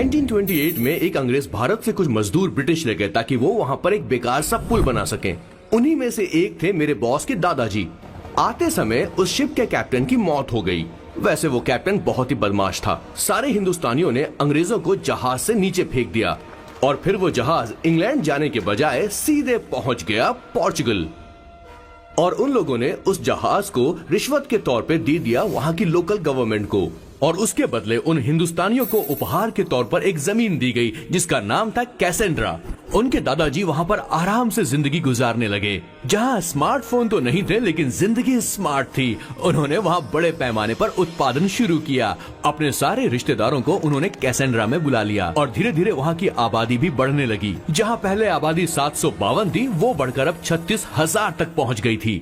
1928 में एक अंग्रेज भारत से कुछ मजदूर ब्रिटिश ले गए ताकि वो वहाँ पर एक बेकार सा पुल बना सकें। उन्हीं में से एक थे मेरे बॉस के दादाजी। आते समय उस शिप के कैप्टन की मौत हो गई। वैसे वो कैप्टन बहुत ही बदमाश था। सारे हिंदुस्तानियों ने अंग्रेजों को जहाज से नीचे फेंक दिया और फिर वो जहाज इंग्लैंड जाने के बजाय सीधे पहुंच गया पोर्चुगल। और उन लोगों ने उस जहाज को रिश्वत के तौर पे दे दिया वहां की लोकल गवर्नमेंट को, और उसके बदले उन हिंदुस्तानियों को उपहार के तौर पर एक जमीन दी गई जिसका नाम था कैसेंड्रा। उनके दादाजी वहां पर आराम से जिंदगी गुजारने लगे, जहां स्मार्टफोन तो नहीं थे लेकिन जिंदगी स्मार्ट थी। उन्होंने वहां बड़े पैमाने पर उत्पादन शुरू किया। अपने सारे रिश्तेदारों को उन्होंने कैसेंड्रा में बुला लिया और धीरे धीरे वहां की आबादी भी बढ़ने लगी। जहां पहले आबादी 752 थी, वो बढ़कर अब 36,000 तक पहुंच गई थी।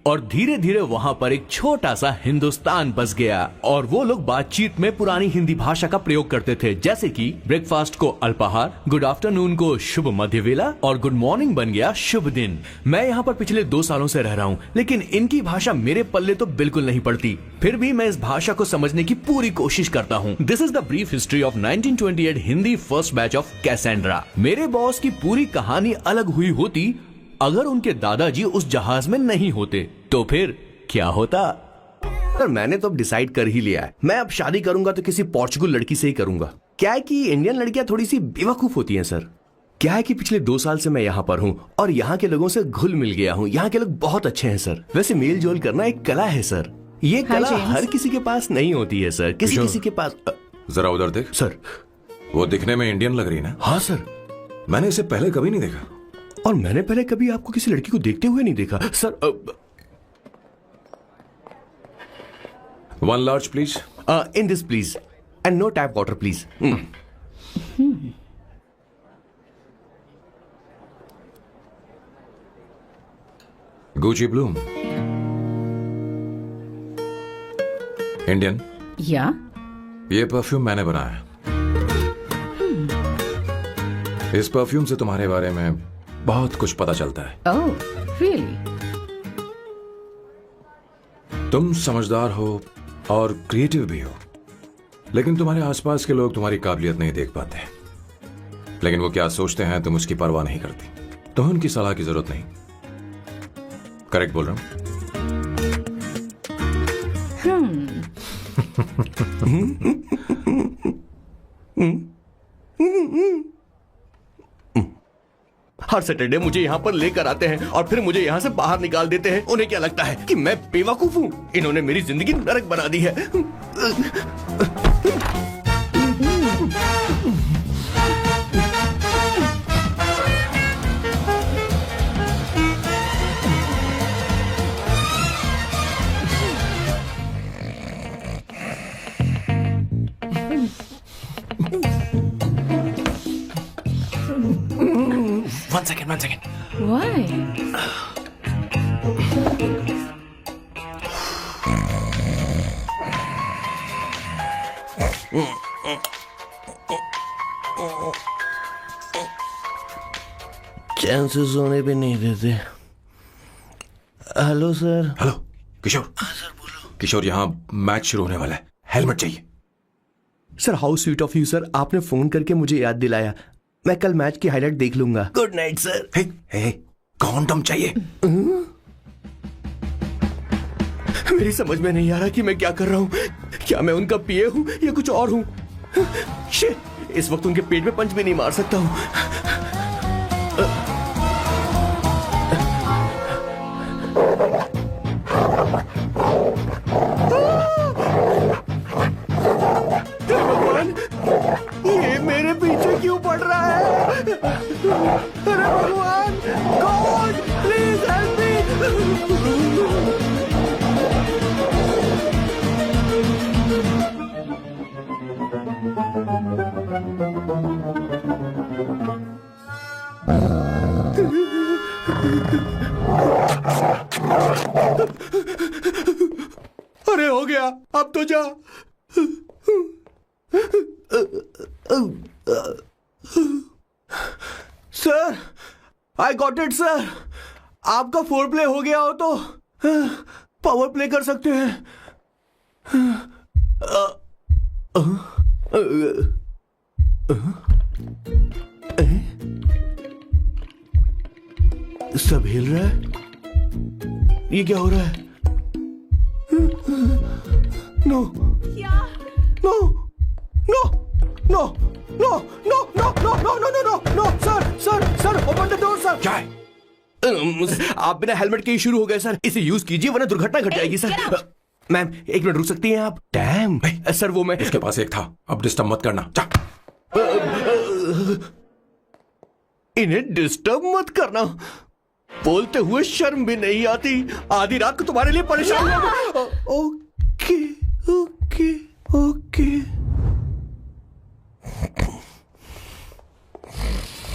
और धीरे धीरे वहां पर एक छोटा सा हिंदुस्तान बस गया और वो लोग बातचीत में पुरानी हिंदी भाषा का प्रयोग करते थे, जैसे कि ब्रेकफास्ट को अल्पाहार, गुड आफ्टरनून को शुभ मध्य वेला और गुड मॉर्निंग बन गया शुभ दिन। मैं यहाँ पर पिछले 2 सालों से रह रहा हूँ, लेकिन इनकी भाषा मेरे पल्ले तो बिल्कुल नहीं पड़ती। फिर भी मैं इस भाषा को समझने की पूरी कोशिश करता हूँ। This is the brief history of 1928 Hindi first batch of Cassandra. मेरे बॉस की पूरी कहानी अलग हुई होती अगर उनके दादाजी उस जहाज में नहीं होते, तो फिर क्या होता? पर मैंने तो अब डिसाइड कर ही लिया है। मैं अब शादी करूंगा तो किसी पोर्चुगल लड़की से ही करूंगा। क्या है कि इंडियन लड़कियां थोड़ी सी बेवकूफ होती हैं सर। क्या है कि पिछले 2 साल से मैं यहाँ पर हूँ और यहाँ के लोगों से घुल मिल गया हूँ। यहाँ के लोग बहुत अच्छे हैं सर। वैसे मेल जोल करना एक कला है सर। ये कला हर किसी के पास नहीं होती है सर। किसी के पास। जरा उधर देख सर। वो दिखने में इंडियन लग रही ना? हाँ सर। मैंने इसे पहले कभी नहीं देखा। और मैंने पहले कभी आपको किसी लड़की को देखते हुए नहीं देखा sir. 1 large please. In this please, and no tap water please. Gucci Bloom. Indian? या? ये परफ्यूम मैंने बनाया। इस परफ्यूम से तुम्हारे बारे में बहुत कुछ पता चलता है। Oh, really? तुम समझदार हो और क्रिएटिव भी हो, लेकिन तुम्हारे आसपास के लोग तुम्हारी काबिलियत नहीं देख पाते। लेकिन वो क्या सोचते हैं तुम उसकी परवाह नहीं करती। तुम्हें उनकी सलाह की जरूरत नहीं। करेक्ट बोल रहा हूं? हर सैटरडे मुझे यहाँ पर लेकर आते हैं और फिर मुझे यहाँ से बाहर निकाल देते हैं। उन्हें क्या लगता है कि मैं बेवकूफ हूँ? इन्होंने मेरी जिंदगी नरक बना दी है। One second. Why? चांसेस होने पे नहीं देते। Hello sir. हेलो किशोर। सर बोलो। किशोर, यहाँ मैच शुरू होने वाला है, हेलमेट चाहिए। Sir how sweet of you sir, आपने फोन करके मुझे याद दिलाया। मैं कल मैच की हाईलाइट देख लूंगा। Good night sir. Hey, condom चाहिए। मेरी समझ में नहीं आ रहा कि मैं क्या कर रहा हूँ। क्या मैं उनका पीए हूँ या कुछ और हूँ? शिट, इस वक्त उनके पेट में पंच भी नहीं मार सकता हूँ। ये मेरे पीछे क्यों पड़ रहा है? अरे भगवान, गॉड प्लीज हेल्प मी। अरे हो गया, अब तो जा। Sir, I got it sir. आपका फोर प्ले हो गया हो तो पावर प्ले कर सकते हैं। सब हिल रहा है, ये क्या हो रहा है? No no no no no no no no no no no no no sir open the door sir. क्या है? आप बिना हेलमेट के ही शुरू हो गए सर, इसे यूज कीजिए वरना दुर्घटना घट जाएगी सर। मैम एक मिनट रुक सकती हैं आप? डैम सर, वो मैं उसके पास एक था, अब डिस्टर्ब मत करना, जा। इन्हें डिस्टर्ब मत करना, बोलते हुए शर्म भी नहीं आती। आधी रात को तुम्हारे लिए परेशान हो। Okay okay okay.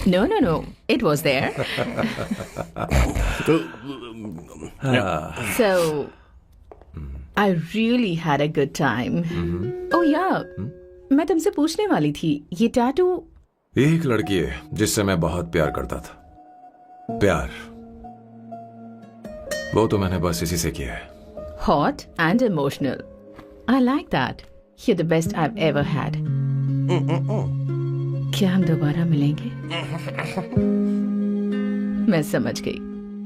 No. It was there. So, I really had a good time. Oh yeah, मैं तुमसे पूछने वाली थी, ये टैटू। एक लड़की है जिससे मैं बहुत प्यार करता था। प्यार वो तो मैंने बस इसी से किया है। Hot and emotional. I like that. You're the best I've ever had. क्या हम दोबारा मिलेंगे? मैं समझ गई,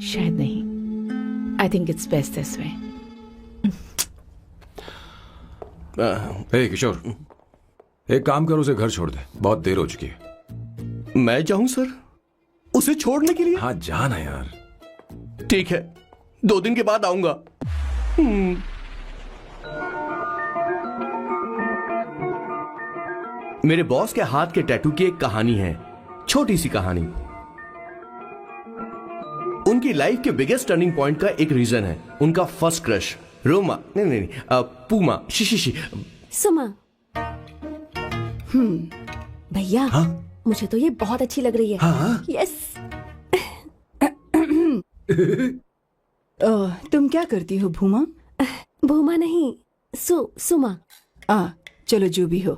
शायद नहीं। I think it's best this way. हे किशोर, एक काम कर, उसे घर छोड़ दे, बहुत देर हो चुकी है। मैं जाऊं सर उसे छोड़ने के लिए? हाँ जाना यार। ठीक है, 2 दिन के बाद आऊंगा। मेरे बॉस के हाथ के टैटू की एक कहानी है, छोटी सी कहानी। उनकी लाइफ के बिगेस्ट टर्निंग पॉइंट का एक रीजन है उनका फर्स्ट क्रश रोमा, नहीं, पूमा, शिशिशी। सुमा। भैया, हाँ? मुझे तो ये बहुत अच्छी लग रही है। हाँ? यस। तुम क्या करती हो भूमा? भूमा नहीं, सुमा। चलो जो भी हो।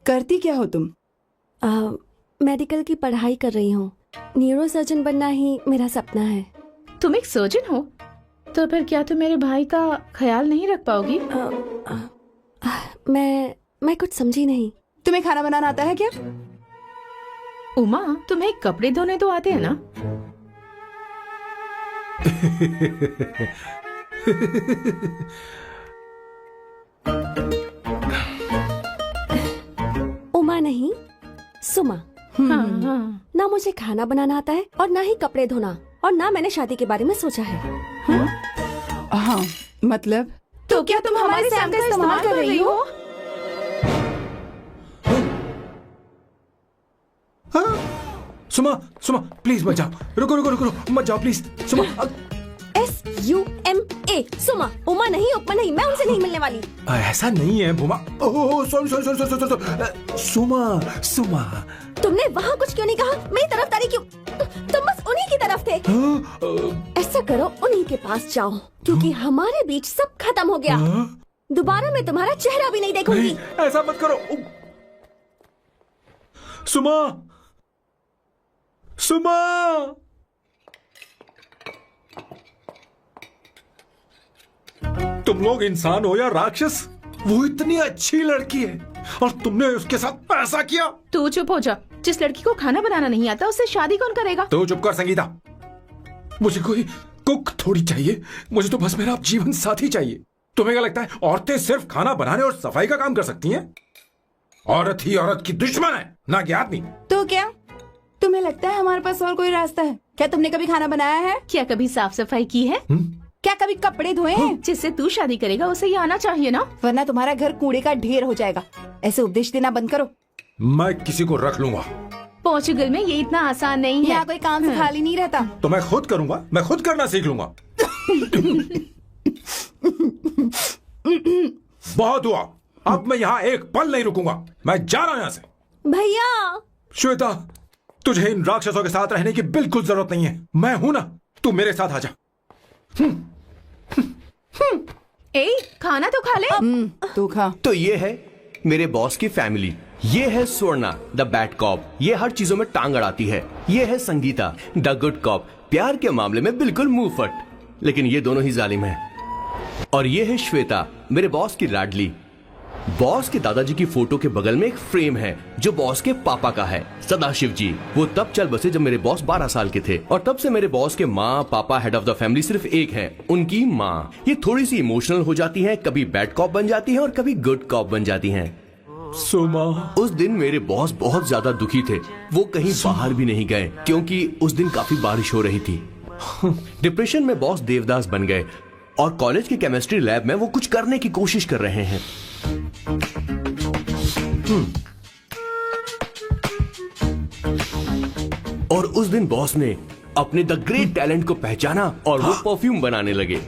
करती क्या हो तुम? मेडिकल की पढ़ाई कर रही हूँ। न्यूरो सर्जन बनना ही मेरा सपना है। तुम एक सर्जन हो, तो फिर क्या तुम मेरे भाई का ख्याल नहीं रख पाओगी? मैं कुछ समझी नहीं। तुम्हें खाना बनाना आता है क्या? उमा, तुम्हें कपड़े धोने तो आते हैं ना? उमा नहीं, सुमा। हाँ। ना मुझे खाना बनाना आता है और ना ही कपड़े धोना, और ना मैंने शादी के बारे में सोचा है। हाँ, मतलब? तो क्या तुम हमारे सैम का इस्तेमाल कर रही हो? सुमा प्लीज मत जाओ, रुको, मत जाओ प्लीज। सुमा, SUMA, सुमा। उमा नहीं, उपमा नहीं, मैं उनसे नहीं मिलने वाली। ऐसा नहीं है भूमा। Oh sorry. सुमा तुमने वहाँ कुछ क्यों नहीं कहा? मेरी तरफदारी क्यों? तुम बस उन्हीं की तरफ थे। ऐसा करो, उन्हीं के पास जाओ, क्योंकि हमारे बीच सब खत्म हो गया। दोबारा मैं तुम्हारा चेहरा भी नहीं देखूंगी। ऐसा मत करो सुमा। तुम लोग इंसान हो या राक्षस? वो इतनी अच्छी लड़की है और तुमने उसके साथ ऐसा किया। तू चुप हो जा। जिस लड़की को खाना बनाना नहीं आता उससे शादी कौन करेगा? तो चुप कर संगीता। मुझे कोई कुक थोड़ी चाहिए, मुझे तो बस मेरा जीवन साथी चाहिए। तुम्हें क्या लगता है औरतें सिर्फ खाना बनाने और सफाई का काम कर सकती हैं? औरत ही औरत की दुश्मन है, ना कि आदमी। तो क्या तुम्हें लगता है हमारे पास और कोई रास्ता है? क्या तुमने कभी खाना बनाया है? क्या कभी साफ सफाई की है? क्या कभी कपड़े धोए हैं? जिससे तू शादी करेगा उसे ये आना चाहिए ना, वरना तुम्हारा घर कूड़े का ढेर हो जाएगा। ऐसे उपदेश देना बंद करो। मैं किसी को रख लूंगा। पोर्चुगल में ये इतना आसान नहीं है। यहाँ कोई काम से खाली नहीं रहता। तो मैं खुद करूंगा, मैं खुद करना सीख लूंगा। बहुत हुआ, अब मैं यहाँ एक पल नहीं रुकूंगा। मैं जा रहा हूँ यहाँ से। भैया। श्वेता, तुझे इन राक्षसों के साथ रहने की बिल्कुल जरूरत नहीं है। मैं हूं ना, तू मेरे साथ आ जा। ए, खाना तो खा ले। तू खा। तो ये है मेरे बॉस की फैमिली। ये है स्वर्णा द बैड कॉप, ये हर चीजों में टांग अड़ाती है। ये है संगीता द गुड कॉप, प्यार के मामले में बिल्कुल मुंह फट, लेकिन ये दोनों ही जालिम है। और ये है श्वेता, मेरे बॉस की लाडली। बॉस के दादाजी की फोटो के बगल में एक फ्रेम है जो बॉस के पापा का है, सदाशिव जी। वो तब चल बसे जब मेरे बॉस 12 साल के थे, और तब से मेरे बॉस के माँ पापा हेड ऑफ द फैमिली सिर्फ एक है, उनकी माँ। ये थोड़ी सी इमोशनल हो जाती हैं, कभी बैड कॉप बन जाती हैं और कभी गुड कॉप बन जाती हैं। सुमा, उस दिन मेरे बॉस बहुत ज्यादा दुखी थे। वो कहीं बाहर भी नहीं गए क्योंकि उस दिन काफी बारिश हो रही थी। डिप्रेशन में बॉस देवदास बन गए और कॉलेज की केमिस्ट्री लैब में वो कुछ करने की कोशिश कर रहे हैं। और उस दिन बॉस ने अपने द ग्रेट टैलेंट को पहचाना और वो परफ्यूम बनाने लगे।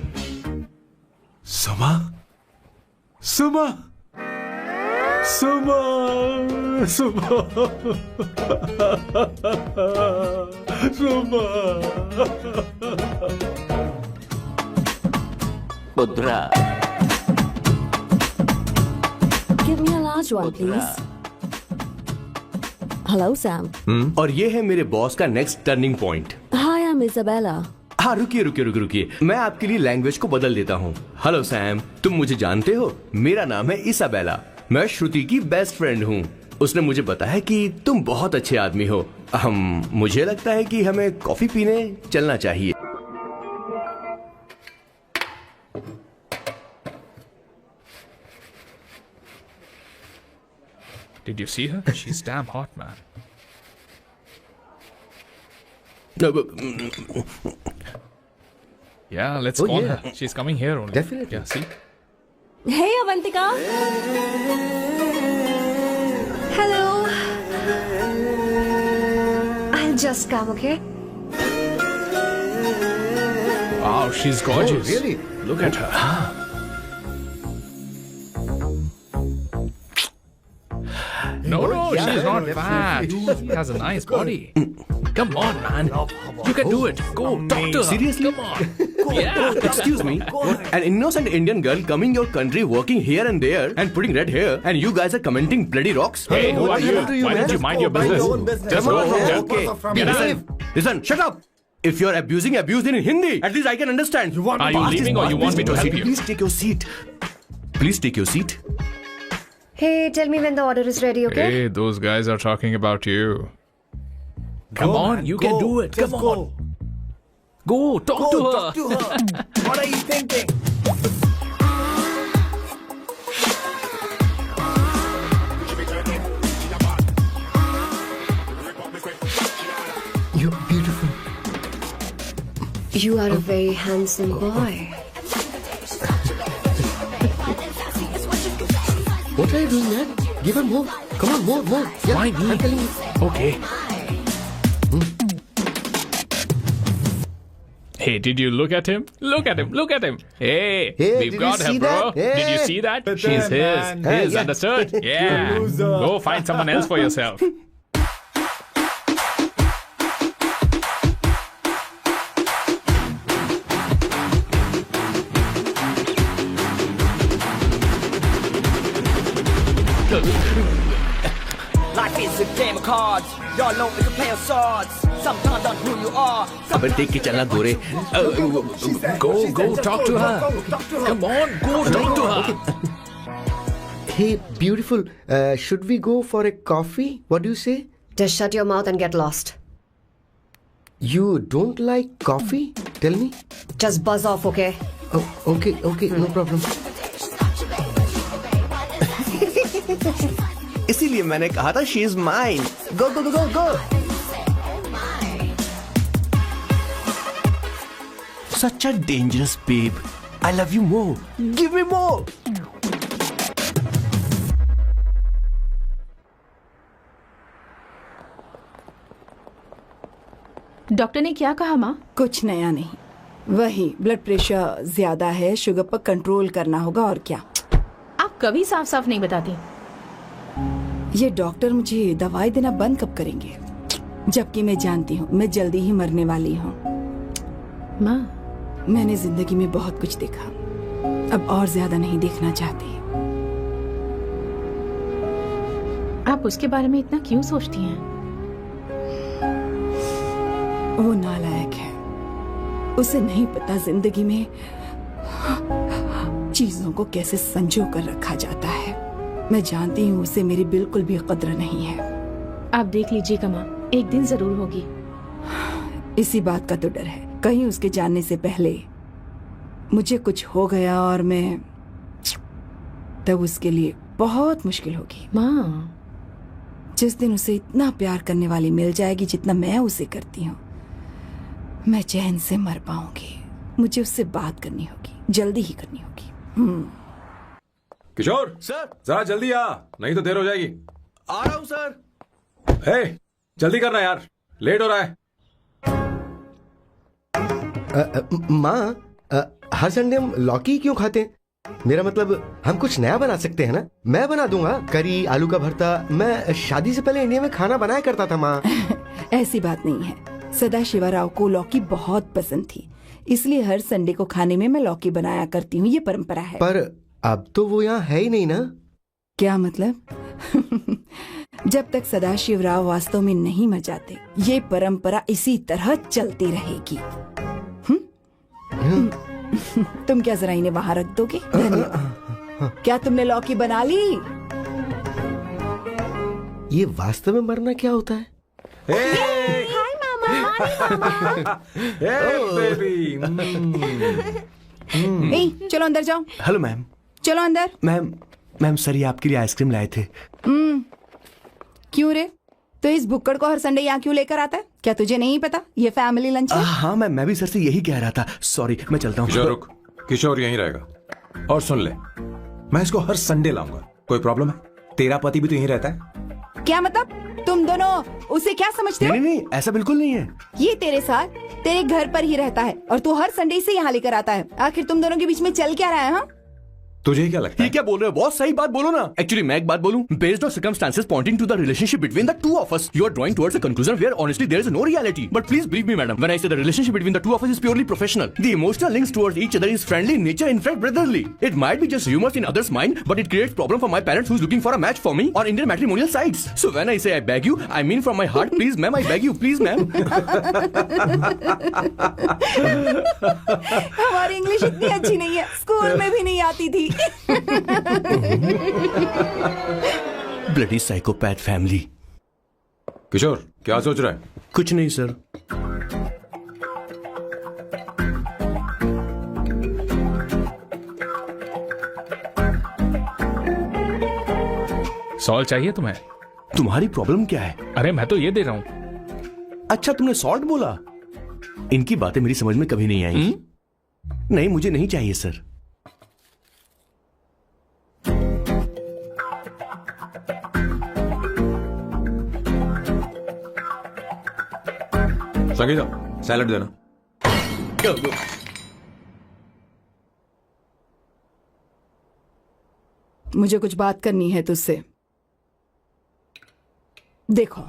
सुमा, सुमा, सुमा, सुमा, सुमा। पुत्रा, Give me a large one, please. Hello, Sam. और ये है मेरे बॉस का next turning point. Hi, I'm Isabella. हाँ, रुकिए, मैं आपके लिए लैंग्वेज को बदल देता हूँ। हेलो सैम, तुम मुझे जानते हो? मेरा नाम है इसाबेला। मैं श्रुति की बेस्ट फ्रेंड हूँ। उसने मुझे बताया कि तुम बहुत अच्छे आदमी हो। मुझे लगता है कि हमें कॉफी पीने चलना चाहिए। Did you see her? She's damn hot, man. Yeah, let's call her. She's coming here only. Definitely. Yeah, see? Hey, Avantika. Hello. I'll just come, okay? Wow, she's gorgeous. Oh, really? Look at her. No, she's not fat. She has a nice body. Come on, man. You can do it. Go, talk to her. Seriously? Come on. Yeah. Excuse me, an innocent Indian girl coming your country, working here and there, and putting red hair, and you guys are commenting bloody rocks? Hey, who are you? Why don't you mind your business? Just go from here. Okay. Get out. Listen, shut up. If you're abusing, abuse in Hindi. At least I can understand. Are you leaving or you want me to help you? Please take your seat. Please take your seat. Hey, tell me when the order is ready, okay? Hey, those guys are talking about you. Come on, you can do it. Come on. Go, talk to her. What are you thinking? You're beautiful. You are a very handsome boy. What are you doing, man? Give her more. Come on, more. Yeah, Why me? I'm telling you. Okay. Hey, did you look at him? Look at him. Look at him. Hey, Hey, we've did got you her, see bro. that? Hey. Did you see that? She's his. His, yeah. understood? Yeah. Go find someone else for yourself. Life is a game of cards. Y'all know it's a play of swords. Sometimes on who you are. अबे देख के चलना गोरे। Go, talk to her. Come on, go talk to her. Hey, beautiful. Should we go for a coffee? What do you say? Just shut your mouth and get lost. You don't like coffee? Tell me. Just buzz off, okay? Oh, okay, no problem. इसीलिए मैंने कहा था she is mine. Go go go go go. Such a dangerous babe. I love you more. Give me more. Doctor ने क्या कहा माँ? कुछ नया नहीं, वही ब्लड प्रेशर ज्यादा है, शुगर पर कंट्रोल करना होगा और क्या। आप कभी साफ साफ नहीं बताती। ये डॉक्टर मुझे दवाई देना बंद कब करेंगे, जबकि मैं जानती हूँ मैं जल्दी ही मरने वाली हूँ। माँ, मैंने जिंदगी में बहुत कुछ देखा, अब और ज्यादा नहीं देखना चाहती। आप उसके बारे में इतना क्यों सोचती हैं? वो नालायक है, उसे नहीं पता जिंदगी में चीजों को कैसे संजो कर रखा जाता है। मैं जानती हूँ उसे मेरी बिल्कुल भी कद्र नहीं है। आप देख लीजिएगा माँ, एक दिन जरूर होगी। इसी बात का तो डर है, कहीं उसके जानने से पहले मुझे कुछ हो गया और मैं, तब उसके लिए बहुत मुश्किल होगी। माँ, जिस दिन उसे इतना प्यार करने वाली मिल जाएगी जितना मैं उसे करती हूँ, मैं चैन से मर पाऊंगी। मुझे उससे बात करनी होगी, जल्दी ही करनी होगी। किशोर सर। जरा जल्दी आ, नहीं तो देर हो जाएगी। आ रहा हूँ सर। हे, जल्दी करना यार, लेट हो रहा है। माँ, हर संडे हम लौकी क्यों खाते हैं? मेरा मतलब हम कुछ नया बना सकते हैं ना? मैं बना दूंगा करी, आलू का भरता। मैं शादी से पहले इंडिया में खाना बनाया करता था माँ। ऐसी बात नहीं है, सदाशिवराव को लौकी बहुत पसंद थी, इसलिए हर संडे को खाने में मैं लौकी बनाया करती हूँ। ये परंपरा है। पर अब तो वो यहाँ है ही नहीं ना। क्या मतलब? जब तक सदाशिवराव वास्तव में नहीं मर जाते, ये परंपरा इसी तरह चलती रहेगी। तुम क्या जरा इन्हें वहां रख दोगे? धन्यवाद। क्या तुमने लौकी बना ली? ये वास्तव में मरना क्या होता है? हाय मामा। बेबी। ए, चलो अंदर जाओ। Hello ma'am. चलो अंदर। मैम सर, ये आपके लिए आइसक्रीम लाए थे। क्यों रे? तो इस बुक्कड़ को हर संडे यहाँ क्यों लेकर आता है? क्या तुझे नहीं पता ये फैमिली लंच है? हाँ मैम, मैं भी सर से यही कह रहा था। सॉरी, मैं चलता हूँ। किशोर रुक, किशोर यहीं रहेगा। और सुन ले, मैं इसको हर संडे लाऊंगा। कोई प्रॉब्लम है? तेरा पति भी तो यहीं रहता है। क्या मतलब? तुम दोनों उसे क्या समझते हो? नहीं, ऐसा बिल्कुल नहीं है। ये तेरे साथ तेरे घर पर ही रहता है और तू हर संडे से यहाँ लेकर आता है। आखिर तुम दोनों के बीच में चल क्या रहा है? हाँ, तुझे क्या लगता है? ये क्या बोल रहे हो बॉस? सही बात बोलो ना। एक्चुअली मैं एक बात बोलूं, based on circumstances pointing to the relationship between the two of us, you are drawing towards a conclusion where honestly there is no reality. But please believe me madam, when I say the relationship between the two of us is purely professional. The emotional links towards each other is friendly in nature, in fact brotherly. It might be just rumors in others' mind, but it creates problem for my parents who's looking for a match for me on Indian matrimonial sites. So when I say I beg you, I mean from my heart. Please ma'am, I beg you, please ma'am. हमारी English इतनी अच्छी नहीं है, school में भी नहीं आती थी। Bloody psychopath family. किशोर क्या सोच रहा है? कुछ नहीं सर। सॉल्ट चाहिए तुम्हें? तुम्हारी प्रॉब्लम क्या है? अरे मैं तो ये दे रहा हूँ। अच्छा, तुमने सॉल्ट बोला? इनकी बातें मेरी समझ में कभी नहीं आएंगी। नहीं, मुझे नहीं चाहिए सर। संगीता, सैलड देना। मुझे कुछ बात करनी है तुझसे। देखो,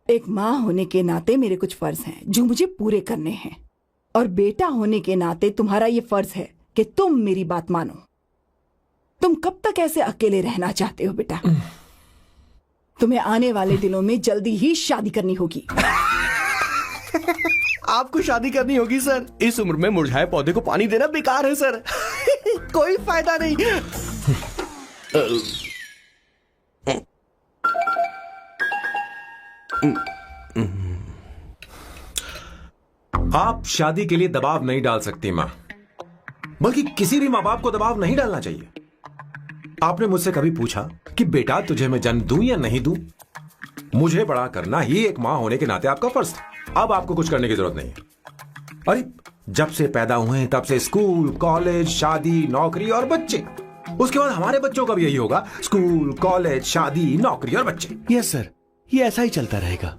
एक माँ होने के नाते मेरे कुछ फर्ज हैं जो मुझे पूरे करने हैं, और बेटा होने के नाते तुम्हारा ये फर्ज है कि तुम मेरी बात मानो। तुम कब तक ऐसे अकेले रहना चाहते हो बेटा? तुम्हें आने वाले दिनों में जल्दी ही शादी करनी होगी। आपको शादी करनी होगी सर? इस उम्र में मुरझाए पौधे को पानी देना बेकार है सर। कोई फायदा नहीं। आप शादी के लिए दबाव नहीं डाल सकती माँ, बल्कि किसी भी माँ बाप को दबाव नहीं डालना चाहिए। आपने मुझसे कभी पूछा कि बेटा तुझे मैं जन्म दूं या नहीं दूं? मुझे बड़ा करना ही एक माँ होने के नाते आपका फर्ज था। अब आपको कुछ करने की जरूरत नहीं है। अरे जब से पैदा हुए तब से स्कूल, कॉलेज, शादी, नौकरी और बच्चे। उसके बाद हमारे बच्चों का भी यही होगा, स्कूल, कॉलेज, शादी, नौकरी और बच्चे। यस सर, ये ऐसा ही चलता रहेगा।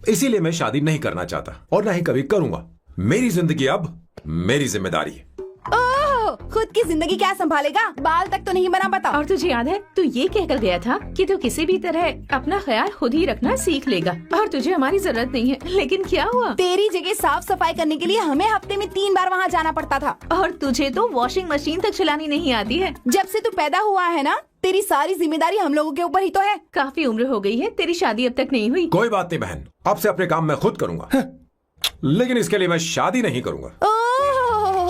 इसीलिए मैं शादी नहीं करना चाहता और ना ही कभी करूंगा। मेरी जिंदगी अब मेरी जिम्मेदारी है। ओह, खुद की जिंदगी क्या संभालेगा? बाल तक तो नहीं बना पता। और तुझे याद है, तू ये कहकर गया था कि तू किसी भी तरह अपना ख्याल खुद ही रखना सीख लेगा और तुझे हमारी जरूरत नहीं है। लेकिन क्या हुआ? तेरी जगह साफ सफाई करने के लिए हमें हफ्ते में 3 बार वहाँ जाना पड़ता था। और तुझे तो वॉशिंग मशीन तक चलानी नहीं आती है। जब से तू पैदा हुआ है ना, तेरी सारी जिम्मेदारी हम लोगों के ऊपर ही तो है। काफी उम्र हो गई है, तेरी शादी अब तक नहीं हुई। कोई बात नहीं बहन, अब से अपने काम मैं खुद करूंगा। लेकिन इसके लिए मैं शादी नहीं करूंगा।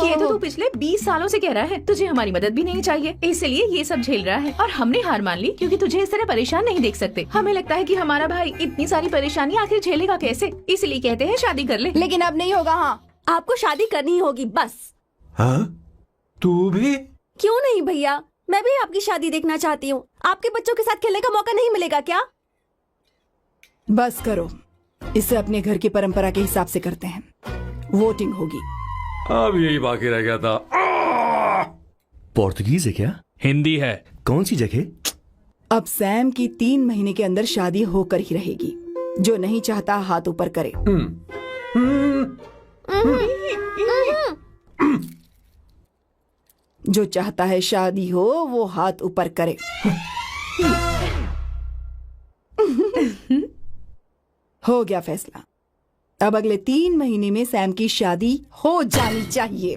ये तो तू पिछले 20 सालों से कह रहा है तुझे हमारी मदद भी नहीं चाहिए, इसलिए ये सब झेल रहा है। और हमने हार मान ली क्योंकि तुझे इस तरह परेशान नहीं देख सकते। हमें लगता है कि हमारा भाई इतनी सारी परेशानी आखिर झेलेगा कैसे, इसलिए कहते हैं शादी कर ले। लेकिन अब नहीं होगा। हाँ, आपको शादी करनी ही होगी बस। हाँ? तू भी? क्यों नहीं भैया, मैं भी आपकी शादी देखना चाहती हूँ। आपके बच्चों के साथ खेलने का मौका नहीं मिलेगा क्या? बस करो, इसे अपने घर की परंपरा के हिसाब से करते हैं। वोटिंग होगी। अब यही बाकी रह गया था। पोर्तुगीज है क्या? हिंदी है। कौन सी जगह? अब सैम की 3 महीने के अंदर शादी होकर ही रहेगी। जो नहीं चाहता हाथ ऊपर करे। जो चाहता है शादी हो वो हाथ ऊपर करे। हो गया फैसला। अब अगले 3 महीने में सैम की शादी हो जानी चाहिए।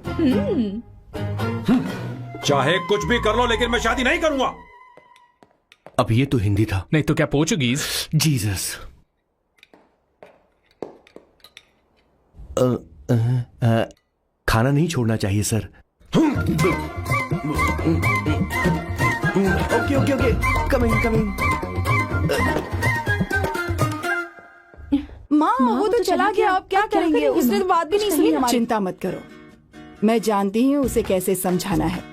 चाहे कुछ भी कर लो, लेकिन मैं शादी नहीं करूंगा। अब ये तो हिंदी था। नहीं तो क्या पोर्चुगीज? जीसस। खाना नहीं छोड़ना चाहिए sir. Okay okay okay, coming coming. माँ वो तो चला गया, अब क्या करेंगे? उसने तो बात भी नहीं सुनी हमारी। चिंता मत करो, मैं जानती हूँ उसे कैसे समझाना है।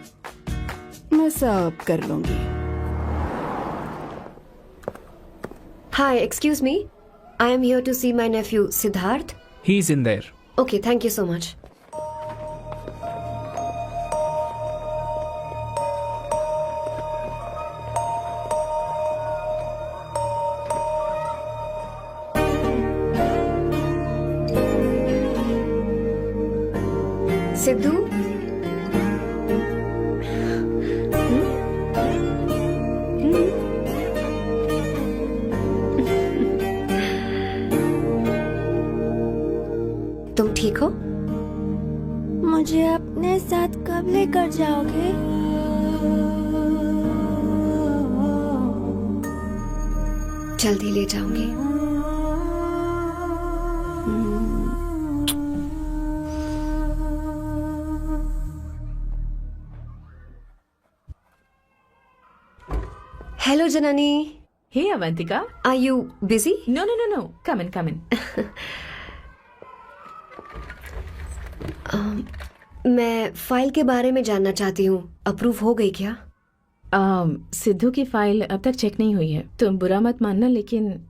मैं सब कर लूंगी। Hi, excuse me. I am here to see my nephew Siddharth. He's in there. Okay, thank you so much. Sidhu? तुम ठीक हो? मुझे अपने साथ कब लेकर जाओगे? जल्दी ले जाऊंगी। Hello Janani. Hey Avantika, Are you busy? No no no no, come in come in. मैं फाइल के बारे में जानना चाहती हूँ। अप्रूव हो गई क्या? सिद्धू की फाइल अब तक चेक नहीं हुई है। तुम बुरा मत मानना, लेकिन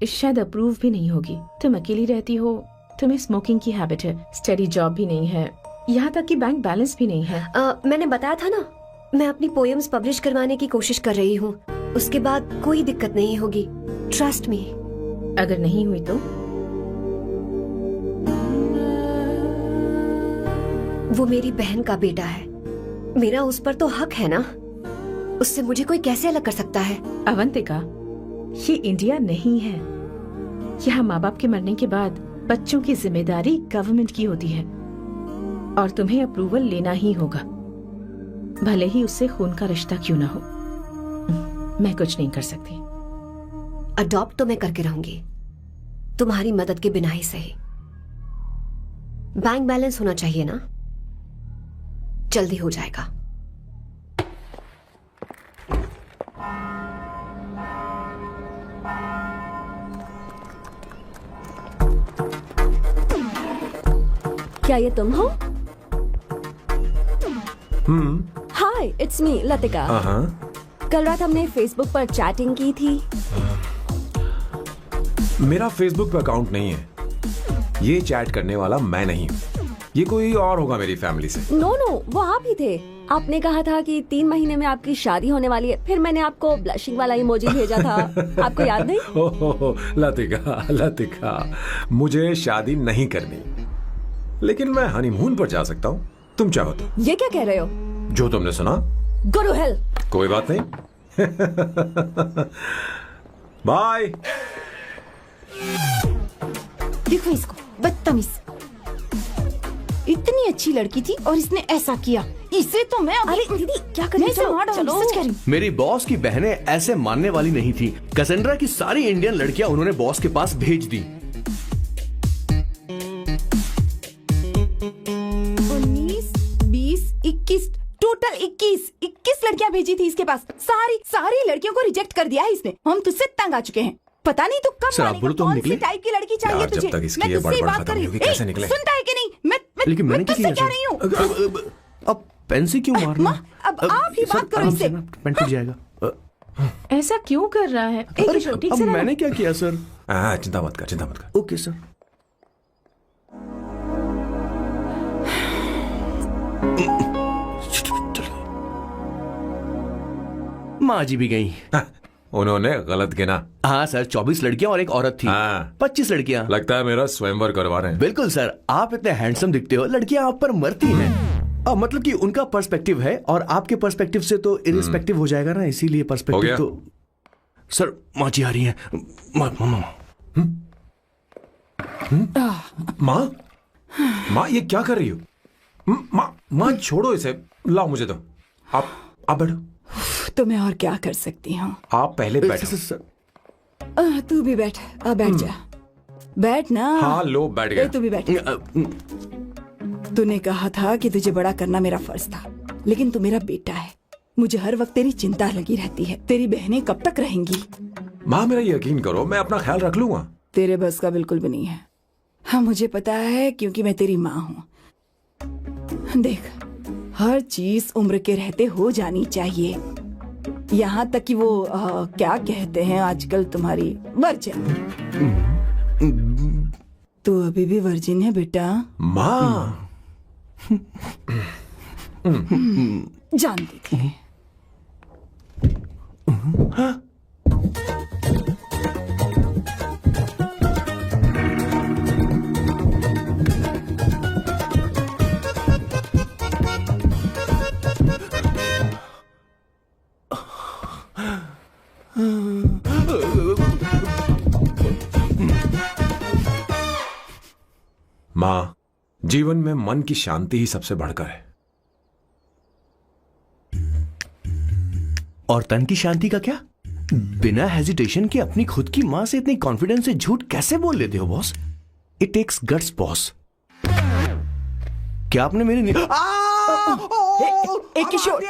शायद अप्रूव भी नहीं होगी। तुम अकेली रहती हो, तुम्हें स्मोकिंग की हैबिट है, स्टडी जॉब भी नहीं है, यहाँ तक कि बैंक बैलेंस भी नहीं है। मैंने बताया था ना, मैं अपनी पोएम्स पब्लिश करवाने की कोशिश कर रही हूँ। उसके बाद कोई दिक्कत नहीं होगी, ट्रस्ट मी। अगर नहीं हुई तो? वो मेरी बहन का बेटा है, मेरा उस पर तो हक है ना। उससे मुझे कोई कैसे अलग कर सकता है? अवंतिका, ये इंडिया नहीं है। यहाँ माँ बाप के मरने के बाद बच्चों की जिम्मेदारी गवर्नमेंट की होती है और तुम्हें अप्रूवल लेना ही होगा, भले ही उससे खून का रिश्ता क्यों ना हो। मैं कुछ नहीं कर सकती। अडॉप्ट तो मैं करके रहूंगी, तुम्हारी मदद के बिना ही सही। बैंक बैलेंस होना चाहिए ना, जल्दी हो जाएगा। क्या ये तुम हो? हाय, इट्स मी लतिका। कल रात हमने फेसबुक पर चैटिंग की थी। मेरा फेसबुक पे अकाउंट नहीं है। ये चैट करने वाला मैं नहीं हूँ, ये कोई और होगा मेरी फैमिली से। नो नो, वो आप ही थे। आपने कहा था कि 3 महीने में आपकी शादी होने वाली है, फिर मैंने आपको ब्लशिंग वाला इमोजी भेजा था। आपको याद नहीं? ओहो लतिका, लतिका, मुझे शादी नहीं करनी, लेकिन मैं हनीमून पर जा सकता हूँ, तुम चाहो तो। ये क्या कह रहे हो? जो तुमने सुना। Go to hell. कोई बात नहीं। बाय। देखो इसको, बदतमीज। इतनी अच्छी लड़की थी और इसने ऐसा किया। इसे तो मैं अरे दीदी क्या कर रही हो? चलो, सच कह रही हूँ। मेरी बॉस की बहनें ऐसे मानने वाली नहीं थी। कैसेंड्रा की सारी इंडियन लड़कियां उन्होंने बॉस के पास भेज दी। 19, भेजी थी इसके पास? सारी लड़कियों को रिजेक्ट कर दिया है इसने। हम तुझसे तंग आ चुके हैं। पता नहीं तू कब सर, आप मानेगा, बोलो तो हम कौन निकले? सी टाइप की लड़की चाहिए यार, जब तुझे? तक इसकी मैं ये तुझसे ही बड़बड़ बात खत्म कर रही नहीं हूँ। होगी, कैसे ए, निकले? सुनता है कि नहीं? लेकिन मैंने मैं क्या तुझसे किया कह रही हूँ। सर? अब पेन से क्यों मारना? अब आप ही बात करो इससे। पेन टूट जाएगा। ऐसा क्यों कर रहा है? एक किशोर, ठीक अब से रहना। मैंने क्या किया सर? चिंता मत कर। Okay sir. माँ जी भी गई। उन्होंने गलत गिना। हाँ सर, 24 लड़कियां और एक औरत थी। हाँ। 25 लड़कियां। लगता है मेरा स्वयंवर करवा रहे हैं। बिल्कुल सर, आप इतने हैंडसम दिखते हो, लड़कियां आप पर मरती हैं। मतलब कि उनका पर्सपेक्टिव है और आपके पर्सपेक्टिव से तो इरिस्पेक्टिव हो जाएगा ना, इसीलिए हो पर्सपेक्टिव गया? तो। सर माँ जी आ रही हैं। माँ ये क्या कर रही हो? माँ छोड़ो इसे, लाओ मुझे दो। आप बैठो। तो मैं और क्या कर सकती हूँ? आप पहले बैठो। सर, तू भी बैठ। बैठ जा, बैठ ना। हाँ लो, बैठ ए, गया। तू भी बैठ। तूने कहा था कि तुझे बड़ा करना मेरा फर्ज था, लेकिन तू मेरा बेटा है। मुझे हर वक्त तेरी चिंता लगी रहती है। तेरी बहनें कब तक रहेंगी? माँ मेरा यकीन करो, मैं अपना ख्याल रख लूंगा। तेरे बस का बिल्कुल भी नहीं है। हाँ, मुझे पता है, क्योंकि मैं तेरी माँ हूँ। देख, हर चीज उम्र के रहते हो जानी चाहिए, यहाँ तक कि वो क्या कहते हैं आजकल तुम्हारी वर्जिन। तू अभी भी वर्जिन है बेटा? माँ जानती थी। माँ, जीवन में मन की शांति ही सबसे बढ़कर है। और तन की शांति का क्या? बिना हेजिटेशन के अपनी खुद की माँ से इतनी कॉन्फिडेंस से झूठ कैसे बोल लेते हो boss? It takes guts boss. क्या आपने मेरे किशोर,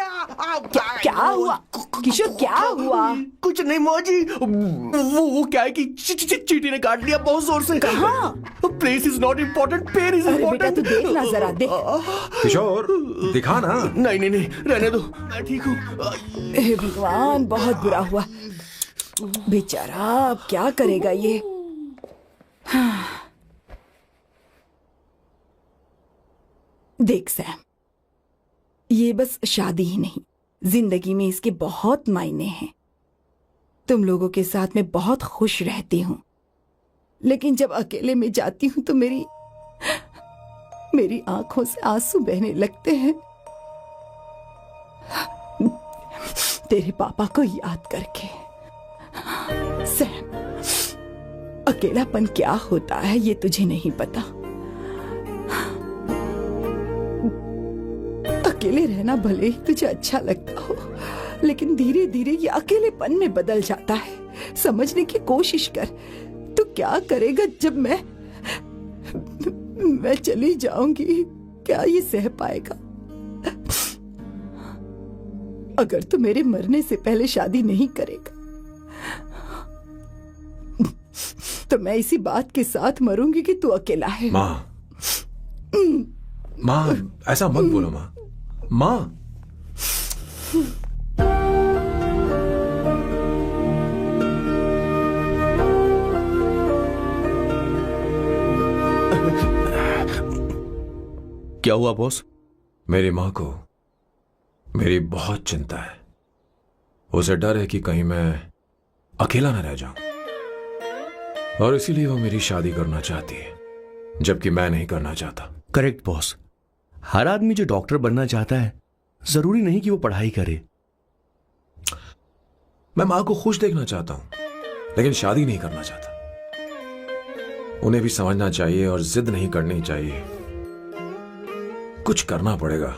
क्या हुआ? किशोर क्या हुआ? कुछ नहीं माँ जी, वो क्या है कि चींटी ने काट लिया बहुत जोर से। कहाँ? Place is not important, pen is अरे बेटा, इम्पोर्टेंट। तू देख ना जरा, देख। किशोर दिखा ना। नहीं, रहने दो, मैं ठीक हूँ। हे भगवान, बहुत बुरा हुआ बेचारा। अब क्या करेगा ये? देख सैम, ये बस शादी ही नहीं, जिंदगी में इसके बहुत मायने हैं। तुम लोगों के साथ मैं बहुत खुश रहती हूँ, लेकिन जब अकेले में जाती हूँ तो मेरी आंखों से आंसू बहने लगते हैं, तेरे पापा को याद करके। सैम, अकेलापन क्या होता है ये तुझे नहीं पता। अकेले रहना भले ही तुझे अच्छा लगता हो, लेकिन धीरे धीरे ये अकेलेपन में बदल जाता है। समझने की कोशिश कर। तू क्या करेगा जब मैं चली जाऊंगी? क्या ये सह पाएगा? अगर तू मेरे मरने से पहले शादी नहीं करेगा तो मैं इसी बात के साथ मरूंगी कि तू अकेला है। माँ ऐसा मत बोलो माँ। क्या हुआ बॉस? मेरी माँ को मेरी बहुत चिंता है। उसे डर है कि कहीं मैं अकेला न रह जाऊं, और इसीलिए वो मेरी शादी करना चाहती है, जबकि मैं नहीं करना चाहता। Correct boss. हर आदमी जो डॉक्टर बनना चाहता है, जरूरी नहीं कि वो पढ़ाई करे। मैं माँ को खुश देखना चाहता हूं, लेकिन शादी नहीं करना चाहता। उन्हें भी समझना चाहिए और जिद नहीं करनी चाहिए। कुछ करना पड़ेगा।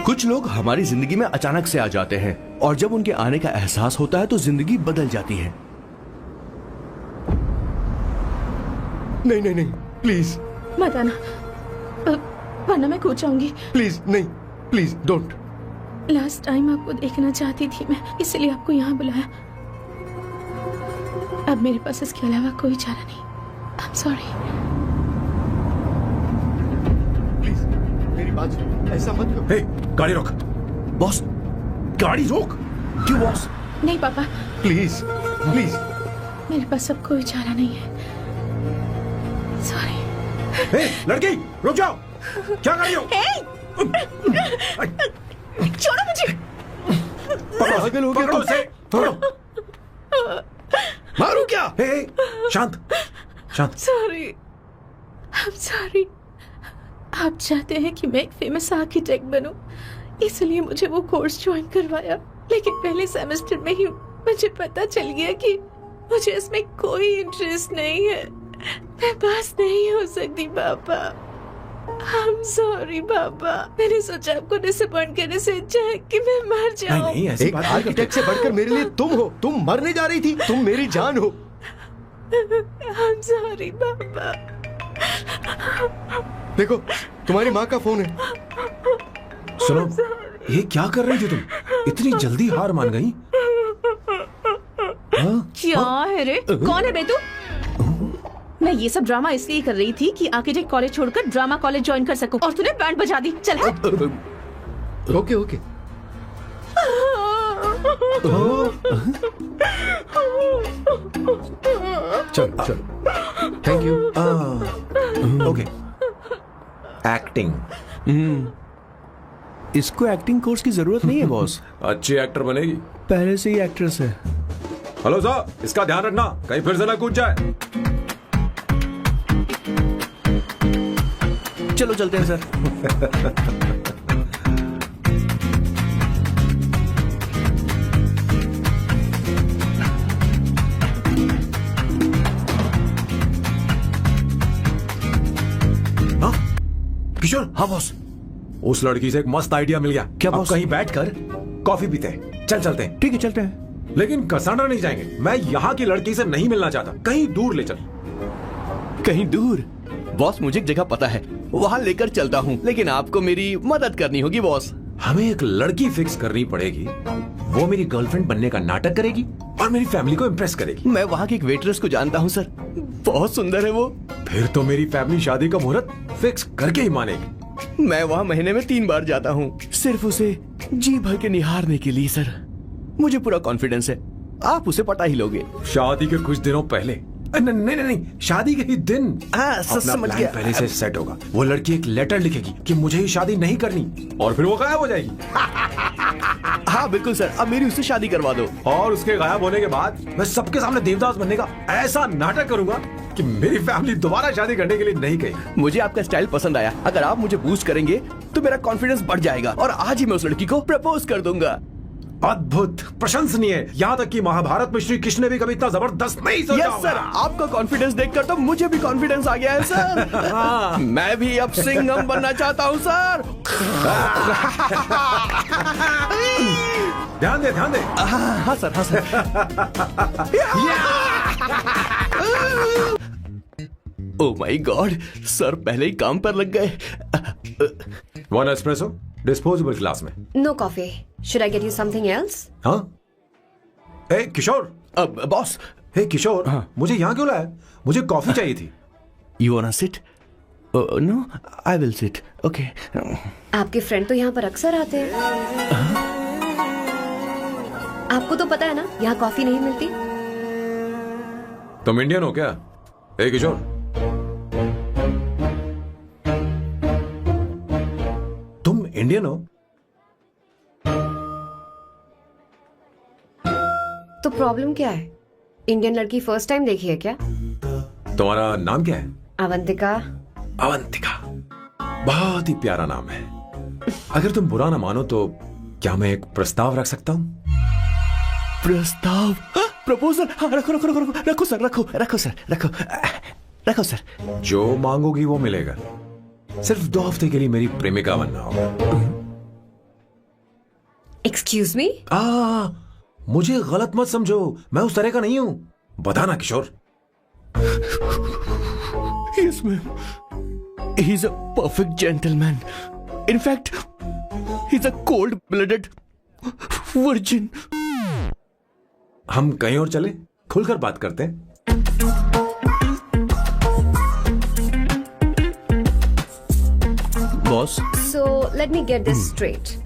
कुछ लोग हमारी जिंदगी में अचानक से आ जाते हैं, और जब उनके आने का एहसास होता है तो जिंदगी बदल जाती है। नहीं, प्लीज मत आना। वरना मैं खो जाऊंगी। प्लीज नहीं, प्लीज डोंट। लास्ट टाइम आपको देखना चाहती थी मैं, इसलिए आपको यहाँ बुलाया। अब मेरे पास इसके अलावा कोई चारा नहीं। आई एम सॉरी। प्लीज मेरी बात सुनो, ऐसा मत करो। हे, गाड़ी रोक। बॉस, गाड़ी रोक। क्यों बॉस? नहीं पापा, प्लीज प्लीज। मेरे पास अब कोई चारा नहीं है। सॉरी। हे, लड़की रुक जाओ। क्या कर रही हो? छोड़ो मुझे। पागल हो गया पकड़ो तुम? उसे, पकड़ो। मारू क्या? हे, शांत शांत। Sorry, I am sorry. आप चाहते हैं कि मैं एक फेमस आर्किटेक्ट बनूं, इसलिए मुझे वो कोर्स ज्वाइन करवाया। लेकिन पहले सेमेस्टर में ही मुझे पता चल गया कि मुझे इसमें कोई इंटरेस्ट नहीं है। मैं पास नहीं हो सकती पापा। आई एम सॉरी पापा। मैंने सोचा आपको डिसअपॉइंट करने से अच्छा है कि मैं मर जाऊं। नहीं, ऐसी एक बात नहीं करते। आर्किटेक्ट से बढ़कर मेरे लिए तुम हो। तुम मरने जा रही थी, तुम मेरी जान हो। आई एम सॉरी पापा। देखो तुम्हारी माँ का फोन है। सुनो, ये क्या कर रही थी तुम? इतनी जल्दी हार मान गई? हाँ? क्या है रे? कौन है बे तू? मैं ये सब ड्रामा इसलिए कर रही थी कि आर्किटेक्ट कॉलेज छोड़कर ड्रामा कॉलेज ज्वाइन कर सकूं, और तूने बैंड बजा दी। चल हट। Okay okay. चलो चलो, थैंक यू। ओके। एक्टिंग। इसको एक्टिंग कोर्स की जरूरत नहीं है बॉस। अच्छी एक्टर बनेगी। पहले से ही एक्ट्रेस है। हेलो सर, इसका ध्यान रखना कहीं फिर से ना कूद जाए। चलो चलते हैं सर। हाँ? किशोर। हाँ बॉस। उस लड़की से एक मस्त आइडिया मिल गया। क्या अब बॉस? कहीं बैठकर कॉफी पीते हैं। चल चलते हैं। ठीक है चलते हैं। लेकिन कसाना नहीं जाएंगे। मैं यहाँ की लड़की से नहीं मिलना चाहता। कहीं दूर ले चल। कहीं दूर? बॉस मुझे एक जगह पता है, वहाँ लेकर चलता हूँ, लेकिन आपको मेरी मदद करनी होगी बॉस। हमें एक लड़की फिक्स करनी पड़ेगी। वो मेरी गर्लफ्रेंड बनने का नाटक करेगी और मेरी फैमिली को इम्प्रेस करेगी। मैं वहाँ की एक वेट्रेस को जानता हूँ सर, बहुत सुंदर है वो। फिर तो मेरी फैमिली शादी का मुहूर्त फिक्स करके ही मानेगी। मैं वहाँ महीने में 3 बार जाता हूँ, सिर्फ उसे जी भर के निहारने के लिए सर। मुझे पूरा कॉन्फिडेंस है आप उसे पटा ही लोगे। शादी के कुछ दिनों पहले। नहीं, शादी के ही दिन अपना समझ प्लान गया। पहले से सेट होगा। वो लड़की एक लेटर लिखेगी कि मुझे ही शादी नहीं करनी, और फिर वो गायब हो जाएगी। हाँ बिल्कुल सर, अब मेरी उससे शादी करवा दो। और उसके गायब होने के बाद मैं सबके सामने देवदास बनने का ऐसा नाटक करूंगा कि मेरी फैमिली दोबारा शादी करने के लिए नहीं कहेगी। मुझे आपका स्टाइल पसंद आया। अगर आप मुझे बूस्ट करेंगे तो मेरा कॉन्फिडेंस बढ़ जाएगा और आज ही मैं उस लड़की को प्रपोज कर दूंगा। अद्भुत, प्रशंसनीय। यहाँ तक कि महाभारत में श्री कृष्ण ने भी कभी इतना जबरदस्त नहीं सोचा यस सर, आपका कॉन्फिडेंस देखकर तो मुझे भी कॉन्फिडेंस आ गया है सर। मैं भी अब सिंघम बनना चाहता हूँ सर। ध्यान दे। हाँ सर, हाँ sir. Oh my god, sir पहले ही काम पर लग गए। 1 एस्प्रेसो डिस्पोजेबल ग्लास में। No coffee. Should I get you something else? हाँ? ए किशोर। अब बॉस। हे किशोर, मुझे यहाँ क्यों लाया? मुझे कॉफी चाहिए थी। You want to sit? No, I will sit. Okay. आपके फ्रेंड तो यहाँ पर अक्सर आते हैं। आपको तो पता है ना, यहाँ कॉफी नहीं मिलती। तुम इंडियन हो क्या? हे किशोर, तुम इंडियन हो? तो प्रॉब्लम क्या है? इंडियन लड़की फर्स्ट टाइम देखी है क्या? तुम्हारा नाम क्या है? अवंतिका। अवंतिका, बहुत ही प्यारा नाम है। अगर तुम बुरा ना मानो तो क्या मैं एक प्रस्ताव रख सकता हूँ? प्रस्ताव? प्रपोजल? हाँ, रखो सर। जो मांगोगी वो मिलेगा। सिर्फ 2 हफ्ते के लिए मेरी प्रेमिका बनना होगा। Excuse me? मुझे गलत मत समझो, मैं उस तरह का नहीं हूं। बताना Kishore. Yes ma'am. He's a perfect gentleman. In fact, he's a cold-blooded virgin. हम कहीं और चले, खुलकर बात करते हैं। Boss, So let me get this straight.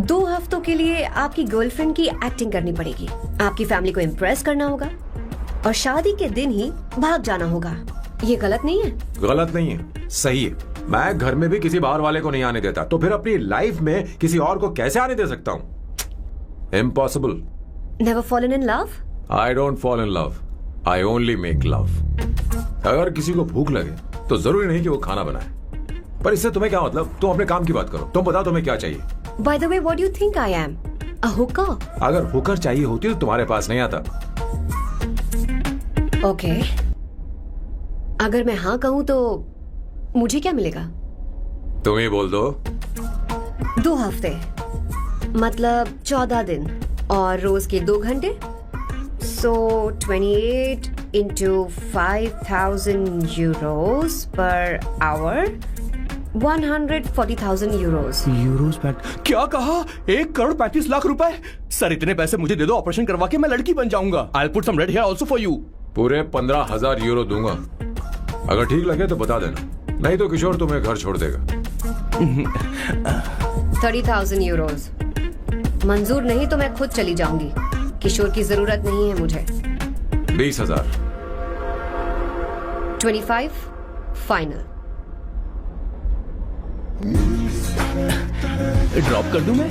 2 हफ्तों के लिए आपकी गर्लफ्रेंड की एक्टिंग करनी पड़ेगी, आपकी फैमिली को इम्प्रेस करना होगा और शादी के दिन ही भाग जाना होगा। ये गलत नहीं है? गलत नहीं है, सही है। मैं घर में भी किसी बाहर वाले को नहीं आने देता, तो फिर अपनी लाइफ में किसी और को कैसे आने दे सकता हूँ? Impossible. Never fallen in love? I don't fall in love. I only make love. अगर किसी को भूख लगे तो जरूरी नहीं कि वो खाना बनाए, पर इससे तुम्हें क्या मतलब? तुम अपने काम की बात करो। तुम बताओ तुम्हें क्या चाहिए? By the way, what do you think I am? A hooker? अगर हुकर चाहिए होती तो तुम्हारे पास नहीं आता। Okay. अगर मैं हाँ कहूँ तो मुझे क्या मिलेगा? तुम ही बोल दो। 2 हफ्ते मतलब 14 दिन और रोज के 2 घंटे। So 28 into 5,000 euros per hour, 140,000 euros. Euros PAT क्या कहा? 1,35,00,000 रुपए? सर इतने पैसे मुझे दे दो, ऑपरेशन करवा के मैं लड़की बन जाऊंगा। I'll put some red hair also for you. पूरे 15,000 यूरो दूंगा। अगर ठीक लगे तो बता देना, नहीं तो किशोर तुम्हें घर छोड़ देगा। 30,000 euros. मंजूर नहीं तो मैं खुद चली जाऊंगी। किशोर की जरूरत नहीं है मुझे। 20,000। 25 फाइनल। ड्रॉप कर दूं मैं?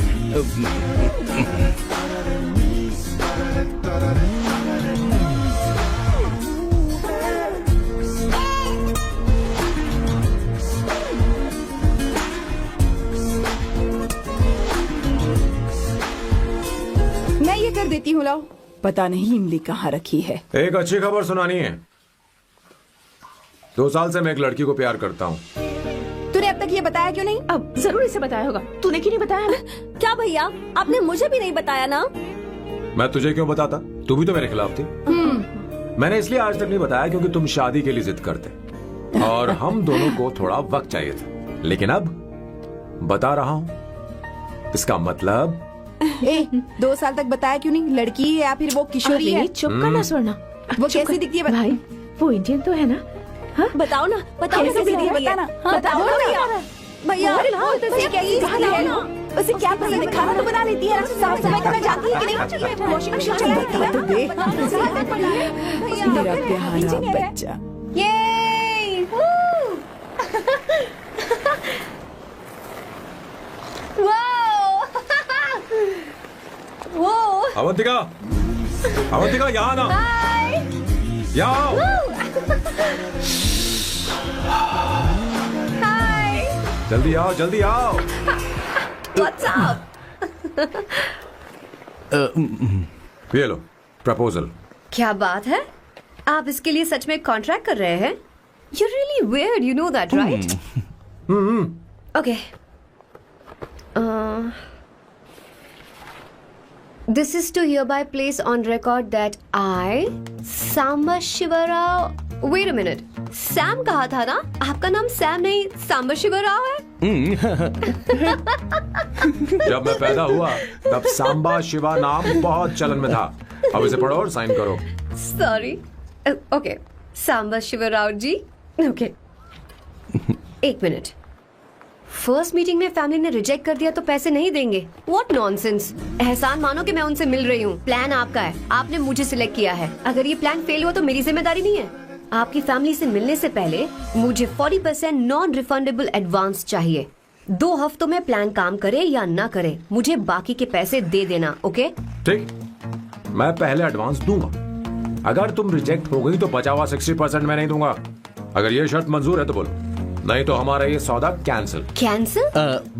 मैं ये कर देती हूँ, लाओ। पता नहीं इमली कहाँ रखी है। एक अच्छी खबर सुनानी है। 2 साल से मैं एक लड़की को प्यार करता हूँ। तूने अब तक ये बताया क्यों नहीं? अब जरूर इसे बताया होगा। तूने क्यों नहीं बताया हमें? क्या भैया, आपने मुझे भी नहीं बताया ना? मैं तुझे क्यों बताता? तू भी तो मेरे खिलाफ थी। मैंने इसलिए आज तक नहीं बताया क्योंकि तुम शादी के लिए जिद करते और हम दोनों को थोड़ा वक्त चाहिए था। लेकिन अब बता रहा हूँ। इसका मतलब 2 साल तक बताया क्यों नहीं? लड़की है या फिर वो किशोरी है? अरे, चुप करना स्वर्णा। वो कैसी दिखती है? भाई वो इंडियन तो है ना? हाँ? बताओ ना, बताओ ना कैसे कैसी दिखती है? दिखती है? बताना। हाँ, बताओ ना भैया। भैया, उसे क्या दिखती है ना? उसे क्या पसंद है? खाना तो बना लेती है, साफ सफाई करना जानती है कि नहीं? वॉशिंग मशीन चलाती है? मेरा प्यारा बच्चा। ये वो अवंतिका, अवंतिका यहाँ ना, यहाँ आओ। जल्दी आओ, जल्दी आओ। What's up? ये लो प्रपोजल। क्या बात है? आप इसके लिए सच में कॉन्ट्रैक्ट कर रहे हैं? You're really weird, you know that, right? Okay. This is to hereby place on record that I, Samba Shivarao. Wait a minute. Sam कहा था ना? आपका नाम सैम नहीं सांबा शिवराव है? जब मैं पैदा हुआ तब सांबा शिवा नाम बहुत चलन में था। अब इसे पढ़ो और साइन करो। Sorry. Okay. सांबा शिवराव जी. Okay. 1 मिनट। फर्स्ट मीटिंग में फैमिली ने रिजेक्ट कर दिया तो पैसे नहीं देंगे? What nonsense. एहसान मानो कि मैं उनसे मिल रही हूँ। प्लान आपका है, आपने मुझे सिलेक्ट किया है। अगर ये प्लान फेल हुआ तो मेरी जिम्मेदारी नहीं है। आपकी फैमिली से मिलने से पहले मुझे 40% नॉन रिफंडेबल एडवांस चाहिए। 2 हफ्तों में प्लान काम करे या ना करे, मुझे बाकी के पैसे दे देना। ओके? ठीक, मैं पहले एडवांस दूंगा। अगर तुम रिजेक्ट हो गई तो बचा हुआ 60% मैं नहीं दूंगा। अगर ये शर्त मंजूर है तो बोलो, नहीं तो हमारा ये सौदा कैंसिल। कैंसिल?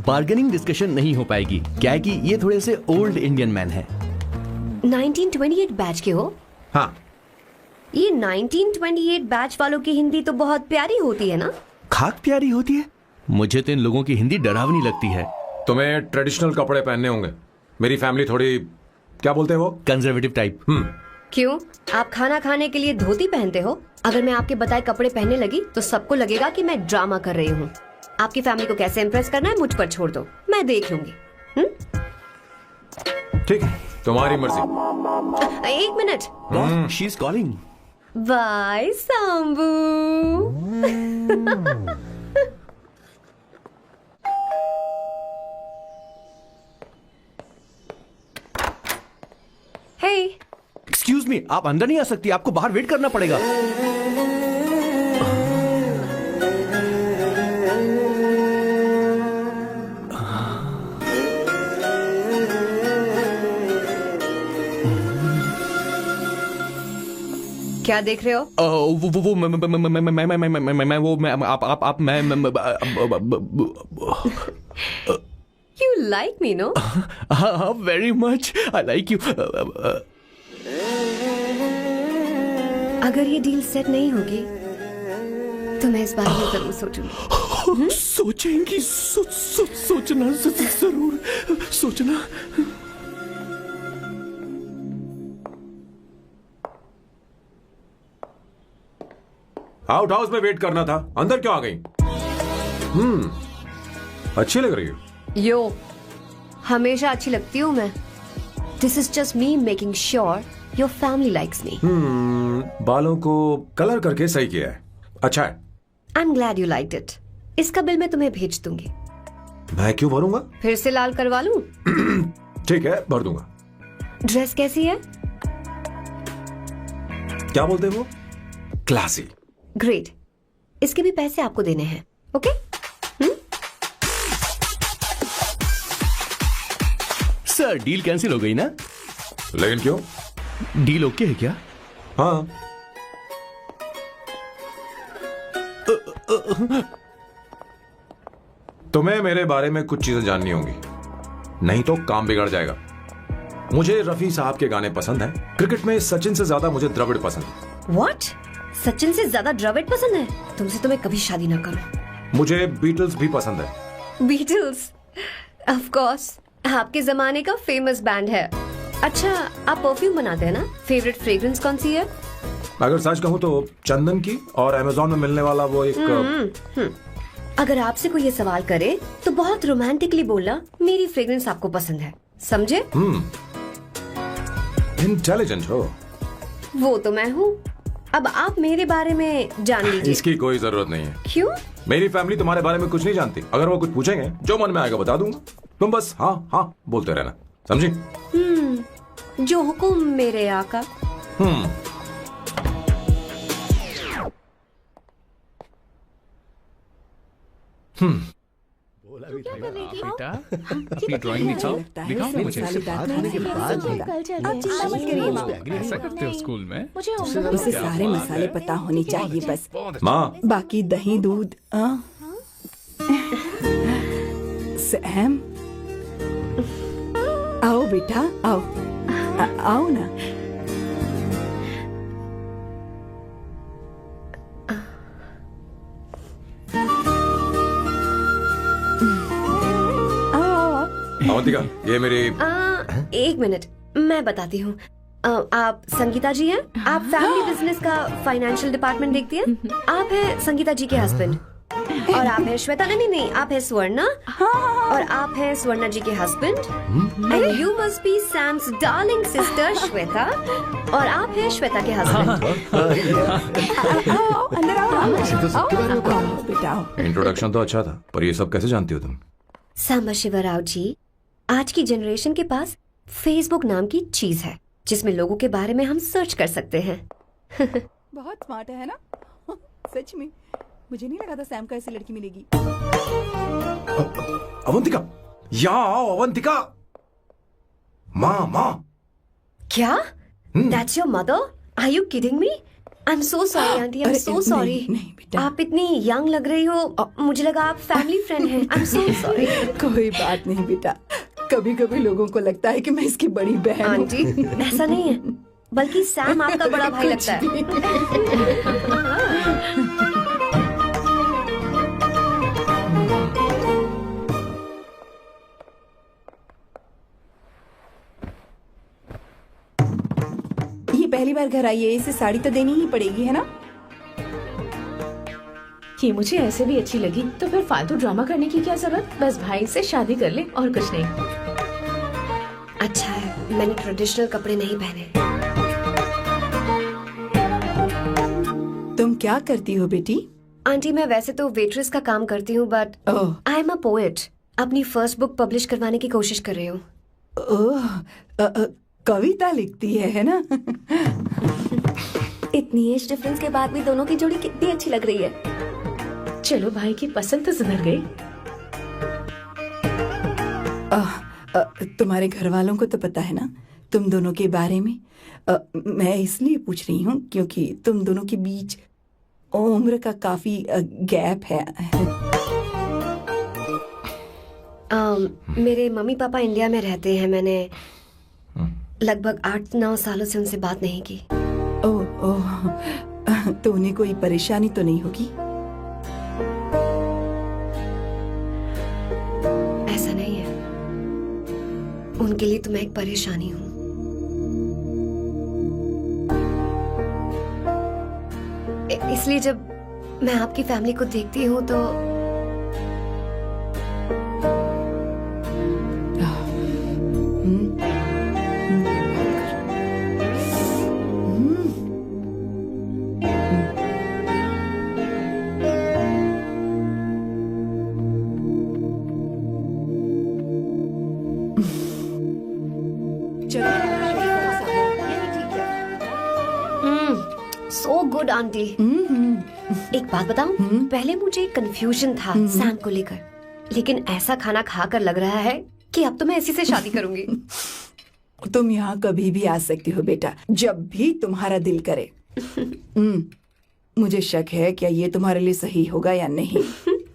बार्गेनिंग डिस्कशन नहीं हो पाएगी। क्या है कि ये थोड़े से ओल्ड इंडियन मैन है। 1928 बैच के हो? हाँ। ये 1928 बैच वालों की हिंदी तो बहुत प्यारी होती है ना? खाक प्यारी होती है? मुझे तो इन लोगों की हिंदी डरावनी लगती है। तुम्हें ट्रेडिशनल कपड़े पहनने होंगे। मेरी फैमिली थोड़ी, क्या बोलते हैं वो, कंजर्वेटिव टाइप। क्यों? आप खाना खाने के लिए धोती पहनते हो? अगर मैं आपके बताए कपड़े पहनने लगी तो सबको लगेगा कि मैं ड्रामा कर रही हूँ। आपकी फैमिली को कैसे इम्प्रेस करना है मुझ पर छोड़ दो, मैं देख लूंगी। ठीक है, तुम्हारी मर्जी। एक minute. She is calling. Bye Sambu. Hey, excuse me, आप अंदर नहीं आ सकती, आपको बाहर वेट करना पड़ेगा। क्या देख रहे हो? वो मैं वो मैं आप मैं You like me, no? Very much I like you. अगर ये डील सेट नहीं होगी तो मैं इस बारे में जरूर सोचूंगी। सोचेंगी, सोचना जरूर सोचना। आउट हाउस में वेट करना था, अंदर क्यों आ गई? अच्छी लग रही हो। यो, हमेशा अच्छी लगती हूँ मैं। This is just me making sure your family likes me. बालों को कलर करके सही किया है, अच्छा है। I am glad you liked it. इसका बिल मैं तुम्हें भेज दूंगी। मैं क्यों भरूंगा? फिर से लाल करवा लूं? ठीक है, भर दूंगा। ड्रेस कैसी है? क्या बोलते हो? क्लासी। ग्रेट। इसके भी पैसे आपको देने हैं, ओके? सर, डील कैंसिल हो गई ना? लेकिन क्यों? डील ओके है क्या? हाँ। तुम्हें मेरे बारे में कुछ चीजें जाननी होंगी, नहीं तो काम बिगड़ जाएगा। मुझे रफी साहब के गाने पसंद हैं। क्रिकेट में सचिन से ज्यादा मुझे द्रविड़ पसंद है। What? सचिन से ज्यादा द्रविड़ पसंद है? तुमसे तो मैं कभी शादी ना करूं। मुझे बीटल्स भी पसंद है। बीटल्स? ऑफ कोर्स, आपके जमाने का फेमस बैंड है। अच्छा, आप परफ्यूम बनाते हैं ना? फेवरेट फ्रेग्रेंस कौन सी है? अगर सच कहूं तो चंदन की, और अमेज़न में मिलने वाला वो एक अगर आपसे कोई ये सवाल करे तो बहुत रोमांटिकली बोलना मेरी फ्रेग्रेंस आपको पसंद है, समझे? इंटेलिजेंट हो। वो तो मैं हूँ। अब आप मेरे बारे में जान लीजिए। इसकी कोई जरूरत नहीं है। क्यों? मेरी फैमिली तुम्हारे बारे में कुछ नहीं जानती। अगर वो कुछ पूछेंगे, जो मन में आएगा बता दूंगा। तुम बस हाँ हाँ बोलते रहना, समझी? जो हुकुम मेरे आका। बेटा, अपनी ड्राइंग दिखाओ, दिखाओ ना मुझे। ऐसा करते हो स्कूल में? उसे सारे मसाले पता होने चाहिए बस। माँ, बाकी दही दूध। सैम, आओ बेटा, आओ। आओ ना। अवंतिका, ये मेरी। एक मिनट, मैं बताती हूँ। आप संगीता जी हैं? आप फैमिली बिजनेस का फाइनेंशियल डिपार्टमेंट देखती हैं? आप हैं संगीता जी के हस्बैंड। और आप हैं श्वेता। नहीं, आप हैं स्वर्णा। और आप हैं स्वर्णा जी के husband. And you must be Sam's darling sister Shweta. और आप हैं श्वेता के हस्बैंड। अंदर आओ बेटा। इंट्रोडक्शन तो अच्छा था, पर ये सब कैसे जानती हो तुम? सांबा शिवराव जी, आज की जनरेशन के पास फेसबुक नाम की चीज है जिसमें लोगों के बारे में हम सर्च कर सकते हैं। बहुत स्मार्ट है ना? सच में मुझे नहीं लगा था सैम को ऐसी लड़की मिलेगी। अवंतिका, यहाँ आओ अवंतिका। माँ। क्या? That's your mother? Are you kidding me? I'm so sorry, auntie. I'm so sorry. नहीं बेटा। आप इतनी यंग लग रही हो, मुझे लगा आप फैमिली फ्रेंड हैं। I'm so sorry. कोई बात नहीं बेटा, कभी कभी लोगों को लगता है कि मैं इसकी बड़ी बहन हूँ। आंटी, ऐसा नहीं है, बल्कि सैम आपका बड़ा भाई लगता है। पहली बार घर आई है, इसे साड़ी तो देनी ही पड़ेगी, है ना? ये मुझे ऐसे भी अच्छी लगी, तो फिर फालतू ड्रामा करने की क्या जरूरत? बस भाई से शादी कर ले और कुछ नहीं। अच्छा है मैंने ट्रेडिशनल कपड़े नहीं पहने। तुम क्या करती हो बेटी? आंटी मैं वैसे तो वेट्रेस का काम करती हूँ but oh I am a poet. अपनी फर्स्ट बुक पब्लिश करवाने की कोशिश कर रही हूँ। ओह, कविता लिखती है ना? इतनी एज डिफरेंस के बाद भी दोनों की जोड़ी कितनी अच्छी लग रही है। चलो भाई की पसंद तो सुधर गई। तुम्हारे घर वालों को तो पता है ना तुम दोनों के बारे में? मैं इसलिए पूछ रही हूँ क्योंकि तुम दोनों के बीच उम्र का काफी गैप है। मेरे मम्मी पापा इंडिया में रहते हैं। मैंने लगभग 8-9 सालों से उनसे बात नहीं की। ओह, तो उन्हें कोई परेशानी तो नहीं होगी? ऐसा नहीं है, उनके लिए तो मैं एक परेशानी हूँ। इसलिए जब मैं आपकी फैमिली को देखती हूँ तो सो गुड आंटी। एक बात बताऊं, पहले मुझे कंफ्यूजन था सैम को लेकर, लेकिन ऐसा खाना खाकर लग रहा है कि अब तो मैं इसी से शादी करूंगी। तुम यहाँ कभी भी आ सकती हो बेटा, जब भी तुम्हारा दिल करे। मुझे शक है क्या ये तुम्हारे लिए सही होगा या नहीं।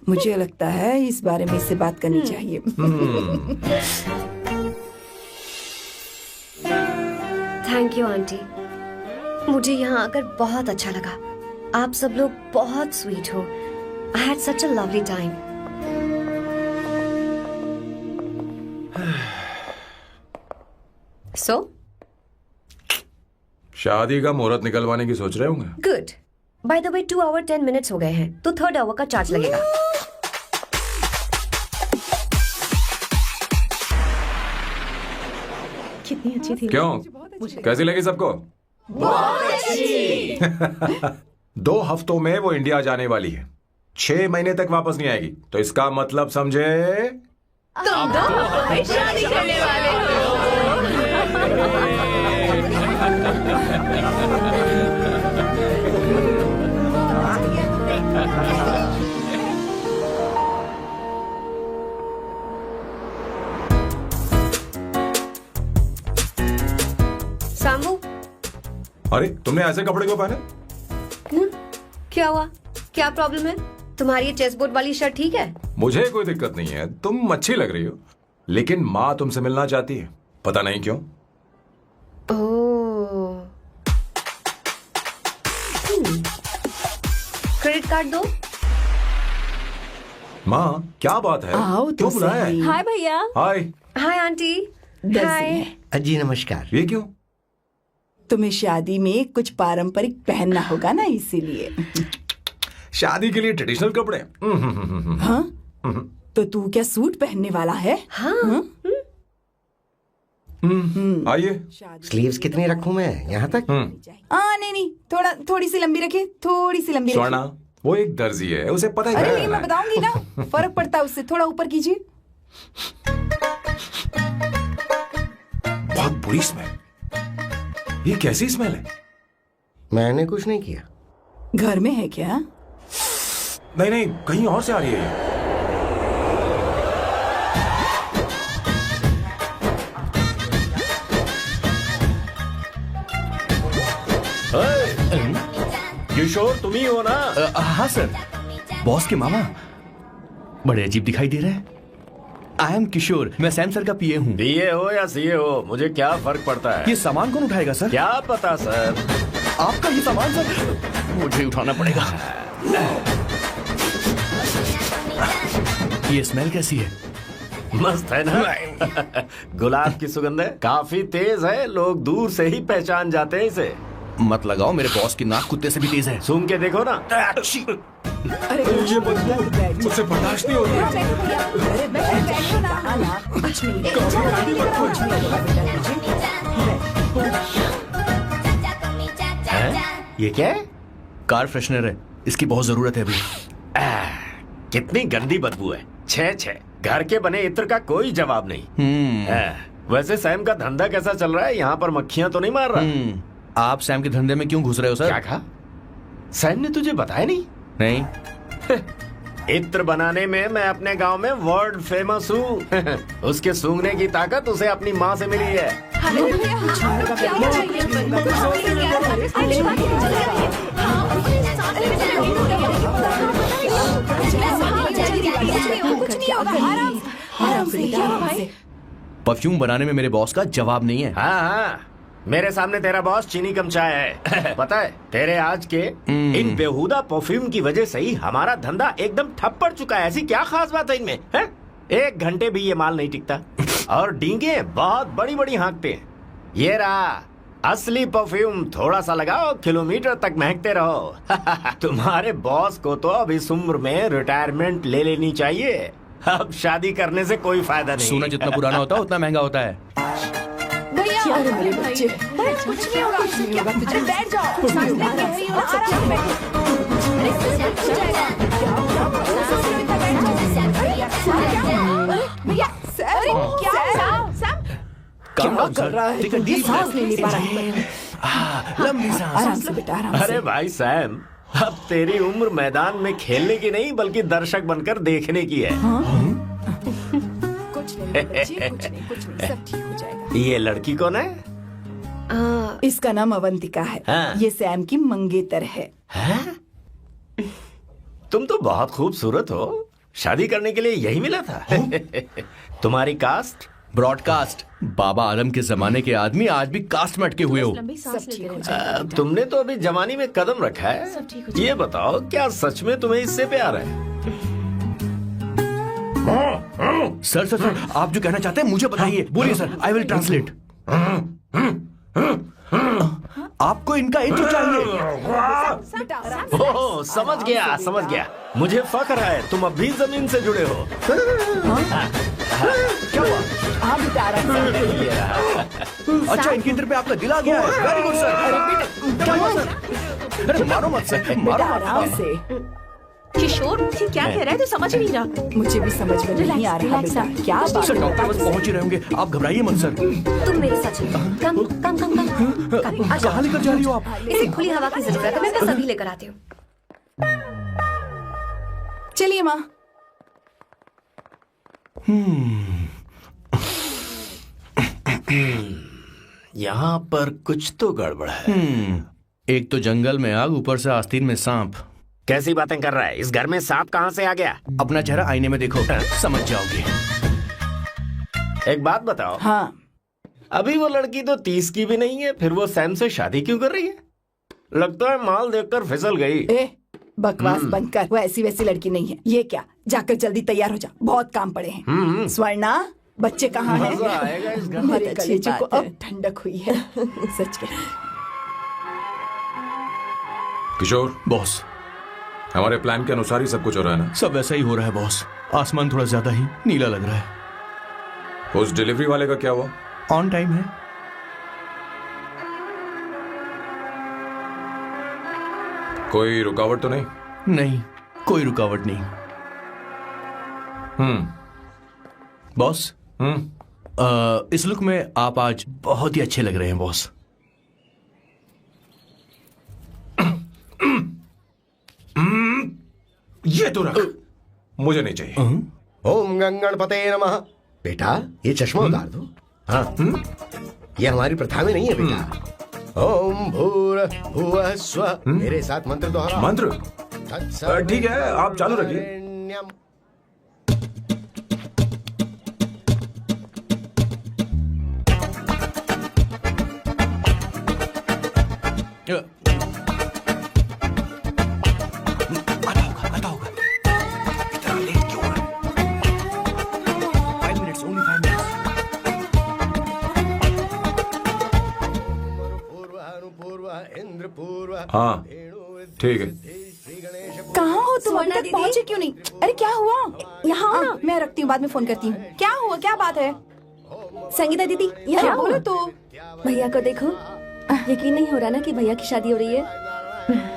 मुझे लगता है इस बारे में इससे बात करनी चाहिए। थैंक यू आंटी, मुझे यहाँ आकर बहुत अच्छा लगा। आप सब लोग बहुत स्वीट हो। I had such a lovely time. So शादी का मुहूर्त निकलवाने की सोच रहे होंगे। Good. By the way 2 hour 10 minutes हो गए हैं, तो 3rd आवर का चार्ज लगेगा। कितनी अच्छी थी। क्यों, कैसी लगी सबको? बहुत अच्छी। 2 हफ्तों में वो इंडिया जाने वाली है, 6 महीने तक वापस नहीं आएगी। तो इसका मतलब समझे, तुम 2 हफ्तों में शादी करने वाले हो। सामू, अरे तुमने ऐसे कपड़े क्यों पहने? क्या हुआ? क्या प्रॉब्लम है? तुम्हारी ये चेस बोर्ड वाली शर्ट ठीक है? मुझे कोई दिक्कत नहीं है, तुम अच्छी लग रही हो, लेकिन माँ तुमसे मिलना चाहती है, पता नहीं क्यों। ओह, क्रेडिट कार्ड दो। माँ क्या बात है, आओ तो क्यों बुलाया है? सही। हाय भैया। हाय। Hi aunty. दस हाय। हैं। जी नमस्कार। ये क्यों? तुम्हें शादी में कुछ पारंपरिक पहनना होगा ना, इसीलिए। शादी के लिए ट्रेडिशनल कपड़े? हाँ? तो तू क्या सूट पहनने वाला है? हाँ। आइए। स्लीव्स कितनी रखूं मैं यहाँ तक? नहीं, थोड़ी सी लंबी रखे, थोड़ी सी लंबी रखे। स्वर्णा, वो एक दर्जी है, उसे पता ही अरे क्या नहीं, मैं करना है। बताऊंगी ना, फर्क पड़ता है उससे। थोड़ा ऊपर कीजिए। बहुत बुरी स्मेल। ये कैसी स्मेल है? मैंने कुछ नहीं किया। घर में है क्या? नहीं नहीं, कहीं और से आ रही है ये। किशोर तुम ही हो ना? हाँ सर, बॉस के मामा। बड़े अजीब दिखाई दे रहे हैं। आई एम किशोर, मैं सैम सर का पीए हूँ। बीए हो या सीए हो, मुझे क्या फर्क पड़ता है? ये सामान कौन उठाएगा सर? क्या पता सर। आपका ये सामान सर? मुझे उठाना पड़ेगा। ये स्मेल कैसी है? मस्त है ना? गुलाब की सुगंध है, काफी तेज है, लोग दूर से ही पहचान जाते हैं इसे। मत लगाओ, मेरे बॉस की नाक कुत्ते से भी तेज है। सूंघ के देखो ना। अरे ये मुझसे बर्दाश्त नहीं हो रही। अरे बैठो ना, कुछ नहीं, कुछ हैं? ये क्या है? कार फ्रेशनर है, इसकी बहुत जरूरत है अभी। कितनी गंदी बदबू है। छे घर के बने इत्र का कोई जवाब नहीं। वैसे सैम का धंधा कैसा चल रहा है? यहाँ पर मक्खियां तो नहीं मार रहा? आप सैम के धंधे में क्यों घुस रहे हो सर? क्या कहा? सैम ने तुझे बताया नहीं? नहीं। इत्र बनाने में मैं अपने गांव में वर्ल्ड फेमस हूँ। उसके सूंघने की ताकत उसे अपनी माँ से मिली है। परफ्यूम बनाने में मेरे बॉस का जवाब नहीं है। हाँ, मेरे सामने तेरा बॉस चीनी कम चाय है। पता है, तेरे आज के इन बेहुदा परफ्यूम की वजह से ही हमारा धंधा एकदम ठप पड़ चुका है। ऐसी क्या खास बात है इनमें? है? 1 घंटे भी ये माल नहीं टिकता और डींगे बहुत बड़ी बड़ी हाँकते हैं। ये रहा असली परफ्यूम, थोड़ा सा लगाओ, किलोमीटर तक महकते रहो। तुम्हारे बॉस को तो अब इस उम्र में रिटायरमेंट ले लेनी चाहिए। अब शादी करने से कोई फायदा नहीं। सोना जितना पुराना होता है उतना महंगा होता है। क्या रे मेरे बच्चे, कुछ नहीं होगा, कुछ नहीं होगा, तुझे बैठ जाओ, क्या कर रहा है? Take a deep सांस breath. नहीं ले पा रहा है। लंबी सांस। आराम से बेटा, आराम से। अरे भाई सैम, अब तेरी उम्र मैदान में खेलने की नहीं बल्कि दर्शक बनकर देखने की है। कुछ नहीं बच्चे, कुछ नहीं, सब ठीक हो जाएगा। ये लड़की कौन है? इसका नाम अवंतिका है। हाँ। ये सैम की मंगेतर है। हैं? तुम तो बहुत खूबसूरत हो। शादी करने के लिए यही मिला था? तुम्हारी कास्ट? ब्रॉडकास्ट। बाबा आदम के जमाने के आदमी आज भी कास्ट में अटके हुए हो। सब ठीक हो जाएगा। तुमने तो अभी जवानी में कदम रखा है। ये बताओ, क्या सच में तुम्हें इससे प्यार है? सर, आप जो कहना चाहते हैं मुझे बताइए। बोलिए सर, आई विल ट्रांसलेट। आपको इनका इत्र चाहिए। ओह, समझ गया। मुझे फख्र है तुम अब भी जमीन से जुड़े हो। क्या हुआ? हाँ बेटा, आराम से। अच्छा, इनके इत्र पे आपका दिल आ गया है। Very good sir. क्या हुआ सर? अरे मारो मत सर, मारो बेटा, मत। आराम से। किशोर, तू क्या कह रहा है? तू समझ नहीं रहा। मुझे भी समझ में नहीं आ रहा बेटा, क्या बात सर, है? डॉक्टर बस पहुंच ही रहे होंगे, आप घबराइए मत सर। तुम मेरे साथ चलो। कम। कहाँ लेकर जा रही हो आप? इसे खुली हवा की जरूरत है, मैं बस अभी लेकर आती हूँ। चलिए माँ। यहाँ पर कुछ तो गड़बड़ है। एक तो जंगल में आग, ऊपर से आस्तीन में सांप। कैसी बातें कर रहा है? इस घर में सांप कहाँ से आ गया? अपना चेहरा आईने में देखो, समझ जाओगे। एक बात बताओ। हाँ, अभी वो लड़की तो 30 की भी नहीं है, फिर वो सैम से शादी क्यों कर रही है? लगता है माल देखकर फिसल गई। ए बकवास बंद कर, वो ऐसी वैसी लड़की नहीं है। ये क्या, जाकर जल्दी तैयार हो जा, बहुत काम पड़े हैं। स्वर्णा, बच्चे कहाँ हैं? मजा आएगा इस घर में। मेरे कलेजे को अब ठंडक हुई है। सच कह। किशोर, बॉस, हमारे प्लान के अनुसार ही सब कुछ हो रहा है ना? सब वैसा ही हो रहा है बॉस। आसमान थोड़ा ज्यादा ही नीला लग रहा है। उस डिलीवरी वाले का क्या हुआ? ऑन टाइम है। कोई रुकावट तो नहीं? नहीं, कोई रुकावट नहीं। बॉस, इस लुक में आप आज बहुत ही अच्छे लग रहे हैं बॉस। ये तो रख, मुझे नहीं चाहिए। ओम गंगणपते नमः। बेटा, ये चश्मा उतार दो। हाँ, ये हमारी प्रथा में नहीं है बेटा। ओम भूर्भुवः स्वः। मेरे साथ मंत्र दोहराओ। मंत्र? तत्सवितुर्वरेण्यं। ठीक है, आप चालू रखिए। आता होगा। इतना लेट क्यों है? 5 minutes, only 5 minutes. पूर्वः अनुपूर्वः हाँ ठीक है। कहाँ हो तुम? अभी सुवर्णा तक दीदी? पहुँचे क्यों नहीं? अरे क्या हुआ? यहाँ आओ ना। मैं रखती हूँ, बाद में फोन करती हूँ। क्या हुआ? क्या बात है? संगीता दीदी क्या यहाँ बोलो तो? भैया को देखो। यकीन नहीं हो रहा ना कि भैया की शादी हो रही है।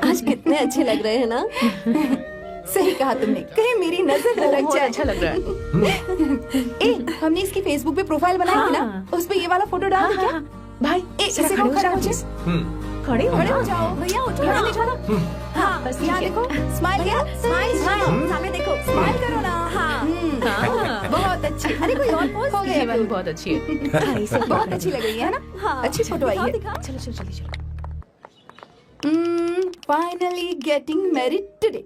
आज कितने अच्छे लग रहे हैं ना। सही कहा तुमने, कहीं मेरी नजर न लग बहुत जाए। अच्छा लग रहा है। ए, हमने इसकी फेसबुक पे प्रोफाइल बनाई थी ना, हाँ। उस पे ये वाला फोटो डाल दे क्या? भाई इसे खड़े को हो खड़ा हो जाओ। जाए। खड़े हो खड़े हो जाओ। जाओ भैया, उठो ना, देखो। हाँ बस यहाँ देखो, स्माइल भैया करो, स्माइल स्माइल सामने देखो। स्माइल करो ना। हाँ। हाँ। बहुत अच्छी। अरे कोई और पोज हो गया ये वाली बहुत अच्छी है। बहुत अच्छी लग रही है ना? हाँ अच्छी फोटो आई है। दिखाओ। चलो चलो चलो चलो। Finally getting married today.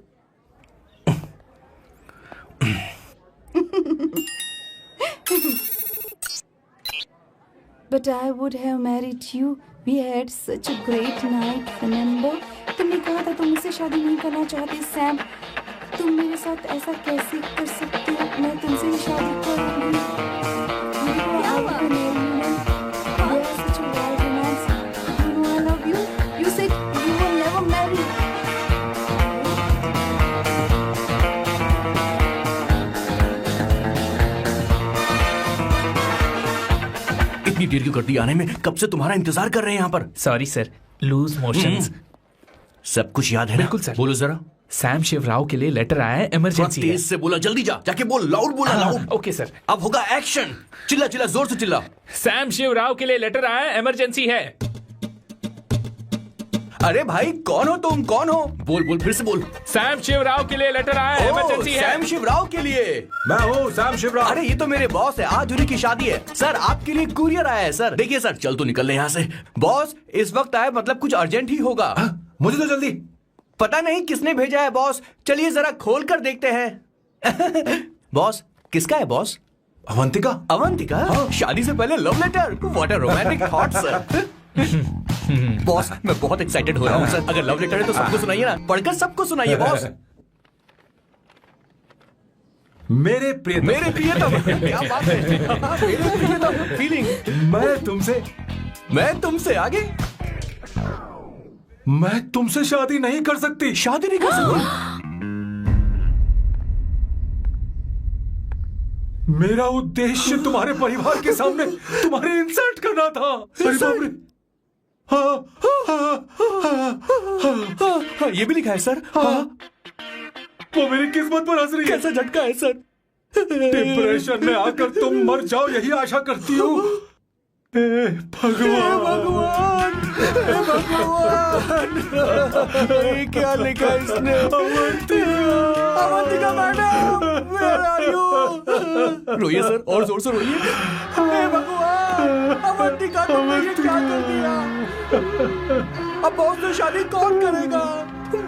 But I would have married you. We had such a great night, remember? तुमने कहा था तुम मुझसे शादी नहीं करना चाहते, सैम। तुम मेरे साथ ऐसा कैसे कर सकते हो? मैं तुमसे ही शादी करूंगी। I will marry you. We had such a wild romance. You know I love you. You said you will never marry. इतनी देर क्यों कर दी आने में? कब से तुम्हारा इंतजार कर रहे हैं यहाँ पर। Sorry sir, loose motions. सब कुछ याद है ना? बिल्कुल सर। बोलो जरा। सैम शिवराव के लिए लेटर आया है, थोड़ा इमरजेंसी है। तेज से बोला, जल्दी जा, जाके बोल, लाउड बोला, लाउड। Okay sir. अब होगा एक्शन। चिल्ला चिल्ला, जोर से चिल्ला। सैम शिवराव के लिए लेटर आया है, इमरजेंसी है। अरे भाई कौन हो तुम? कौन हो? बोल बोल, फिर से बोल। सैम शिवराव के लिए लेटर आया है, ओह, इमरजेंसी है। सैम शिवराव के लिए। मैं हूँ सैम शिवराव। अरे ये तो मेरे बॉस है, आज उन्हीं की शादी है। सर आपके लिए कुरियर आया है सर। देखिए सर, चल तो निकल ले यहाँ से। बॉस इस वक्त आए, मतलब कुछ अर्जेंट ही होगा। मुझे तो जल्दी। पता नहीं किसने भेजा है बॉस, चलिए जरा खोल कर देखते हैं। बॉस किसका है बॉस? अवंतिका। अवंतिका? शादी से पहले love letter? What a romantic thought sir. Boss मैं बहुत एक्साइटेड हो रहा हूँ सर। अगर लव लेटर है तो सबको सुनाइए ना, पढ़कर सबको सुनाइए बॉस। मेरे प्रियतम। मेरे प्रियतम, क्या बात है। मेरे प्रियतम, फीलिंग। मैं तुमसे आगे। मैं तुमसे शादी नहीं कर सकती। शादी नहीं कर सकती? मेरा उद्देश्य तुम्हारे परिवार के सामने तुम्हारी इंसल्ट करना था। अरे बाप रे। हाँ, ये भी लिखा है सर। हाँ। वो मेरी किस्मत पर हंस रही है। कैसा झटका है सर। डिप्रेशन में आकर तुम मर जाओ, यही आशा करती हूँ। भगवान, ये क्या लिखा इसने? Avantika madam, where are you? रोइए सर, और जोर से रोइए। हे भगवान, अवंतिका तुमने ये क्या कर दिया? अब बॉस से शादी कौन करेगा?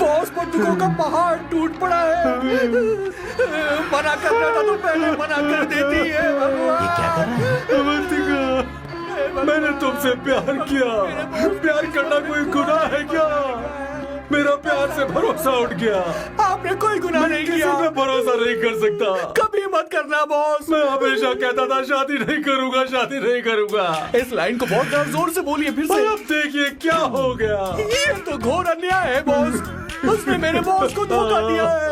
बॉस पर दुखों का पहाड़ टूट पड़ा है। मना करना था तो पहले मना कर देती है। भगवान, ये क्या कर रहा है? अवंतिका, मैंने तुमसे प्यार किया। प्यार करना कोई गुनाह है क्या? मेरा प्यार से भरोसा उठ गया। आपने कोई गुनाह नहीं किया। किसी पे भरोसा नहीं कर सकता। कभी मत करना बॉस। मैं हमेशा कहता था शादी नहीं करूंगा, शादी नहीं करूंगा। इस लाइन को बहुत जोर से बोलिए फिर से। अब देखिए क्या हो गया। ये तो घोर अन्याय है बॉस। उसने मेरे बॉस को धोखा दिया है।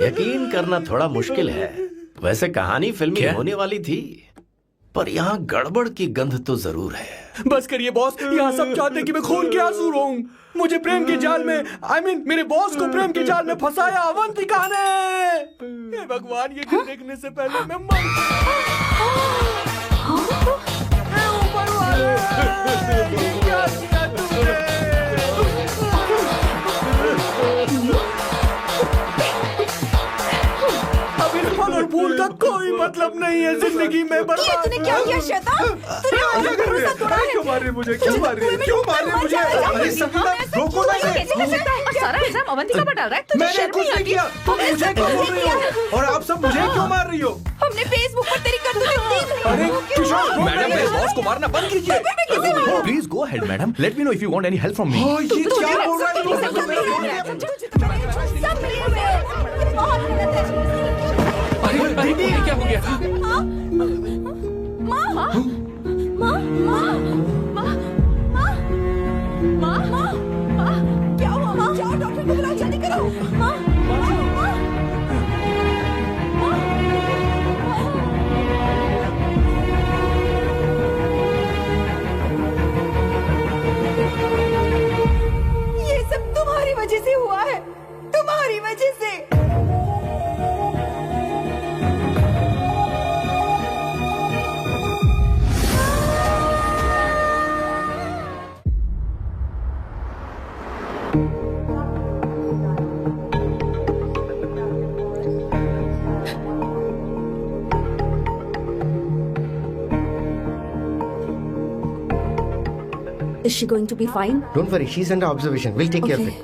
यकीन करना थोड़ा मुश्किल है। वैसे कहानी फिल्मी होने वाली थी, पर यहाँ गड़बड़ की गंध तो जरूर है। बस करिए बॉस, यहाँ सब चाहते हैं कि मैं खून के आंसू रोऊं। मुझे प्रेम के जाल में, मेरे बॉस को प्रेम के जाल में फंसाया अवंतिका ने। हे भगवान, ये दिन देखने से पहले मैं मर। हे ऊपर वाले, ये क्या किया तुमने? अब इस फल और फूल का कोई मतलब नहीं है जिंदगी में। ये तूने क्या किया शैतान? तूने मुझे भरोसा तोड़ा है। क्यों मार रही मुझे? क्यों मार रही? क्यों मार रही मुझे? अरे संगीता, रोको ना इसे। कैसे कर सकता है? और सारा इल्जाम अवंतिका पर डाल रहा है। तुझे मैंने शर्म कुछ नहीं नहीं आती? किया। तुम मुझे क्यों बोल रही हो? और आप सब मुझे क्यों मार रही हो? हमने फेसबुक पर तेरी करतूतें देख ली। अरे किशोर, मैडम, मेरे बॉस को मारना बंद कीजिए। Please go ahead madam, let me know if you want any help from me. ये क्या बोल रहा है? सब मिले हुए हैं। ये बहुत गलत है। अरे दीदी, क्या हो गया? माँ, माँ, माँ, माँ, माँ, माँ, माँ, Is she going to be fine? Don't worry, she's under observation. We'll take care of it.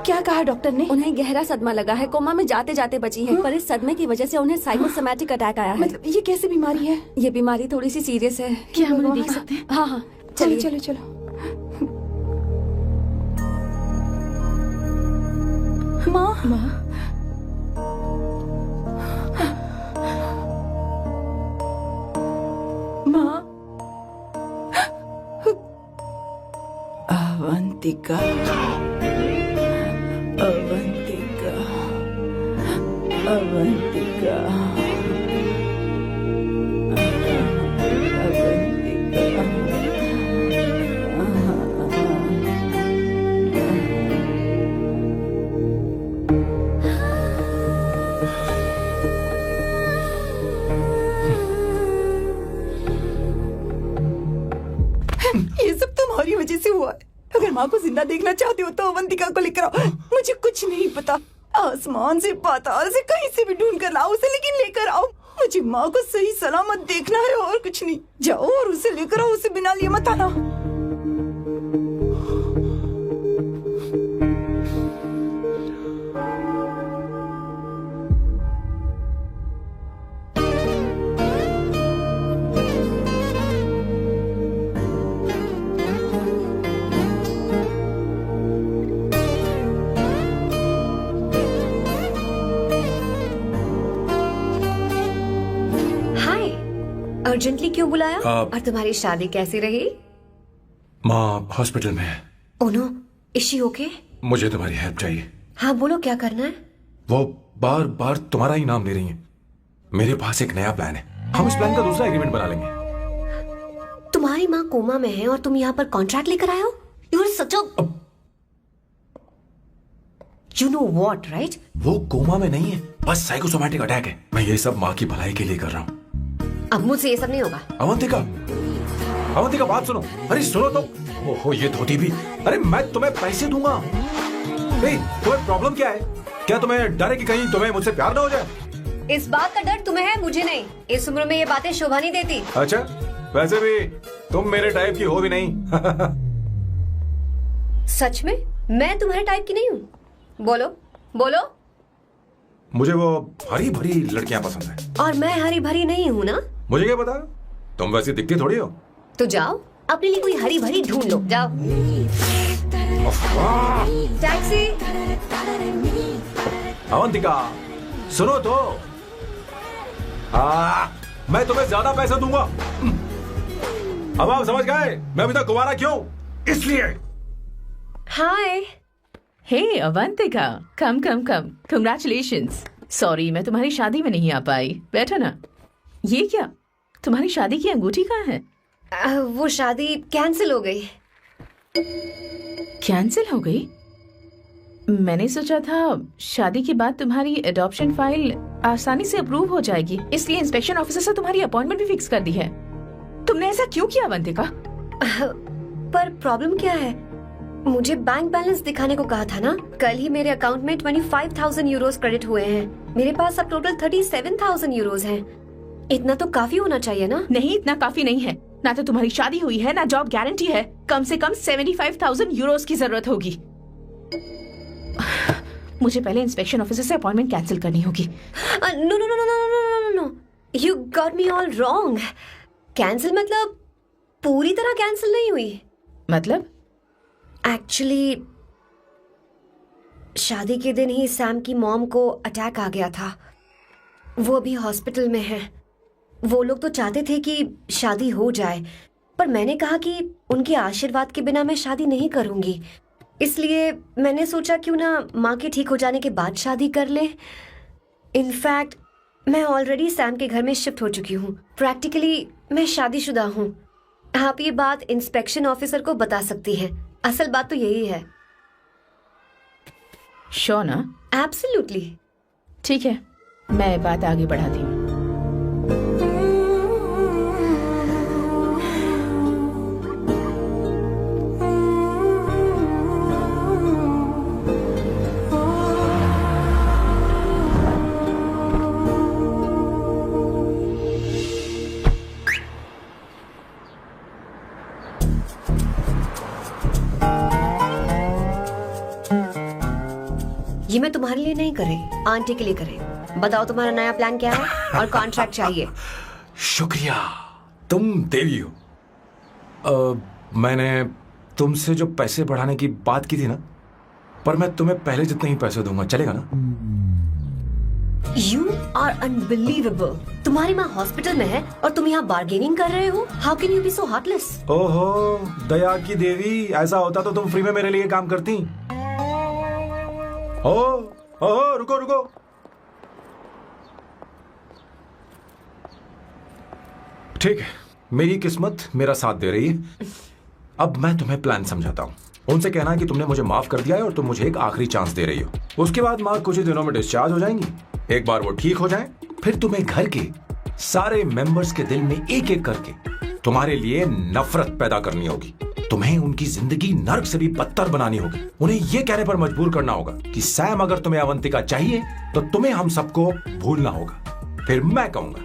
क्या कहा डॉक्टर ने? उन्हें गहरा सदमा लगा है, कोमा में जाते जाते बची है, पर इस सदमे की वजह से उन्हें साइकोसोमैटिक अटैक आया है। मतलब ये कैसी बीमारी है? ये बीमारी थोड़ी सी सीरियस है। क्या हम उन्हें देख सकते हैं? हाँ हाँ, चलो चलिए। चलो चलो। माँ माँ अवंतिका अवंतिका अवंतिका ये सब तुम्हारी वजह से हुआ है। अगर माँ को जिंदा देखना चाहते हो तो अवंतिका को लेकर आओ। मुझे कुछ नहीं पता, आसमान से पाताल से कहीं से भी ढूंढ कर लाओ उसे, लेकिन लेकर आओ। मुझे माँ को सही सलामत देखना है और कुछ नहीं। जाओ और उसे लेकर आओ, उसे बिना लिए मत आना। अर्जेंटली क्यों बुलाया? और तुम्हारी शादी कैसी रही? माँ हॉस्पिटल में है। Oh no, is she okay? मुझे तुम्हारी हेल्प चाहिए। हाँ बोलो, क्या करना है? वो बार बार तुम्हारा ही नाम ले रही हैं। मेरे पास एक नया प्लान है, हम इस प्लान का दूसरा एग्रीमेंट बना लेंगे। तुम्हारी माँ कोमा में है और तुम यहाँ पर कॉन्ट्रैक्ट लेकर आए हो? You are such a you know what, right? वो कोमा में नहीं है, बस साइकोसोमैटिक अटैक है। मैं ये सब माँ की भलाई के लिए कर रहा हूँ। अब मुझसे ये सब नहीं होगा। अवंतिका, अवंतिका बात सुनो। अरे सुनो तो। ओहो ये धोती भी। अरे मैं तुम्हें पैसे दूंगा। तुम्हें प्रॉब्लम क्या है? क्या तुम्हें डर है कि कहीं तुम्हें मुझसे प्यार ना हो जाए? इस बात का डर तुम्हें है, मुझे नहीं। इस उम्र में ये बातें शोभा नहीं देती। अच्छा, वैसे भी तुम मेरे टाइप की हो भी नहीं। सच में मैं तुम्हारे टाइप की नहीं हूँ? बोलो बोलो। मुझे वो हरी भरी लड़कियां पसंद है। और मैं हरी भरी नहीं हूँ ना? मुझे क्या पता, तुम वैसी दिखती थोड़ी हो। तो जाओ अपने लिए कोई हरी भरी ढूंढ लो, जाओ। टैक्सी। अवंतिका सुनो तो। मैं तुम्हें ज्यादा पैसा दूंगा। अब आप समझ गए मैं अभी तक कुंवारा क्यों? इसलिए। हाय। हे अवंतिका, कम कम कम, कंग्रेचुलेशंस। सॉरी मैं तुम्हारी शादी में नहीं आ पाई। बैठो ना। ये क्या, तुम्हारी शादी की अंगूठी कहाँ है? वो शादी कैंसिल हो गई। कैंसिल हो गई? मैंने सोचा था शादी के बाद तुम्हारी एडॉप्शन फाइल आसानी से अप्रूव हो जाएगी, इसलिए इंस्पेक्शन ऑफिसर से तुम्हारी अपॉइंटमेंट भी फिक्स कर दी है। तुमने ऐसा क्यों किया अवंतिका? पर प्रॉब्लम क्या है? मुझे बैंक बैलेंस दिखाने को कहा था ना। कल ही मेरे अकाउंट में 25,000 यूरोस क्रेडिट हुए हैं। मेरे पास अब टोटल 37,000 यूरोस हैं। इतना तो काफी होना चाहिए ना? नहीं, इतना काफी नहीं है। ना तो तुम्हारी शादी हुई है, ना जॉब गारंटी है। कम से कम 75,000 यूरोस की जरूरत होगी। मुझे पहले इंस्पेक्शन ऑफिसर से अपॉइंटमेंट कैंसिल करनी होगी। No no no no no no no, you got me all wrong. Cancel मतलब पूरी तरह कैंसिल नहीं हुई। मतलब? एक्चुअली शादी के दिन ही सैम की मॉम को अटैक आ गया था। वो अभी हॉस्पिटल में है। वो लोग तो चाहते थे कि शादी हो जाए, पर मैंने कहा कि उनके आशीर्वाद के बिना मैं शादी नहीं करूंगी। इसलिए मैंने सोचा क्यों ना माँ के ठीक हो जाने के बाद शादी कर ले। इनफैक्ट मैं ऑलरेडी सैम के घर में शिफ्ट हो चुकी हूँ। प्रैक्टिकली मैं शादीशुदा हूँ। आप ये बात इंस्पेक्शन ऑफिसर को बता सकती हैं। असल बात तो यही है। श्योर ना? एब्सोल्युटली। ठीक है, मैं बात आगे बढ़ाती हूँ। ये मैं तुम्हारे लिए नहीं कर रही, आंटी के लिए कर रही हूँ। बताओ तुम्हारा नया प्लान क्या है और कॉन्ट्रैक्ट चाहिए। शुक्रिया, तुम देवी हो। मैंने तुमसे जो पैसे बढ़ाने की बात की थी ना, पर मैं तुम्हें पहले जितने ही पैसे दूंगा, चलेगा ना? You are unbelievable. तुम्हारी माँ हॉस्पिटल में है और तुम यहाँ बार्गेनिंग कर रहे हो? How can you be so heartless? ओहो दया की देवी, ऐसा होता तो तुम फ्री में मेरे लिए काम करती। ओहो रुको रुको, ठीक है, मेरी किस्मत मेरा साथ दे रही है। अब मैं तुम्हें प्लान समझाता हूँ। उनसे कहना कि तुमने मुझे माफ कर दिया है और तुम मुझे एक आखिरी चांस दे रही हो। उसके बाद माँ कुछ ही दिनों में डिस्चार्ज हो जाएंगी। एक बार वो ठीक हो जाए, फिर तुम्हें घर के सारे मेंबर्स के दिल में एक एक करके तुम्हारे लिए नफरत पैदा करनी होगी। तुम्हें उनकी जिंदगी नर्क से भी बदतर बनानी होगी। उन्हें यह कहने पर मजबूर करना होगा कि सैम, अगर तुम्हें अवंतिका चाहिए तो तुम्हें हम सबको भूलना होगा। फिर मैं कहूंगा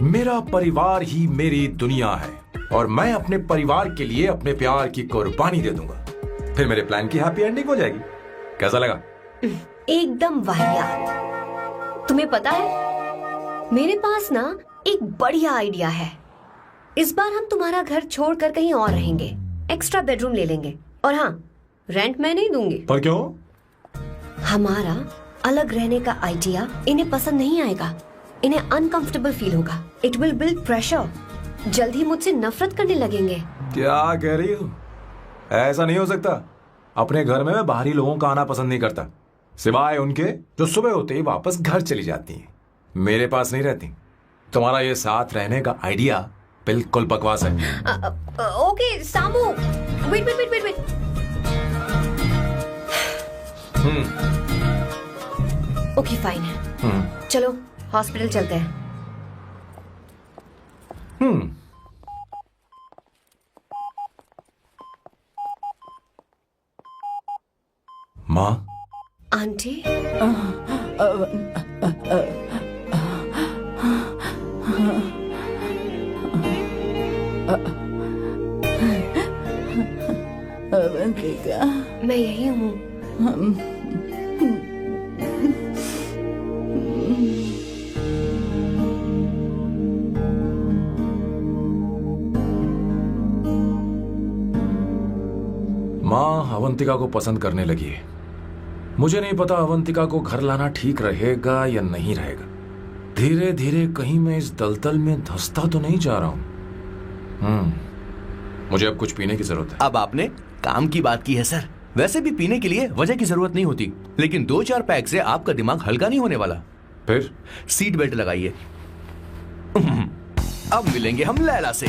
मेरा परिवार ही मेरी दुनिया है और मैं अपने परिवार के लिए अपने प्यार की कुर्बानी दे दूंगा। फिर मेरे प्लान की हैप्पी एंडिंग हो जाएगी। कैसा लगा? एकदम वाहियात। तुम्हें पता है, मेरे पास ना एक बढ़िया आइडिया है। इस बार हम तुम्हारा घर छोड़कर कहीं और रहेंगे, एक्स्ट्रा बेडरूम ले लेंगे। और हाँ, रेंट मैं नहीं दूंगी। पर क्यों? हमारा अलग रहने का आइडिया इन्हें पसंद नहीं आएगा। इन्हें अनकंफर्टेबल फील होगा। It will build pressure. जल्द ही मुझसे नफरत करने लगेंगे। क्या कह रही हो? ऐसा नहीं हो सकता। अपने घर में मैं बाहरी लोगों का आना पसंद नहीं करता, सिवाय उनके जो सुबह होते ही वापस घर चली जाती हैं, मेरे पास नहीं रहती। तुम्हारा ये साथ रहने का आइडिया बिल्कुल बकवास है। Okay Samu, wait wait wait wait. Okay fine है। चलो हॉस्पिटल चलते हैं। माँ, आंटी, अवंतिका, मैं यही हूँ। माँ अवंतिका को पसंद करने लगी है। मुझे नहीं पता अवंतिका को घर लाना ठीक रहेगा या नहीं रहेगा। धीरे धीरे कहीं मैं इस दलदल में धंसता तो नहीं जा रहा हूँ। मुझे अब कुछ पीने की जरूरत है। अब आपने काम की बात की है सर। वैसे भी पीने के लिए वजह की जरूरत नहीं होती, लेकिन 2-4 पैक से आपका दिमाग हल्का नहीं होने वाला। फिर सीट बेल्ट लगाइए। अब मिलेंगे हम लैला से।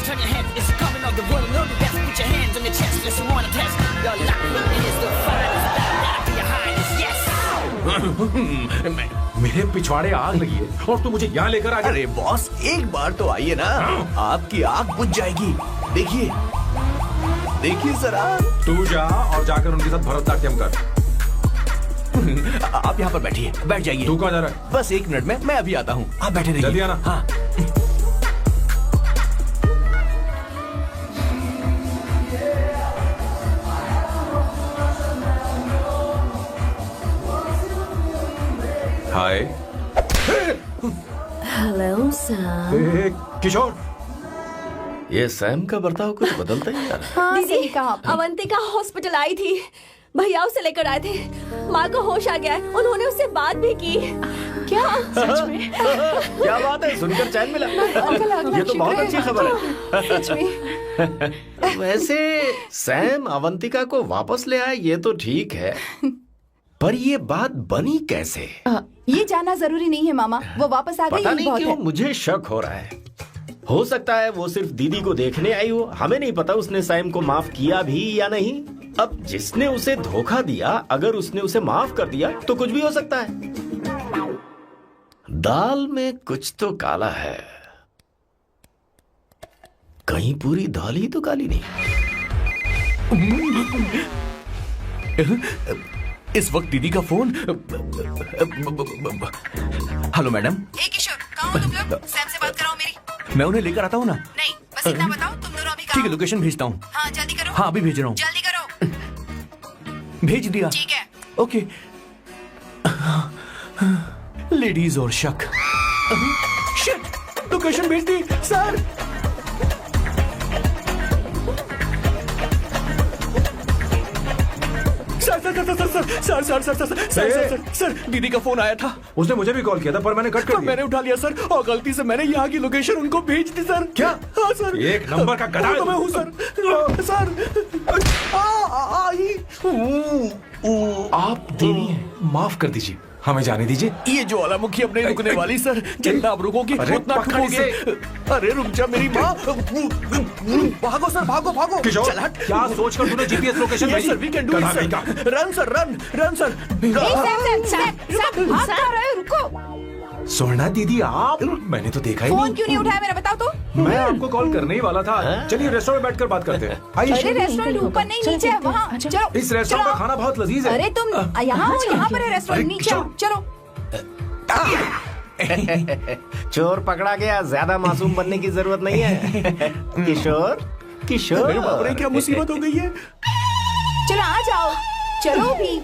Turn your head, it's coming on the road, know the best, put your hands on your chest, just wanna test, your luck is the finest, that'll be your highness, yes! मेरे पिछवाड़े आग लगी है और तू मुझे यहाँ लेकर आ गया। अरे बॉस, एक बार तो आइए ना, आपकी आग बुझ जाएगी। देखिए देखिए जरा। तू जा और जाकर उनके साथ भरतनाट्यम कर। आप यहाँ पर बैठिए, बैठ जाइए। तू कहाँ जा रहा है? बस 1 मिनट में मैं अभी आता हूँ, आप बैठे रहिए। जल्दी आना। हाँ। हाय। Hello Sam. किशोर, ये सैम का बर्ताव कुछ बदलता ही जा रहा है। दीदी, अवंतिका हॉस्पिटल आई थी, भैया उसे लेकर आए थे। माँ को होश आ गया है, उन्होंने उससे बात भी की। क्या सच में? क्या बात है, सुनकर चैन मिला। ये तो बहुत अच्छी खबर है। सच में। वैसे सैम अवंतिका को वापस ले आए ये तो ठीक है, पर ये बात बनी कैसे? ये जानना जरूरी नहीं है मामा, वो वापस आ गई। पता यही नहीं बहुत क्यों है। मुझे शक हो रहा है। हो सकता है वो सिर्फ दीदी को देखने आई हो, हमें नहीं पता उसने सैम को माफ किया भी या नहीं। अब जिसने उसे धोखा दिया, अगर उसने उसे माफ कर दिया तो कुछ भी हो सकता है। दाल में कुछ तो काला है, कहीं पूरी दाल ही तो काली नहीं। इस वक्त दीदी का फोन। Hello madam. किशोर, कहाँ हो तुम लोग? सैम से बात कराओ मेरी। मैं उन्हें लेकर आता हूँ ना। नहीं, बस इतना बताओ तुम दोनों अभी ठीक है, लोकेशन भेजता हूँ। हाँ जल्दी करो। हाँ अभी भेज रहा हूँ। जल्दी करो। भेज दिया। ठीक है। ओके। लेडीज और शक। शिट, लोकेशन भेज दी सर। सर दीदी का फोन आया था। उसने मुझे भी कॉल किया था पर मैंने कट कर तो दिया। मैंने उठा लिया सर, और गलती से मैंने यहाँ की लोकेशन उनको भेज दी सर। क्या? हाँ सर। एक नंबर का गधा है तो मैं हूँ सर। सर आप देवी हैं, माफ कर दीजिए, हमें जाने दीजिए। ये ज्वालामुखी अब नहीं रुकने वाली सर। जितना आप रुकोगे अरे, उतना पकड़ ठुकोगे। इसे। अरे रुक जा मेरी माँ। भागो सर, भागो भागो। किशोर, चल हट। क्या सोचकर तूने जीपीएस लोकेशन भेजी? Sir we can do it sir. Run sir, run sir. भाग कर रहे हो, रुको। सोना दीदी आप, मैंने तो देखा ही फोन नहीं। क्यों नहीं उठाया मेरा बताओ तो। मैं आपको कॉल करने ही वाला था। चलिए रेस्टोरेंट में बैठकर बात करते हैं। अरे आइए। रेस्टोरेंट ऊपर नहीं नीचे है, वहाँ चलो। इस रेस्टोरेंट का खाना बहुत लजीज है। अरे तुम यहाँ हो, यहाँ पर है रेस्टोरेंट, नीचे आओ, चलो। चोर पकड़ा गया, ज्यादा मासूम बनने की जरूरत नहीं है। किशोर, किशोर। अरे बाप रे, क्या मुसीबत हो गई है। चलो आ जाओ, चलो भी।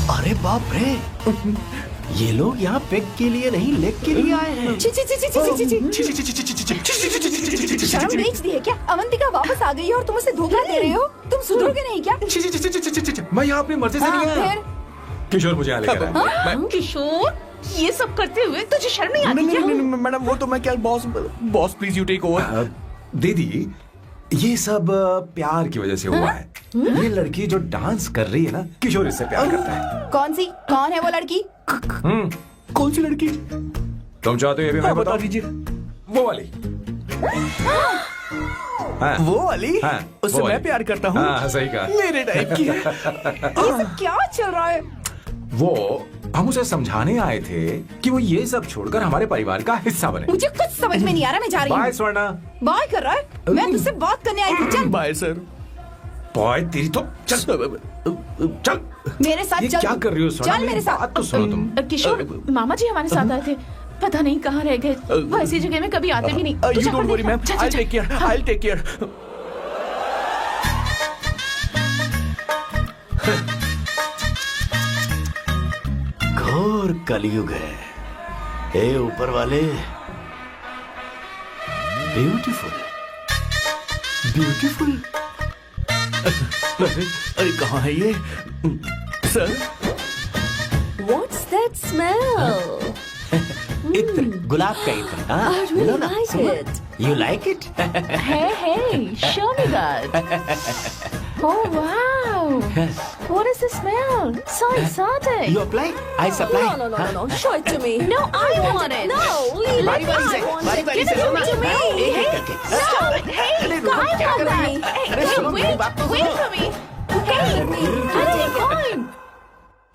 अरे बाप रे, ये लोग यहाँ पेग के लिए नहीं लेग के लिए आए हैं। ची ची ची ची ची ची ची। शर्म बेच दी है क्या? अवंतिका वापस आ गई है और तुम उसे धोखा दे रहे हो। तुम सुधरोगे नहीं क्या? मैं यहाँ अपनी मर्जी से नहीं आया। फिर किशोर मुझे यहाँ लेकर आया। किशोर, ये सब करते हुए तुझे शर्म नहीं आती क्या? नहीं मैडम, वो तो मैं क्या, boss please you take over. दीदी, ये सब प्यार की वजह से हुआ है। ये लड़की जो डांस कर रही है ना, किशोर इससे प्यार करता है। कौन है वो लड़की? कौन सी लड़की? तुम चाहते हो ये भी मैं बता बताऊं? दीजिए। वो वाली। हाँ, वो वाली? हाँ, उससे वो मैं वाली। प्यार करता हूँ। हाँ, सही कहा। मेरे टाइप की है। ये सब क्या चल रहा है? वो हम उसे समझाने आए थे कि वो ये सब छोड़कर हमारे परिवार का हिस्सा बने। मुझे कुछ समझ में नहीं आ रहा, मैं जा रही बाय हूँ। स्वर्णा। बाय कर रहा है? मैं तुझसे बात करने आई थी, चल। Bye sir. बॉय तेरी तो चल चल। मेरे साथ ये चल। क्या कर रही हो स्वर्णा? चल मेरे साथ। बात तो सुनो तुम। किशोर, मामा जी हमारे साथ आए थे, पता नहीं कहाँ रह गए। वो ऐसी जगह में कभी आते भी नहीं। तू यू जा डोंट कर वरी देख। मैम, जा, जा, आई जा। Take care, I take care. घोर कलयुग है। हे ऊपर वाले, ब्यूटीफुल, ब्यूटीफुल। अरे कहाँ है ये सर? What's that smell? इत्र, गुलाब का इत्र। हाँ, I really like it. You like it? Hey, show me that. Oh wow! What is the smell? So exotic. You apply, I supply. No. Show it to me. No, I want it. No, leave बारी it. बारी से, I want बारी it. बारी Give से it सुनना। to me. एक एक करके। No, hey, I want that. अरे Hey, सुनो मेरी wait, बात तो wait सुनो। for me. Hey, I don't mind.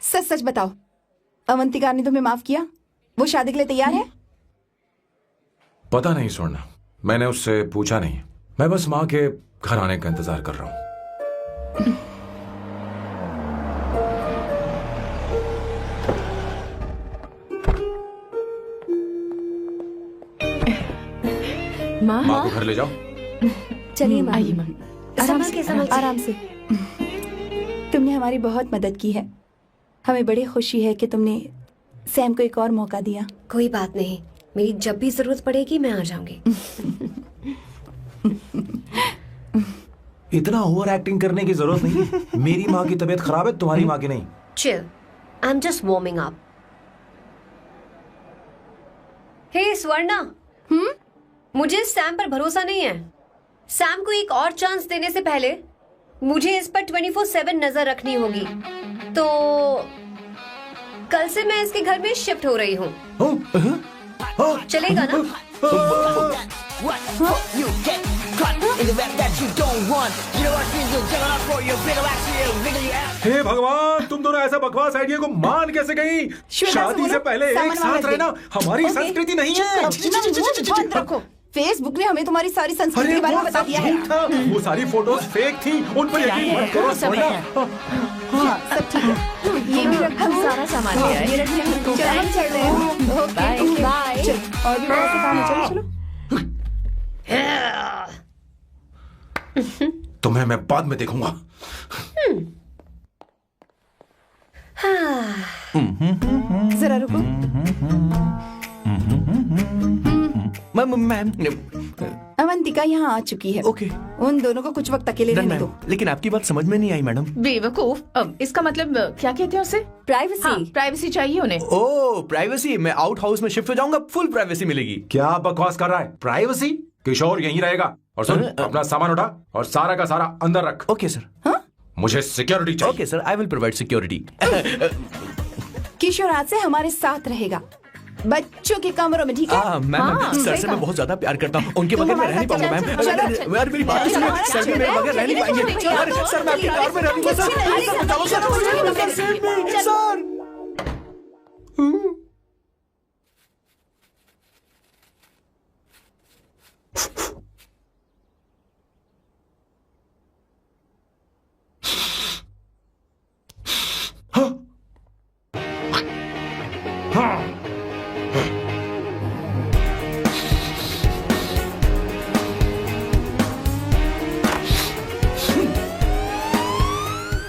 सच सच बताओ, अवंतिका ने तुम्हें माफ किया? वो शादी के लिए तैयार है? पता नहीं स्वर्णा, मैंने उससे पूछा नहीं। मैं बस माँ के घर आने का इंतजार कर रहा हूँ। माँ, माँ को घर ले जाओ। चलिए माँ, आइए माँ। संभल के, संभल के। आराम से। तुमने हमारी बहुत मदद की है। हमें बड़ी खुशी है कि तुमने सैम को एक और मौका दिया। कोई बात नहीं, मेरी जब भी जरूरत पड़ेगी मैं आ जाऊंगी। इतना ओवर एक्टिंग करने की जरूरत नहीं है। मेरी माँ की तबीयत खराब है, तुम्हारी माँ की नहीं। Chill. I'm just warming up. Hey Swarna, मुझे सैम पर भरोसा नहीं है। सैम को एक और चांस देने से पहले मुझे इस पर 24/7 नजर रखनी होगी। तो कल से मैं इसके घर में शिफ्ट हो रही हूँ। चलेगा ना? What? You get caught in the web that you don't want. You know what means you're jumping out for your bigger accident, bigger you have. हे भगवान, तुम दोनों ऐसा बकवास आइडिया को मान कैसे गई? शादी से पहले एक साथ रहना हमारी संस्कृति नहीं है। बंद रखो। फेसबुक ने हमें तुम्हारी सारी संस्कृति के बारे में बता दिया है। झूठ था। वो सारी फोटोज फेक थी, उन पर यकीन मत करो स्वर्णा। हाँ, सब ठीक है। ये भी रख, हम सारा सामान ले आए। ये रखिए, चलो हम चल रहे हैं। Okay bye. और भी बहुत से काम है, चलो चलो। तुम्हें मैं बाद में देखूंगा। जरा रुको। मैम अवंतिका यहाँ आ चुकी है। ओके। उन दोनों को कुछ वक्त अकेले रहने दो। लेकिन आपकी बात समझ में नहीं आई मैडम। बेवकूफ, अब इसका मतलब क्या कहते हैं उसे? प्राइवेसी। हाँ, प्राइवेसी चाहिए उन्हें। ओह प्राइवेसी, मैं आउट हाउस में शिफ्ट हो जाऊंगा, फुल प्राइवेसी मिलेगी। क्या बकवास कर रहा है? प्राइवेसी? किशोर यहीं रहेगा। और सुन, अपना सामान उठा और सारा का सारा अंदर रख। Okay sir. मुझे सिक्योरिटी चाहिए। Okay sir, I will provide security. Kishore आज से हमारे साथ रहेगा, बच्चों के कमरों में, ठीक है? मैम सर से मैं बहुत ज्यादा प्यार करता हूँ, उनके बगैर मैं रह नहीं पाऊंगा मैम। यार मेरी बात सुनिए, सर के मेरे बगैर रह नहीं पाएंगे। अरे सर मैं आपके प्यार में रहूंगा sir.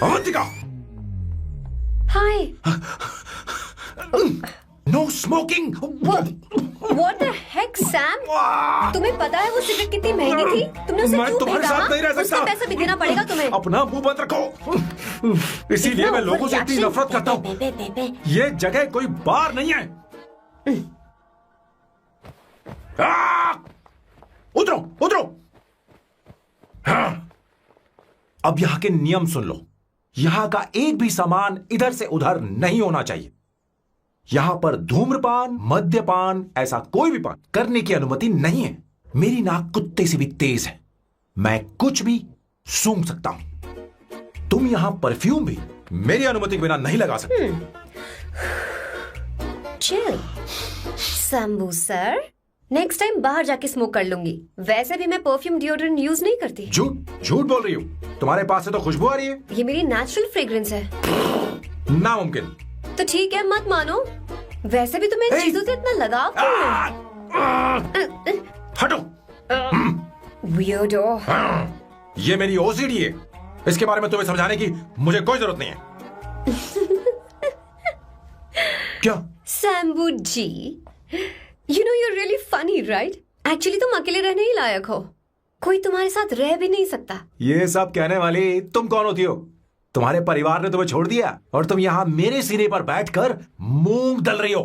Avantika! Hi. No smoking! What the heck, Sam? तुम्हें पता है वो सिगरेट कितनी महंगी थी? तुमने उसे मैं क्यों तुम्हारे खरीदा? साथ नहीं रह सकता। उसका पैसा भी देना पड़ेगा तुम्हें। अपना मुंह बंद रखो। इसीलिए मैं लोगों से इतनी नफरत करता हूँ। ये जगह कोई बार नहीं है। उतरो उतरो। अब यहाँ के नियम सुन लो। यहाँ का एक भी सामान इधर से उधर नहीं होना चाहिए। यहां पर धूम्रपान, मद्यपान, ऐसा कोई भी पान करने की अनुमति नहीं है। मेरी नाक कुत्ते से भी तेज है, मैं कुछ भी सूंघ सकता हूं। तुम यहां परफ्यूम भी मेरी अनुमति के बिना नहीं लगा सकते। Chill Shambhu sir, next time बाहर जाके स्मोक कर लूंगी। वैसे भी मैं परफ्यूम डिओड्रेंट यूज नहीं करती। झूठ झूठ बोल रही हो। तुम्हारे पास से तो खुशबू आ रही है। ये मेरी नेचुरल फ्रेग्रेंस है। नामुमकिन। तो ठीक है, मत मानो। वैसे भी तुम्हें इन चीजों से इतना लगाव क्यों है? हटो। Weirdo। ये मेरी ओसीडी है, इसके बारे में तुम्हें समझाने की मुझे कोई जरूरत नहीं है। क्या? शंभू जी, you know you're really funny, right? Actually तुम अकेले रहने ही लायक हो। कोई तुम्हारे साथ रह भी नहीं सकता। ये सब कहने वाली तुम कौन होती हो? तुम्हारे परिवार ने तुम्हें छोड़ दिया और तुम यहां मेरे सीने पर बैठकर मूंग दल रही हो।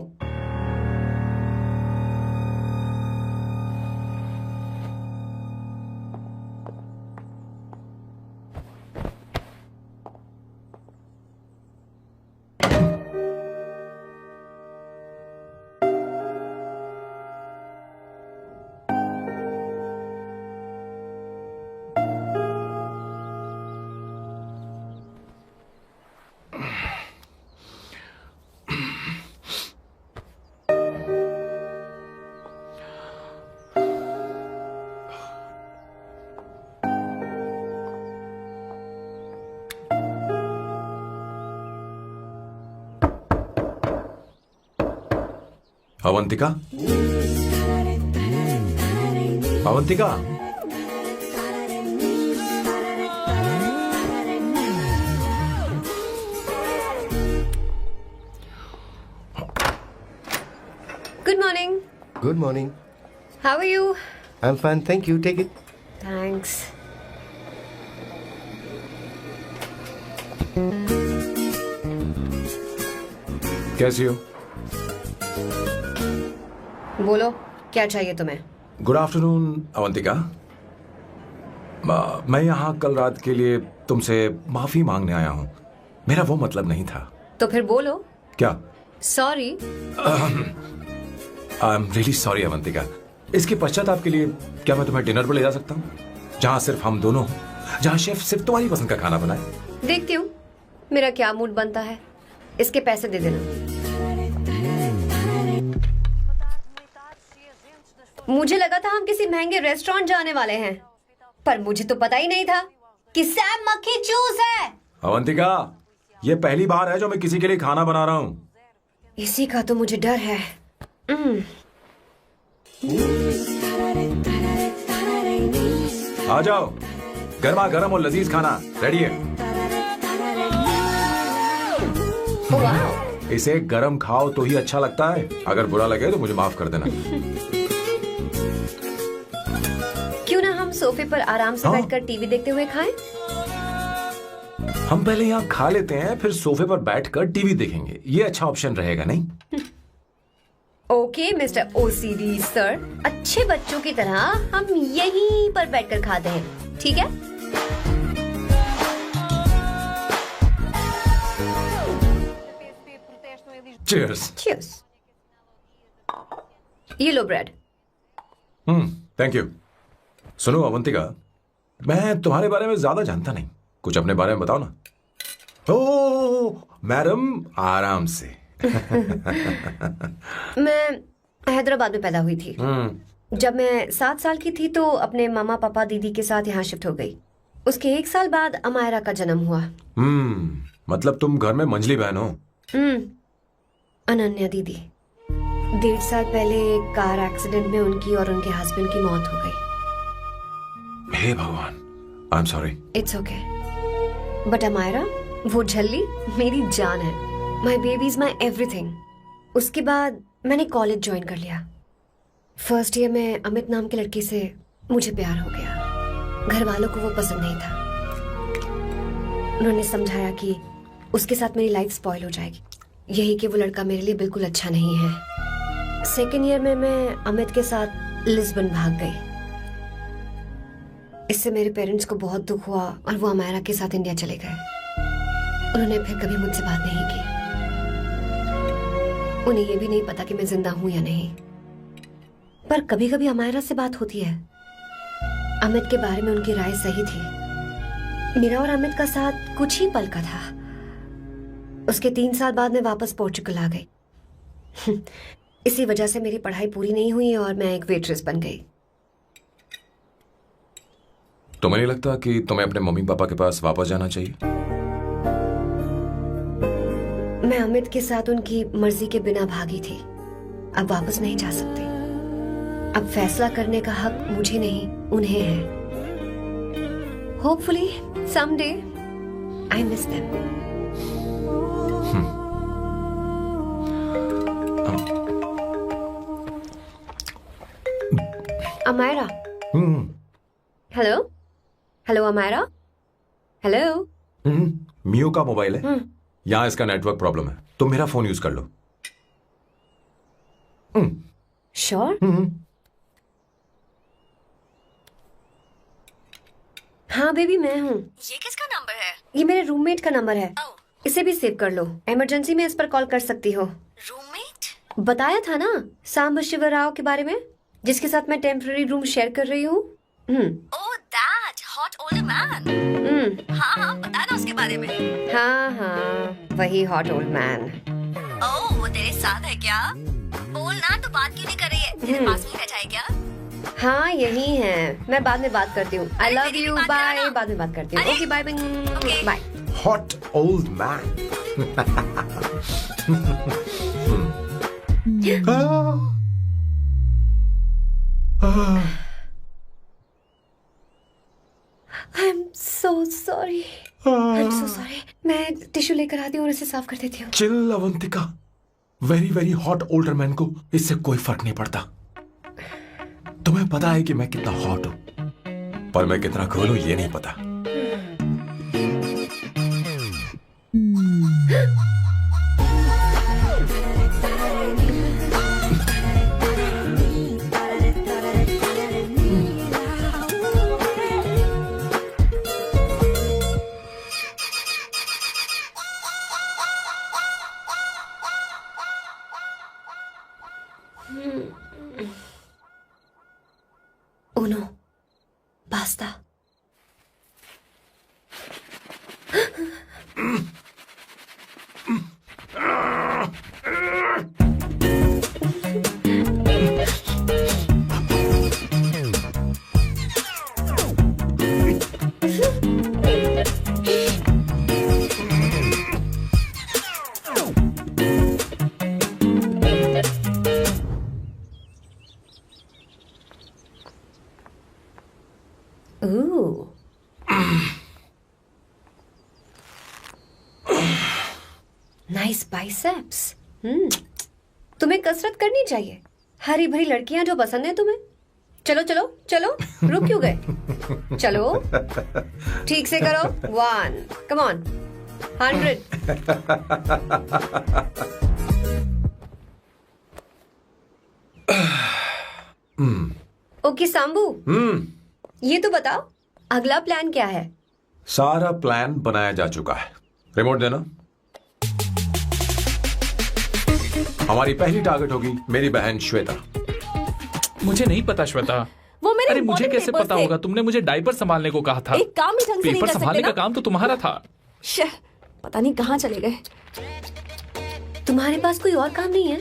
Avantika, Avantika, Good morning. Good morning. How are you? I'm fine, thank you. Take it. Thanks. कैसी हो? बोलो, क्या चाहिए तुम्हें? Good afternoon Avantika. मैं यहाँ कल रात के लिए तुमसे माफी मांगने आया हूँ। मेरा वो मतलब नहीं था। तो फिर बोलो। क्या? Sorry. I am really sorry Avantika. इसके पश्चाताप के लिए क्या मैं तुम्हें डिनर पर ले जा सकता हूँ, जहाँ सिर्फ हम दोनों हों, जहाँ शेफ सिर्फ तुम्हारी पसंद का खाना बनाए? देखती हूँ मेरा क्या मूड बनता है। इसके पैसे दे देना। मुझे लगा था हम किसी महंगे रेस्टोरेंट जाने वाले हैं, पर मुझे तो पता ही नहीं था कि सैम मक्खी चूस है। अवंतिका, ये पहली बार है जो मैं किसी के लिए खाना बना रहा हूँ। इसी का तो मुझे डर है। आ जाओ, गर्मा गर्म और लजीज खाना रेडी है। इसे गरम खाओ तो ही अच्छा लगता है, अगर बुरा लगे तो मुझे माफ कर देना। क्यों ना हम सोफे पर आराम से बैठकर टीवी देखते हुए खाएं? हम पहले यहाँ खा लेते हैं, फिर सोफे पर बैठकर टीवी देखेंगे। ये अच्छा ऑप्शन रहेगा नहीं? ओके मिस्टर ओसीडी सर, अच्छे बच्चों की तरह हम यहीं पर बैठकर खाते हैं, ठीक है? Cheers. Cheers. ये लो ब्रेड। Thank you. सुनो अवंतिका, मैं तुम्हारे बारे में ज्यादा जानता नहीं, कुछ अपने बारे में बताओ ना। ओ मैडम, आराम से। मैं हैदराबाद में पैदा हुई थी। जब मैं 7 साल की थी तो अपने मामा पापा दीदी के साथ यहाँ शिफ्ट हो गई। उसके 1 साल बाद अमायरा का जन्म हुआ। मतलब तुम घर में मंझली बहन हो? अनन्या दीदी। 1.5 साल पहले एक कार एक्सीडेंट में उनकी और उनके हस्बैंड की मौत हो गई। हे भगवान, I am sorry. It's okay. But Amayra, वो झल्ली मेरी जान है। My baby is my everything. उसके बाद मैंने कॉलेज ज्वाइन कर लिया। फर्स्ट ईयर में अमित नाम के लड़के से मुझे प्यार हो गया। घर वालों को वो पसंद नहीं था। उन्होंने समझाया कि उसके साथ मेरी लाइफ स्पॉइल हो जाएगी, यही कि वो लड़का मेरे लिए बिल्कुल अच्छा नहीं है। सेकेंड ईयर में मैं अमित के साथ लिस्बन भाग गई। इससे मेरे पेरेंट्स को बहुत दुख हुआ और वो अमायरा के साथ इंडिया चले गए। उन्होंने फिर कभी मुझसे बात नहीं की। उन्हें ये भी नहीं पता कि मैं जिंदा हूं या नहीं। पर कभी कभी अमायरा से बात होती है। अमित के बारे में उनकी राय सही थी। मेरा और अमित का साथ कुछ ही पल का था। उसके 3 साल बाद मैं वापस पोर्चुगल आ गई। इसी वजह से मेरी पढ़ाई पूरी नहीं हुई और मैं एक वेट्रेस बन गई। तुम्हें नहीं लगता कि तुम्हें अपने मम्मी पापा के पास वापस जाना चाहिए? मैं अमित के साथ उनकी मर्जी के बिना भागी थी। अब वापस नहीं जा सकती। अब फैसला करने का हक मुझे नहीं, उन्हें है। Hopefully someday I miss them. Amaira. Hello hello Amaira. Hello. Miyo का मोबाइल है। यहाँ इसका नेटवर्क प्रॉब्लम है, तुम मेरा फोन यूज कर लो। श्योर? हाँ बेबी, मैं हूँ। ये किसका नंबर है? ये मेरे रूममेट का नंबर है। इसे भी सेव कर लो। इमरजेंसी में इस पर कॉल कर सकती हो। रूममेट? बताया था ना सांब शिवराव के बारे में, जिसके साथ मैं टेम्पररी रूम शेयर कर रही हूँ। Oh that hot old man. हाँ, बता ना उसके बारे में। हाँ, वही हॉट ओल्ड मैन। ओह, वो तेरे साथ है क्या? बोल ना, तो बात क्यों नहीं कर रही है? तेरे पास में बैठा है क्या? हाँ, यही है। मैं बाद में बात करती हूँ। I love you, bye. बाद में बात करती हूँ। Okay, bye bye. Hot old man. I am so sorry. मैं टिश्यू लेकर आती हूँ और इसे साफ कर देती हूँ। Chill Avantika, very very hot older man को इससे कोई फर्क नहीं पड़ता। तुम्हें पता है कि मैं कितना हॉट हूं, पर मैं कितना कूल हूं ये नहीं पता। Uno, basta. Ooh. Nice biceps. तुम्हें कसरत करनी चाहिए. हरी भरी लड़कियां जो पसंद है तुम्हें. चलो चलो चलो, रुक क्यों गए? चलो, ठीक से करो. 1, come on, 100. ओके सांबू, ये तो बताओ अगला प्लान क्या है? सारा प्लान बनाया जा चुका है. रिमोट देना. हमारी पहली टारगेट होगी मेरी बहन श्वेता. मुझे नहीं पता श्वेता. वो मेरे अरे मुझे important कैसे papers पता थे। होगा? तुमने मुझे डायपर संभालने को कहा था. एक काम ही ढंग से नहीं पेपर कर सकते संभालने ना? का काम तो तुम्हारा था. शह, पता नहीं कहाँ चले गए. तुम्हारे पास कोई और काम नहीं है?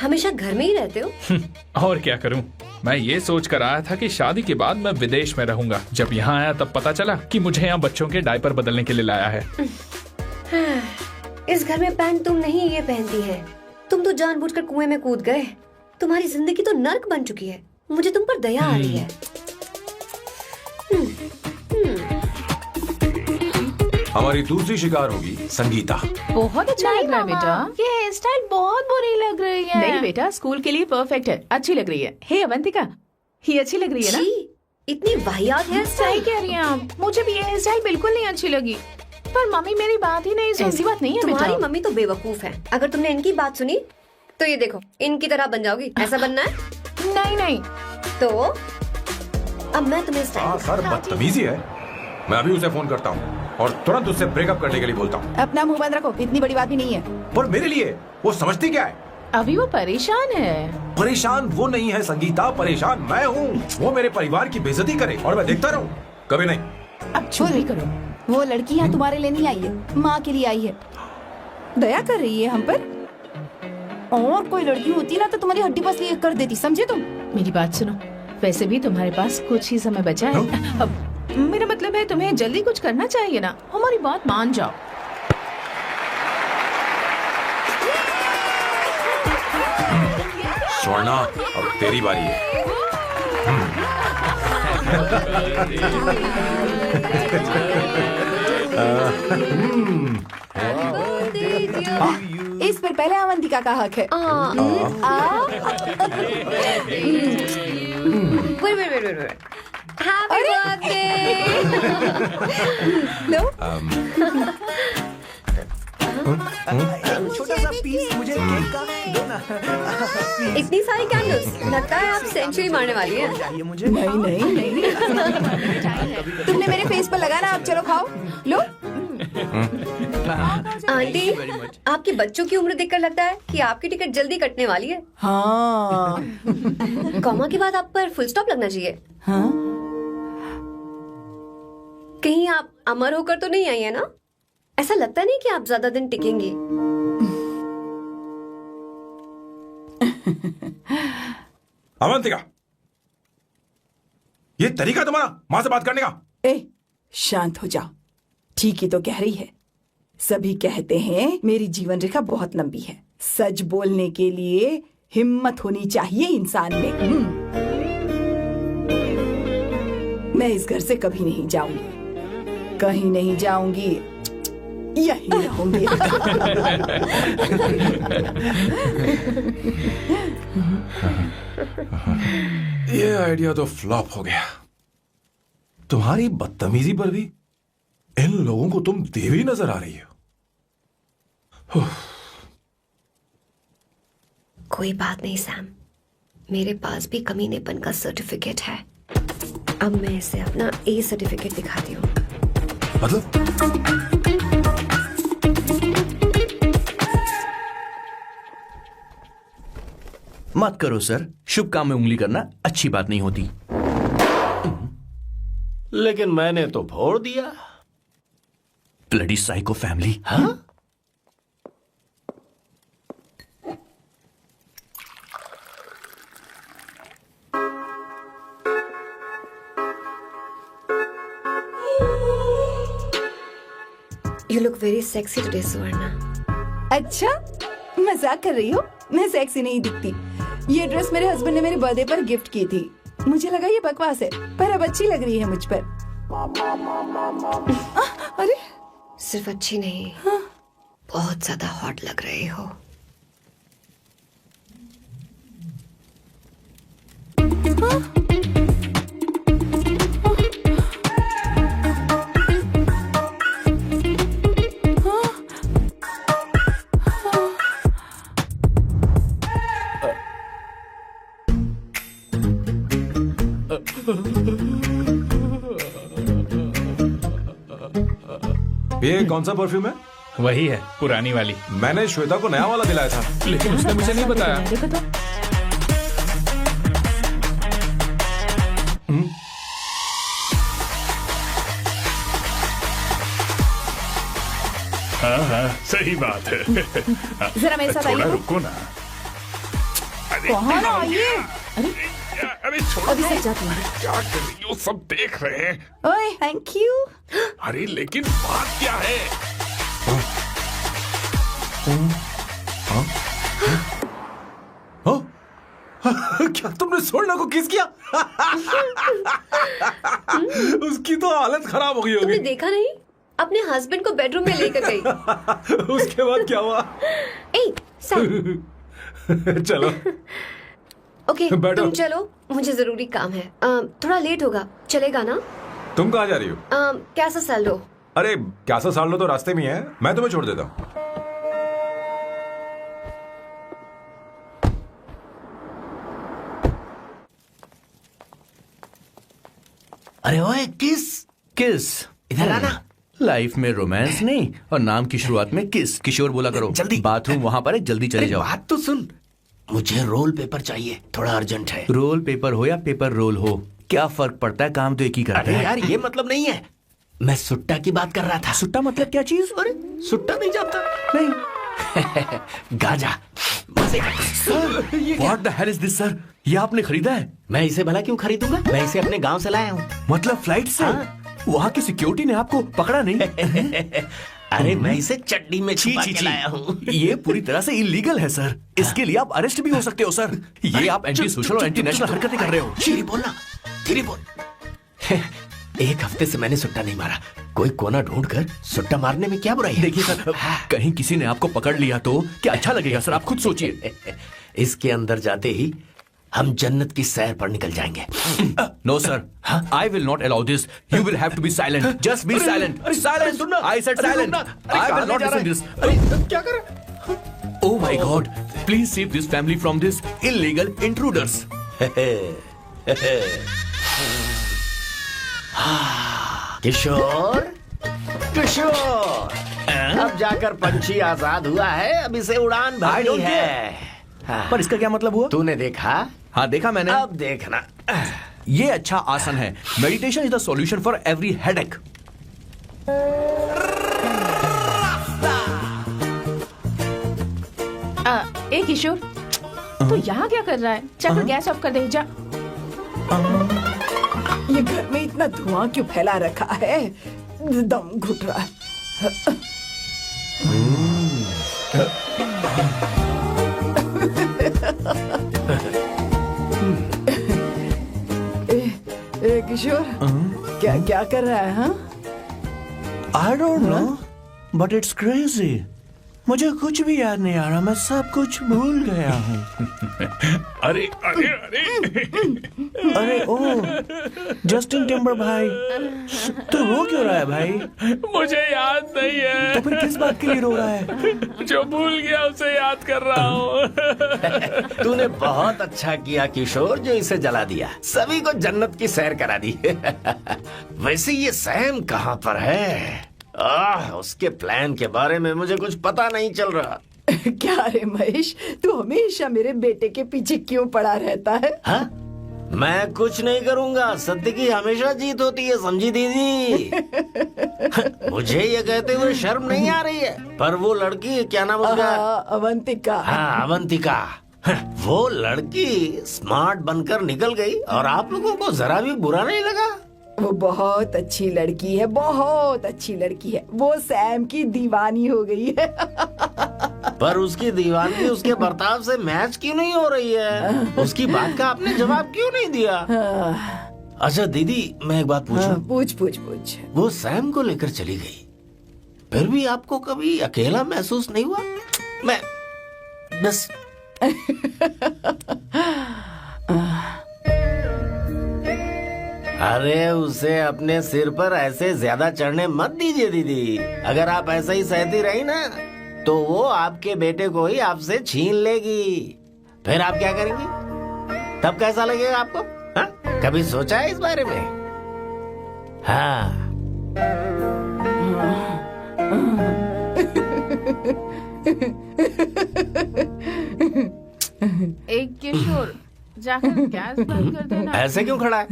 हमेशा घर में ही रहते हो? और क्या करूं? मैं ये सोच कर आया था कि शादी के बाद मैं विदेश में रहूंगा. जब यहाँ आया तब पता चला कि मुझे यहाँ बच्चों के डायपर बदलने के लिए लाया है. इस घर में पैंट तुम नहीं ये पहनती है. तुम तो जानबूझकर कुएं में कूद गए. तुम्हारी जिंदगी तो नर्क बन चुकी है. मुझे तुम पर दया आ रही है. हमारी दूसरी शिकार होगी संगीता. बहुत अच्छा लग रहा है बेटा. ये हेयर स्टाइल बहुत बुरी लग रही है. नहीं बेटा, स्कूल के लिए परफेक्ट है. अच्छी लग रही है. हे अवंतिका, ये अच्छी लग रही है ना? छी, इतनी वाहियात हेयर सही स्टाइल. कह रही हैं आप. मुझे भी ये हेयर स्टाइल बिल्कुल नहीं अच्छी लगी. पर मम्मी मेरी बात ही नहीं सुनती. ऐसी बात नहीं है तुम्हारी बेटा. मम्मी तो बेवकूफ है. अगर तुमने इनकी बात सुनी तो ये देखो, इनकी तरह बन जाओगी. ऐसा बनना है नहीं नहीं. तो अब मैं तुम्हें स्टाइल सर बदतमीजी है. मैं अभी उसे फोन करता हूँ और तुरंत उससे ब्रेकअप करने के लिए बोलता हूँ. अपना मुंह बंद रखो, इतनी बड़ी बात भी नहीं है. पर मेरे लिए वो समझती क्या है? अभी वो परेशान है. परेशान वो नहीं है संगीता, परेशान मैं हूँ. वो मेरे परिवार की बेइज्जती करे और मैं देखता रहूँ. कभी नहीं. अब चुप ही करो. वो लड़की यहाँ तुम्हारे लिए नहीं आई है, माँ के लिए आई है. दया कर रही है हम पर. और कोई लड़की होती ना तो तुम्हारी हड्डी पसली कर देती, समझे तुम? मेरी बात सुनो. वैसे भी तुम्हारे पास कुछ ही समय बचा है. अब मेरा मतलब है तुम्हें जल्दी कुछ करना चाहिए ना. हमारी बात मान जाओ. स्वर्णा, अब तेरी बारी है. इस पर पहले अवंतिका का हक है. wait. Happy birthday. लो. छोटा सा पीस मुझे केक का दो ना. इतनी सारी कैंडल्स, लगता है आप सेंचुरी मारने वाली है. चाहिए मुझे. नहीं. तुमने मेरे फेस पर लगाना, अब चलो खाओ. लो. आंटी, आपके बच्चों की उम्र देखकर लगता है कि आपकी टिकट जल्दी कटने वाली है. हाँ. कॉमा के बाद आप पर फुल स्टॉप लगना चाहिए. हाँ. कहीं आप अमर होकर तो नहीं आई है ना? ऐसा लगता नहीं कि आप ज्यादा दिन टिकेंगी. अवंतिका, ये तरीका तुम्हारा माँ से बात करने का? ए, शांत हो जाओ. ठीक ही तो कह रही है. सभी कहते हैं मेरी जीवन रेखा बहुत लंबी है. सच बोलने के लिए हिम्मत होनी चाहिए इंसान में. मैं इस घर से कभी नहीं जाऊंगी. कहीं नहीं जाऊंगी. यही रहूंगी. ये आइडिया तो फ्लॉप हो गया. तुम्हारी बदतमीजी पर भी इन लोगों को तुम देवी नजर आ रही हो. कोई बात नहीं सैम, मेरे पास भी कमीनेपन का सर्टिफिकेट है. अब मैं इसे अपना ए सर्टिफिकेट दिखाती हूँ. मतलब मत करो सर. शुभ काम में उंगली करना अच्छी बात नहीं होती. लेकिन मैंने तो फोड़ दिया. Bloody psycho family. हाँ? You look very sexy today, Suvarna. अच्छा, मजाक कर रही हो? मैं सेक्सी नहीं दिखती. ये ड्रेस मेरे हस्बैंड ने मेरे बर्थडे पर गिफ्ट की थी. मुझे लगा ये बकवास है, पर अब अच्छी लग रही है मुझ पर. अरे सिर्फ अच्छी नहीं, बहुत ज्यादा हॉट लग रहे हो। ये कौन सा परफ्यूम है? वही है, पुरानी वाली। मैंने श्वेता को नया वाला दिलाया था। लेकिन उसने मुझे नहीं बताया। देखो तो। हाँ हाँ सही बात है। जरा मेरे साथ थोड़ा आइए। रुको ना। अरे कहाँ ना आइए। अरे छोड़ो। अभी सब जाते हैं। क्या कर रही हो? सब देख रहे हैं। ओए थैंक यू। अरे लेकिन बात क्या है? क्या तुमने सोना को किस किया? उसकी तो हालत खराब हो गई तुमने होगी। देखा नहीं? अपने हस्बैंड को बेडरूम में लेकर गई। उसके बाद क्या हुआ? ए, सैम। चलो ओके, बैठो। तुम चलो, मुझे जरूरी काम है। थोड़ा लेट होगा, चलेगा ना? तुम कहाँ जा रही हो? कैसा सैल्डो? अरे कैसा साल लो तो रास्ते में ही है, मैं तुम्हें छोड़ देता हूँ। अरे ओए किस किस इधर आना। लाइफ में रोमांस नहीं और नाम की शुरुआत में किस। किशोर बोला करो। जल्दी। बाथरूम वहाँ पर है, जल्दी चले अरे जाओ। बात तो सुन, मुझे रोल पेपर चाहिए, थोड़ा अर्जेंट है। रोल पेपर हो या पेपर रोल हो, क्या फर्क पड़ता है, काम तो एक ही करता अरे है। यार ये मतलब नहीं है, मैं सुट्टा की बात कर रहा था। सुट्टा मतलब क्या चीज? अरे सुट्टा नहीं जानता? नहीं। गाजा मजे का। What the hell is this, sir? ये आपने खरीदा है? मैं इसे भला क्यों खरीदूंगा? मैं इसे अपने गांव से लाया हूँ। मतलब फ्लाइट से? वहाँ की सिक्योरिटी ने आपको पकड़ा नहीं? अरे मैं इसे चड्डी में छी छुपा छी के छी। लाया हूँ। ये पूरी तरह से इलीगल है सर। इसके लिए आप अरेस्ट भी हो सकते हो सर। ये आप एंटी सोशल और एंटी नेशनल हरकतें कर रहे हो। धीरे बोलना, धीरे बोल। एक हफ्ते से मैंने सुट्टा नहीं मारा। कोई कोना ढूंढ कर सुट्टा मारने में क्या बुराई है? देखिए सर, कहीं किसी ने आपको पकड़ लिया तो क्या अच्छा लगेगा सर? आप खुद सोचिए। इसके अंदर जाते ही हम जन्नत की सैर पर निकल जाएंगे। No sir, I will not allow this. You will have to be silent. Just be silent. Silent. I said silent. I will not listen this. क्या कर रहा? Oh my God! Please save this family from this illegal intruders. किशोर, किशोर, अब जाकर पंछी आजाद हुआ है, अब इसे उड़ान I भरनी don't है। पर इसका क्या मतलब हुआ? तूने देखा? हाँ देखा मैंने। अब देखना। ये अच्छा आसन है। Meditation is the solution for every headache. ए किशोर, तू यहाँ क्या कर रहा है? जाकर गैस ऑफ कर दे जा। ये घर में इतना धुआं क्यों फैला रखा है? दम घुट रहा है। किशोर, क्या क्या कर रहा है? हाँ, I don't know, but it's crazy. मुझे कुछ भी याद नहीं आ रहा, मैं सब कुछ भूल गया हूँ। अरे अरे अरे अरे ओ, जस्टिन टिम्बर भाई, तू रो क्यों रहा है भाई? मुझे याद नहीं है। तो फिर किस बात के लिए रो रहा है? जो भूल गया उसे याद कर रहा हूँ। तूने बहुत अच्छा किया किशोर, जो इसे जला दिया। सभी को जन्नत की सैर करा दी। वैसे ये सैम कहाँ पर है? उसके प्लान के बारे में मुझे कुछ पता नहीं चल रहा। क्या रे महेश, तू हमेशा मेरे बेटे के पीछे क्यों पड़ा रहता है? हाँ? मैं कुछ नहीं करूंगा, सत्य की हमेशा जीत होती है, समझी दीदी? मुझे ये कहते हुए शर्म नहीं आ रही है, पर वो लड़की, क्या नाम उसका? अवंतिका। हाँ, अवंतिका। वो लड़की स्मार्ट बनकर निकल गई और आप लोगों को जरा भी बुरा नहीं लगा? वो बहुत अच्छी लड़की है, बहुत अच्छी लड़की है। वो सैम की दीवानी हो गई है। पर उसकी दीवानगी उसके बर्ताव से मैच क्यों नहीं हो रही है? उसकी बात का आपने जवाब क्यों नहीं दिया? अच्छा दीदी, मैं एक बात पूछूं? पूछ पूछ पूछ। वो सैम को लेकर चली गई, फिर भी आपको कभी अकेला महसूस नहीं हुआ? मैं बस अरे उसे अपने सिर पर ऐसे ज्यादा चढ़ने मत दीजिए दीदी। अगर आप ऐसा ही सहती रही ना तो वो आपके बेटे को ही आपसे छीन लेगी। फिर आप क्या करेंगी? तब कैसा लगेगा आपको? हा? कभी सोचा है इस बारे में? हाँ। एक किशोर, जाकर गैस बंद कर देना। ऐसे क्यों खड़ा है?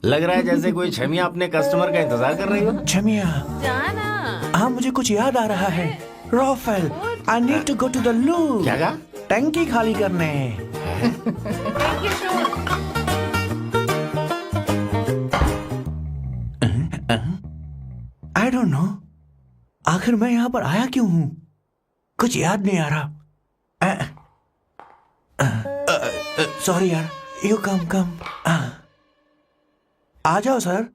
लग रहा है जैसे कोई छमिया अपने कस्टमर का इंतजार कर रही हो। छमिया, जाना। हाँ मुझे कुछ याद आ रहा है। Rafael, I need to go to the loo. क्या कहा? टंकी खाली करने। एक किशोर, आई डोंट नो, आखिर मैं यहाँ पर आया क्यों हूँ? कुछ याद नहीं आ रहा। सॉरी यार, यू कम कम। आ जाओ सर।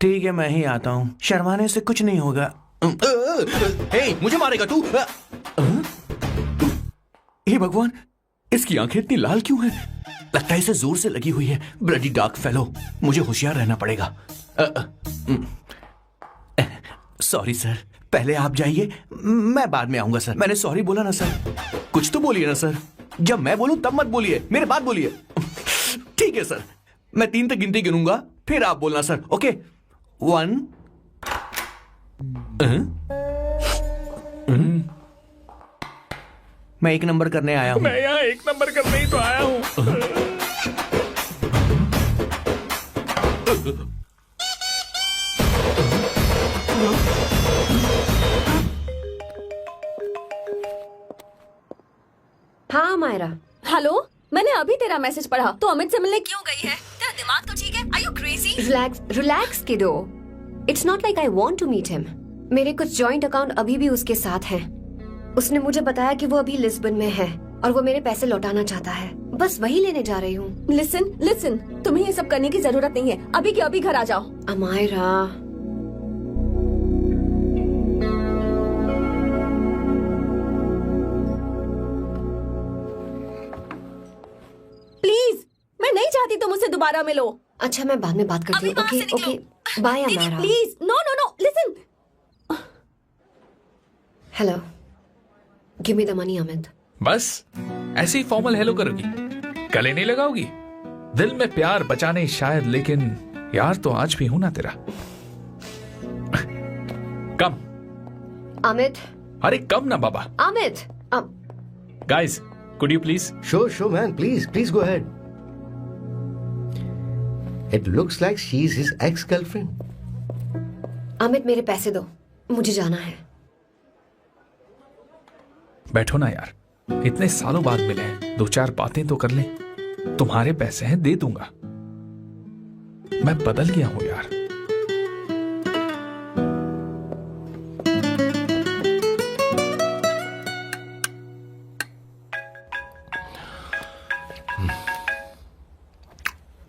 ठीक है, मैं ही आता हूँ, शर्माने से कुछ नहीं होगा। हे, मुझे मारेगा तू? हे भगवान, इसकी आंखें इतनी लाल क्यों हैं? लगता है इसे जोर से लगी हुई है। ब्लडी डार्क फेलो, मुझे होशियार रहना पड़ेगा। सॉरी सर, पहले आप जाइए, मैं बाद में आऊंगा सर। मैंने सॉरी बोला ना सर। कुछ तो बोलिए ना सर। जब मैं बोलूं तब मत बोलिए, मेरे बाद बोलिए। ठीक है सर, मैं 3 तक गिनती गिनूंगा, फिर आप बोलना सर। ओके, 1। मैं 1 नंबर करने आया हूँ। मैं यहाँ 1 नंबर करने ही तो आया हूँ। हाँ मायरा। हेलो, मैंने अभी तेरा मैसेज पढ़ा। तो अमित से मिलने क्यों गई है? तेरा दिमाग तो ठीक है? Are you crazy? Relax kiddo. It's not like I want to meet him. मेरे कुछ जॉइंट अकाउंट अभी भी उसके साथ हैं। उसने मुझे बताया कि वो अभी लिस्बन में है और वो मेरे पैसे लौटाना चाहता है। बस वही लेने जा रही हूँ। लिसन, तुम्हें ये सब करने की जरूरत नहीं है। अभी के अभी घर आ जाओ। अमायरा, प्लीज, मैं नहीं चाहती तुम मुझसे दोबारा मिलो। अच्छा मैं बाद में बात करती हूँ। Okay okay, bye Amayra. Please, no, listen. Hello, give me the money Amit. बस ऐसे ही फॉर्मल हेलो करोगी, गले नहीं लगाओगी? दिल में प्यार बचा नहीं शायद, लेकिन यार तो आज भी हूं ना तेरा। कम अमित। अरे कम ना बाबा। Amit. Guys, could you please? Sure, man. Please go ahead. It looks like she's his ex-girlfriend. Amit मेरे पैसे दो, मुझे जाना है। बैठो ना यार, इतने सालों बाद मिले हैं, 2-4 बातें तो कर लें। तुम्हारे पैसे हैं, दे दूंगा। मैं बदल गया हूं यार।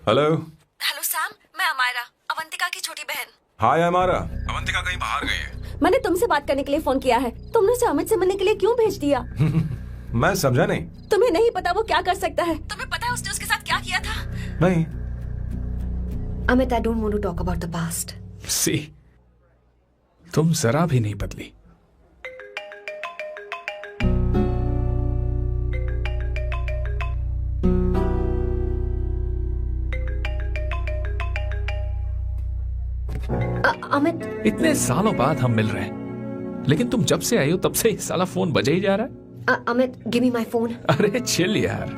हेलो सैम, मैं अमायरा, अवंतिका की छोटी बहन। हाय अमारा। अवंतिका कहीं बाहर गई है। मैंने तुमसे बात करने के लिए फोन किया है। तुमने उसे अमित से मिलने के लिए क्यों भेज दिया? मैं समझा नहीं। तुम्हें नहीं पता वो क्या कर सकता है? तुम्हें पता है उसने उसके साथ क्या किया था? नहीं। Amit, I don't want to talk about the past. See, तुम जरा भी नहीं बदली। अमित, इतने सालों बाद हम मिल रहे हैं, लेकिन तुम जब से आई हो तब से साला फोन बजे ही जा रहा है। Amit, give me my phone. अरे चिल यार,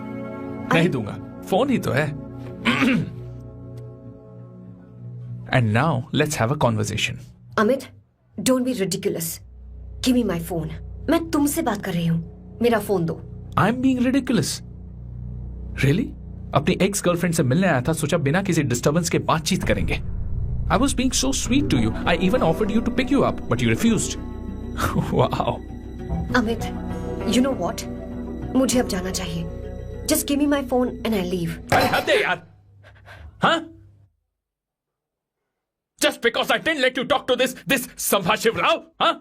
नहीं दूंगा, फोन ही तो है। And now let's have a conversation. Amit, don't be ridiculous. Give me my phone. मैं तुमसे बात कर रही हूँ, मेरा फोन दो। I am being ridiculous? Really? अपनी एक्स गर्लफ्रेंड से मिलने आया था, सोचा बिना किसी डिस्टर्बेंस के बातचीत करेंगे। I was being so sweet to you. I even offered you to pick you up, but you refused. Wow. Amit, you know what? मुझे अब जाना चाहिए. Just give me my phone and I leave. अरे हद है यार. हाँ? Just because I didn't let you talk to this संभाशिव Rao, हाँ?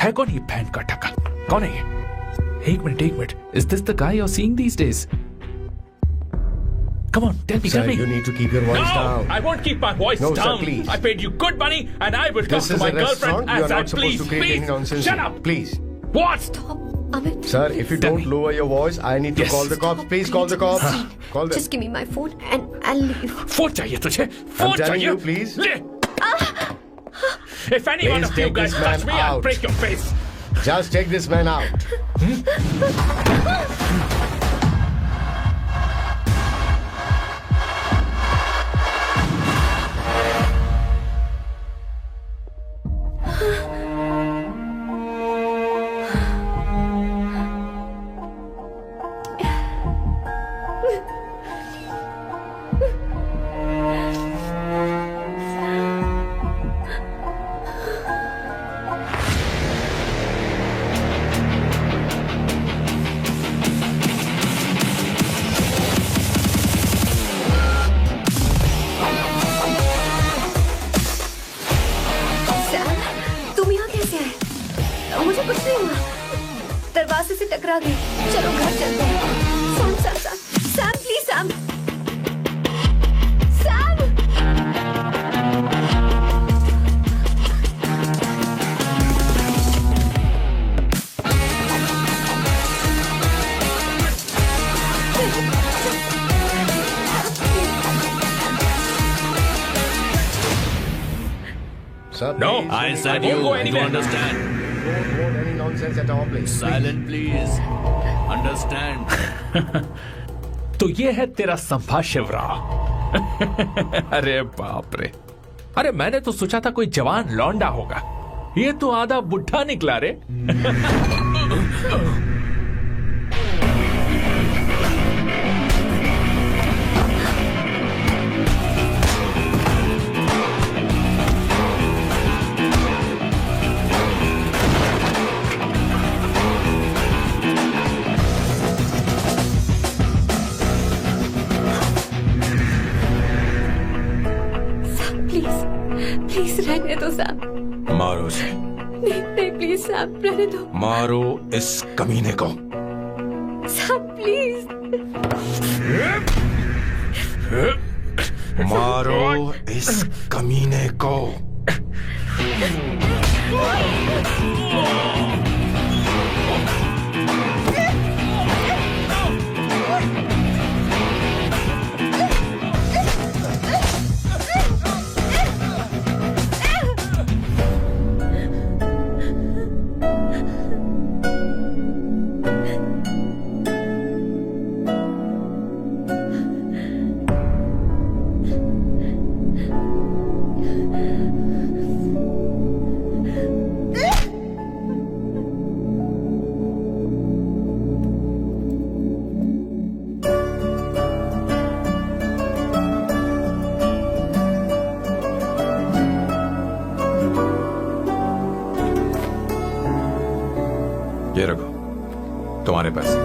है कौन ये बहन का टका? कौन है ये? एक minute. Is this the guy you're seeing these days? Come on, tell me. Sir, you need to keep your voice down. I won't keep my voice No, down. sir, please. I paid you good money, and I will talk This to is my a restaurant. girlfriend You are as I not supposed please. to create any Please, nonsense. shut here. up. Please. What? Amit. Sir, if you Tell don't me. lower your voice, I need to Yes. call the cops. Please call the cops. Call them. Just give me my phone and I'll leave. Phone चाहिए तुझे? Phone telling चाहिए? you, please. ले. If any one Please of you take guys this man touch me, I'll out. break your face. Just take this man out. Sam, तुम यहाँ कैसे आए? मुझे कुछ नहीं हुआ। दरवाजे से टकरा गई। चलो घर चलते हैं। Sam, please Sam. Sam! Sir, No, please, I said won't you. go You anywhere. understand? don't want any nonsense at our place. Silent, please. Understand? तो ये है तेरा संभाशिव राव। अरे बाप रे। अरे मैंने तो सोचा था कोई जवान लौंडा होगा। ये तो आधा बुढ़ा निकला रे। प्लीज रहने दो सैम। मारो उसे, नहीं प्लीज सैम, रहने दो मारो इस कमीने को। Sam, please. मारो इस कमीने को। ये रखो तुम्हारे पैसे।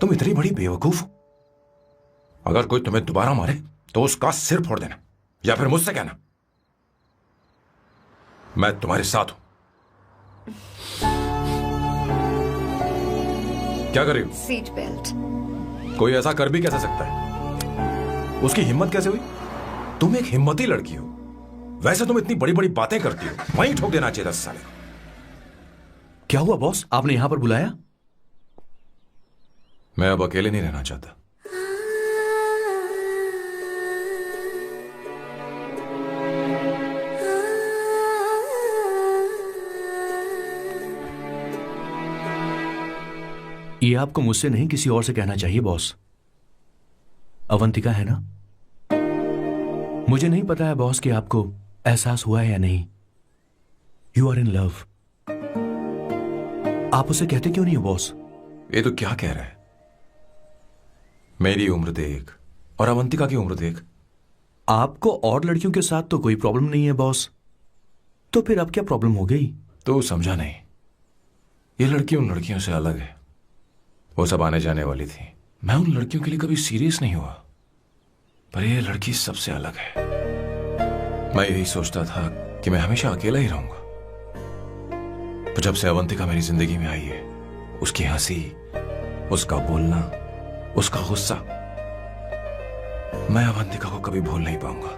तुम इतनी बड़ी बेवकूफ हो। अगर कोई तुम्हें दोबारा मारे तो उसका सिर फोड़ देना, या फिर मुझसे कहना मैं तुम्हारे साथ हूं। क्या कर रही हो? Seat belt. कोई ऐसा कर भी कैसे सकता है? उसकी हिम्मत कैसे हुई? तुम एक हिम्मती लड़की हो। वैसे तुम इतनी बड़ी बड़ी बातें करती हो, वहीं ठोक देना चाहिए 10 साल। क्या हुआ बॉस, आपने यहां पर बुलाया? मैं अब अकेले नहीं रहना चाहता। ये आपको मुझसे नहीं किसी और से कहना चाहिए बॉस। अवंतिका है ना? मुझे नहीं पता है बॉस कि आपको एहसास हुआ है या नहीं। You are in love. आप उसे कहते क्यों नहीं हो बॉस? ये तो क्या कह रहा है? मेरी उम्र देख और अवंतिका की उम्र देख। आपको और लड़कियों के साथ तो कोई प्रॉब्लम नहीं है बॉस, तो फिर अब क्या प्रॉब्लम हो गई? तो समझा नहीं, ये लड़की उन लड़कियों से अलग है। वो सब आने जाने वाली थी, मैं उन लड़कियों के लिए कभी सीरियस नहीं हुआ, पर ये लड़की सबसे अलग है। मैं यही सोचता था कि मैं हमेशा अकेला ही रहूंगा, पर जब से अवंतिका मेरी जिंदगी में आई है, उसकी हंसी, उसका बोलना, उसका गुस्सा, मैं अवंतिका को कभी भूल नहीं पाऊंगा।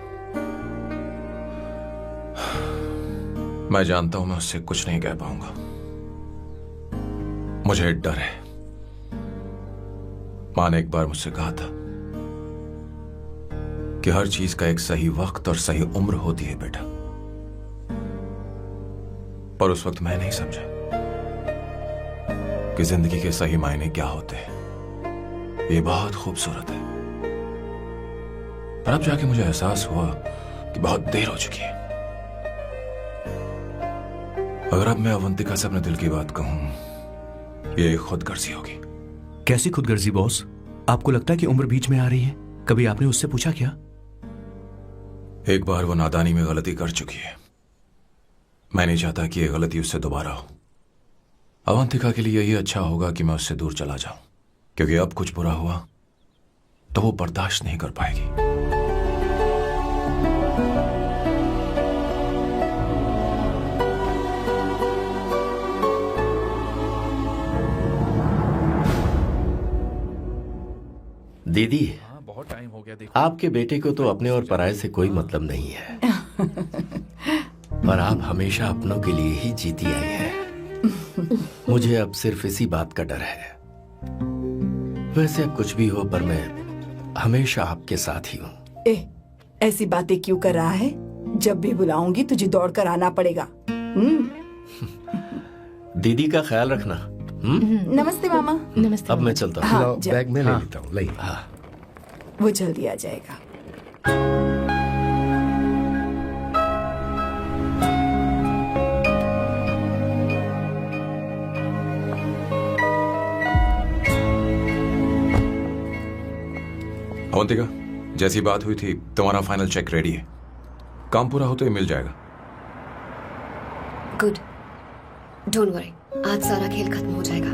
मैं जानता हूं मैं उससे कुछ नहीं कह पाऊंगा। मुझे डर है। मां ने एक बार मुझसे कहा था कि हर चीज का एक सही वक्त और सही उम्र होती है बेटा, पर उस वक्त मैं नहीं समझा कि जिंदगी के सही मायने क्या होते हैं। ये बहुत खूबसूरत है, पर अब जाके मुझे एहसास हुआ कि बहुत देर हो चुकी है। अगर अब मैं अवंतिका से अपने दिल की बात कहूं, ये खुदगर्जी होगी। कैसी खुदगर्जी बॉस? आपको लगता है कि उम्र बीच में आ रही है? कभी आपने उससे पूछा क्या? एक बार वो नादानी में गलती कर चुकी है, मैं नहीं चाहता कि ये गलती उससे दोबारा हो। अवंतिका के लिए यही अच्छा होगा कि मैं उससे दूर चला जाऊं, क्योंकि अब कुछ बुरा हुआ तो वो बर्दाश्त नहीं कर पाएगी। दीदी, बहुत टाइम हो गया। देखो, आपके बेटे को तो अपने और पराये से कोई मतलब नहीं है, पर आप हमेशा अपनों के लिए ही जीती आई हैं। मुझे अब सिर्फ इसी बात का डर है। वैसे अब कुछ भी हो, पर मैं हमेशा आपके साथ ही हूँ। ऐसी बातें क्यों कर रहा है? जब भी बुलाऊंगी तुझे दौड़कर आना पड़ेगा। दीदी का ख्याल रखना। नमस्ते मामा। नमस्ते। अब मैं चलता हूँ। हाँ, बैग में ले लेता हूँ। लाइए। हाँ। वो जल्दी आ जाएगा। अवंतिका, जैसी बात हुई थी, तुम्हारा फाइनल चेक रेडी है। काम पूरा होते ही मिल जाएगा। गुड, डोंट वरी, आज सारा खेल खत्म हो जाएगा।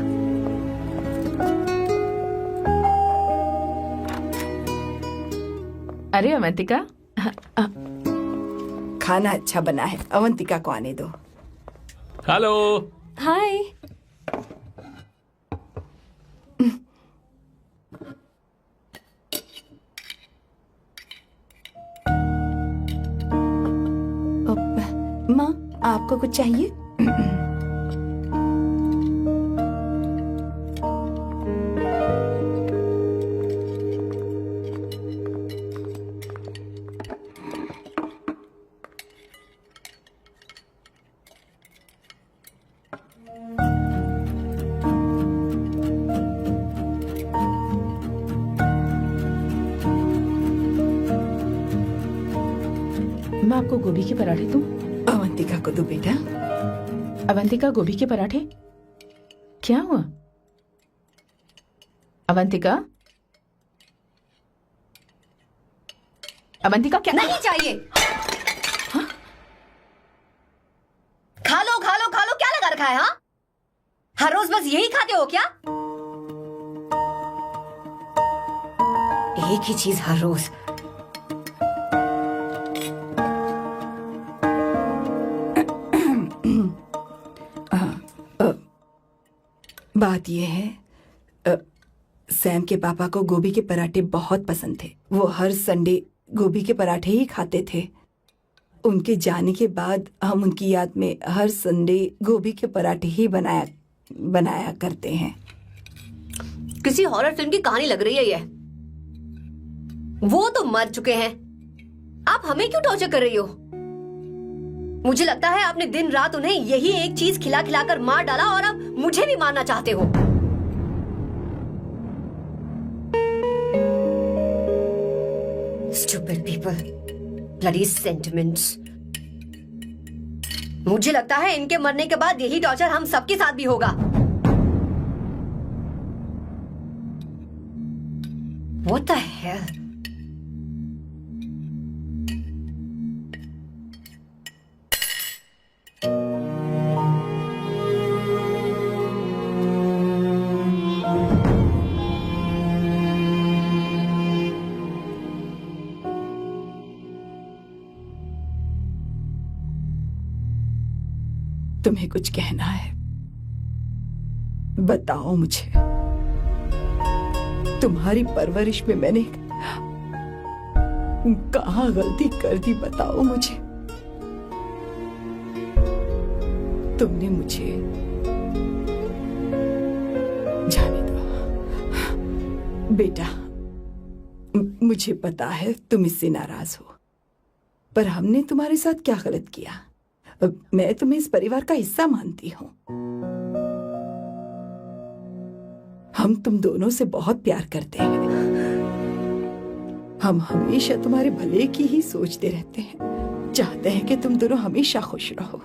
अरे अवंतिका, खाना अच्छा बना है, अवंतिका को आने दो। हेलो। हाय। माँ, आपको कुछ चाहिए? मैं आपको गोभी के पराठे दूं? अवंतिका को दो बेटा। अवंतिका, गोभी के पराठे? क्या हुआ अवंतिका? अवंतिका, क्या? नहीं चाहिए। हाँ? खा लो खा लो खा लो, क्या लगा रखा है? हाँ, हर रोज बस यही खाते हो क्या? एक ही चीज हर रोज। बात यह है, सैम के पापा को गोभी के पराठे बहुत पसंद थे। वो हर संडे गोभी के पराठे ही खाते थे। उनके जाने के बाद हम उनकी याद में हर संडे गोभी के पराठे ही बनाया करते हैं। किसी हॉरर फिल्म की कहानी लग रही है ये। वो तो मर चुके हैं, आप हमें क्यों टॉर्चर कर रही हो? मुझे लगता है आपने दिन रात उन्हें यही एक चीज खिला खिलाकर मार डाला और अब मुझे भी मारना चाहते हो। Stupid people, bloody sentiments. मुझे लगता है इनके मरने के बाद यही टॉर्चर हम सबके साथ भी होगा। What the hell? तुम्हें कुछ कहना है? बताओ मुझे। तुम्हारी परवरिश में मैंने कहाँ गलती कर दी, बताओ मुझे। तुमने मुझे जाने दो बेटा। मुझे पता है तुम इससे नाराज हो, पर हमने तुम्हारे साथ क्या गलत किया? मैं तुम्हें इस परिवार का हिस्सा मानती हूँ। हम तुम दोनों से बहुत प्यार करते हैं। हम हमेशा तुम्हारे भले की ही सोचते रहते हैं, चाहते हैं कि तुम दोनों हमेशा खुश रहो।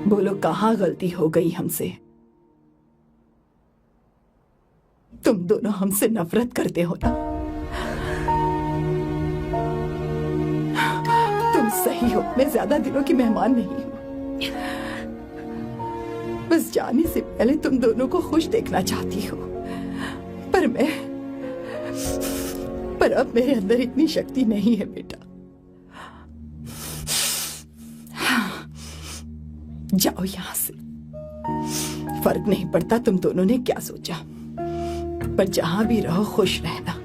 बोलो कहाँ गलती हो गई हमसे? तुम दोनों हमसे नफरत करते हो ना? तुम सही हो, मैं ज्यादा दिनों की मेहमान नहीं हूं। बस जाने से पहले तुम दोनों को खुश देखना चाहती हो, पर अब मेरे अंदर इतनी शक्ति नहीं है बेटा। जाओ यहां से। फर्क नहीं पड़ता तुम दोनों ने क्या सोचा, पर जहां भी रहो खुश रहना।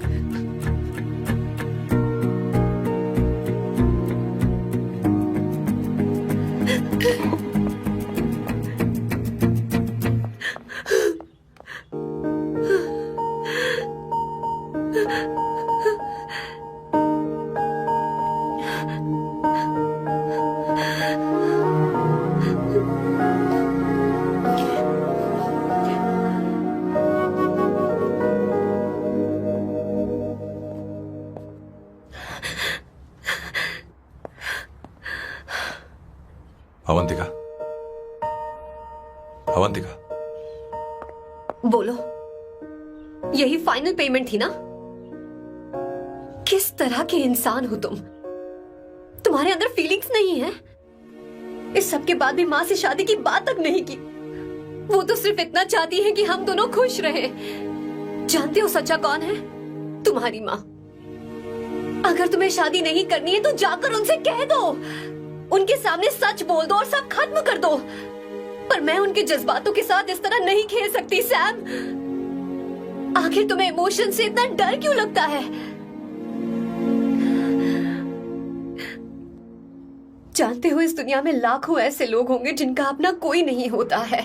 अवंतिका, अवंतिका, बोलो, यही फाइनल पेमेंट थी ना? किस तरह के इंसान हो तुम? तुम्हारे अंदर फीलिंग्स नहीं है? इस सब के बाद भी माँ से शादी की बात तक नहीं की। वो तो सिर्फ इतना चाहती है कि हम दोनों खुश रहें। जानते हो सच्चा कौन है? तुम्हारी माँ। अगर तुम्हें शादी नहीं करनी है तो जाकर उनसे कह दो, उनके सामने सच बोल दो और सब खत्म कर दो। पर मैं उनके जज्बातों के साथ इस तरह नहीं खेल सकती सैम। आखिर तुम्हें इमोशन से इतना डर क्यों लगता है? जानते हो इस दुनिया में लाखों ऐसे लोग होंगे जिनका अपना कोई नहीं होता है,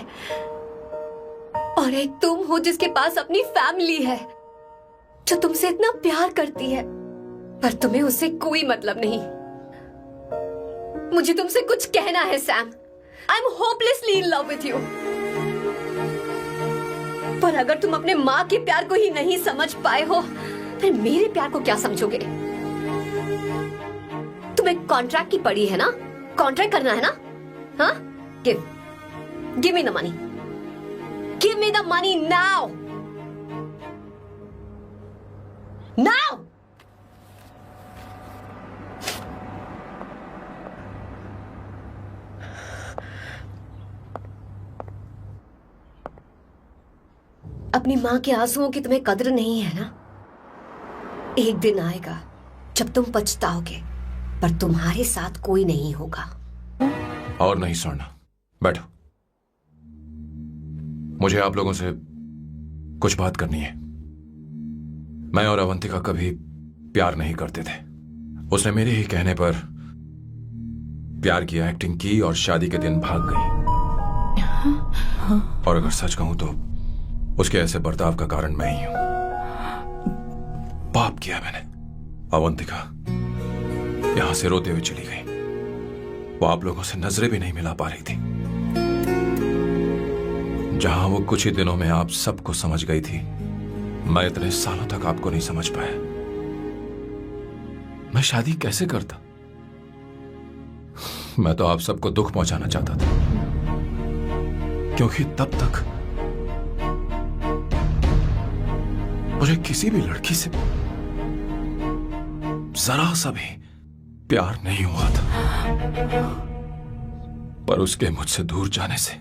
और एक तुम हो जिसके पास अपनी फैमिली है जो तुमसे इतना प्यार करती है, पर तुम्हें उससे कोई मतलब नहीं। मुझे तुमसे कुछ कहना है Sam. I am hopelessly in love with you. पर अगर तुम अपने माँ के प्यार को ही नहीं समझ पाए हो, फिर मेरे प्यार को क्या समझोगे? तुम्हें कॉन्ट्रैक्ट की पड़ी है ना? कॉन्ट्रैक्ट करना है ना? हाँ? Give me the money. Give me the money now. Now. अपनी माँ के आंसुओं की तुम्हें कदर नहीं है ना? एक दिन आएगा जब तुम पछताओगे, पर तुम्हारे साथ कोई नहीं होगा। और नहीं स्वर्णा, बैठो। मुझे आप लोगों से कुछ बात करनी है। मैं और अवंतिका कभी प्यार नहीं करते थे। उसने मेरे ही कहने पर प्यार की एक्टिंग की और शादी के दिन भाग गई। और अगर सच कहूं तो उसके ऐसे बर्ताव का कारण मैं ही हूं। पाप किया मैंने। अवंतिका यहां से रोते हुए चली गई। वो आप लोगों से नजरें भी नहीं मिला पा रही थी। जहां वो कुछ ही दिनों में आप सबको समझ गई थी, मैं इतने सालों तक आपको नहीं समझ पाया। मैं शादी कैसे करता? मैं तो आप सबको दुख पहुंचाना चाहता था, क्योंकि तब तक मुझे किसी भी लड़की से जरा सा भी प्यार नहीं हुआ था, पर उसके मुझसे दूर जाने से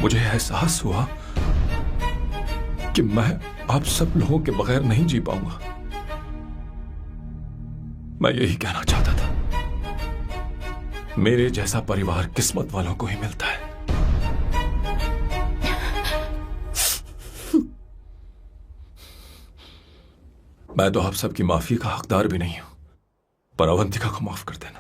मुझे एहसास हुआ कि मैं आप सब लोगों के बगैर नहीं जी पाऊंगा। मैं यही कहना चाहता था, मेरे जैसा परिवार किस्मत वालों को ही मिलता है। मैं तो आप सबकी माफी का हकदार भी नहीं हूं, पर अवंतिका को माफ कर देना।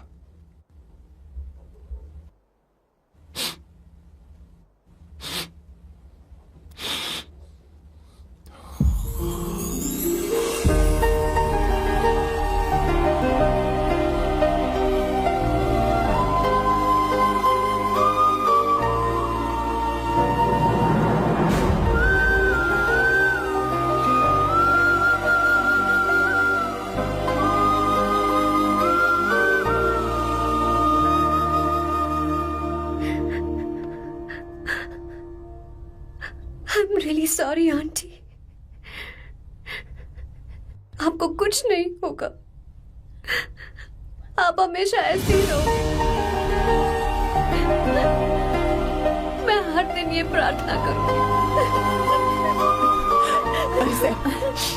I'm really sorry, aunty. आपको कुछ नहीं होगा, आप हमेशा ऐसे ही रहो। मैं हर दिन ये प्रार्थना करूंगी।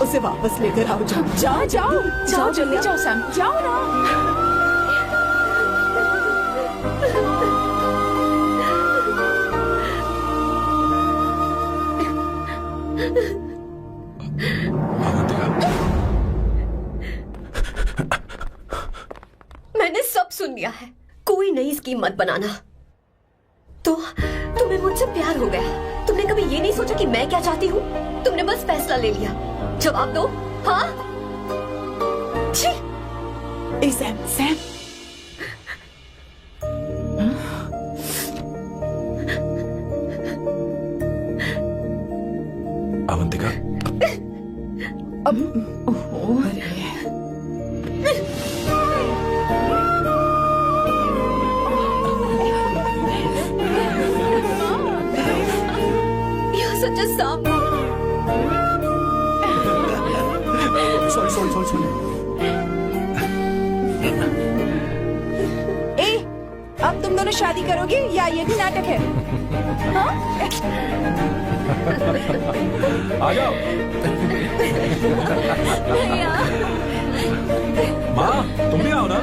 उसे वापस लेकर आओ। जाओ जाओ जाओ जाओ जल्दी जाओ सैम। जाओ ना। मैंने सब सुन लिया है, कोई नई स्कीम मत बनाना। तो तुम्हें मुझसे प्यार हो गया, तुमने कभी ये नहीं सोचा कि मैं क्या चाहती हूँ? तुमने बस फैसला ले लिया। जवाब दो। हाँ? छी! ए Sam, Sam. Avantika, You're such a song. Sorry. ए, अब तुम दोनों शादी करोगे या ये भी नाटक है? हाँ? आ जाओ। माँ, तुम भी आओ ना।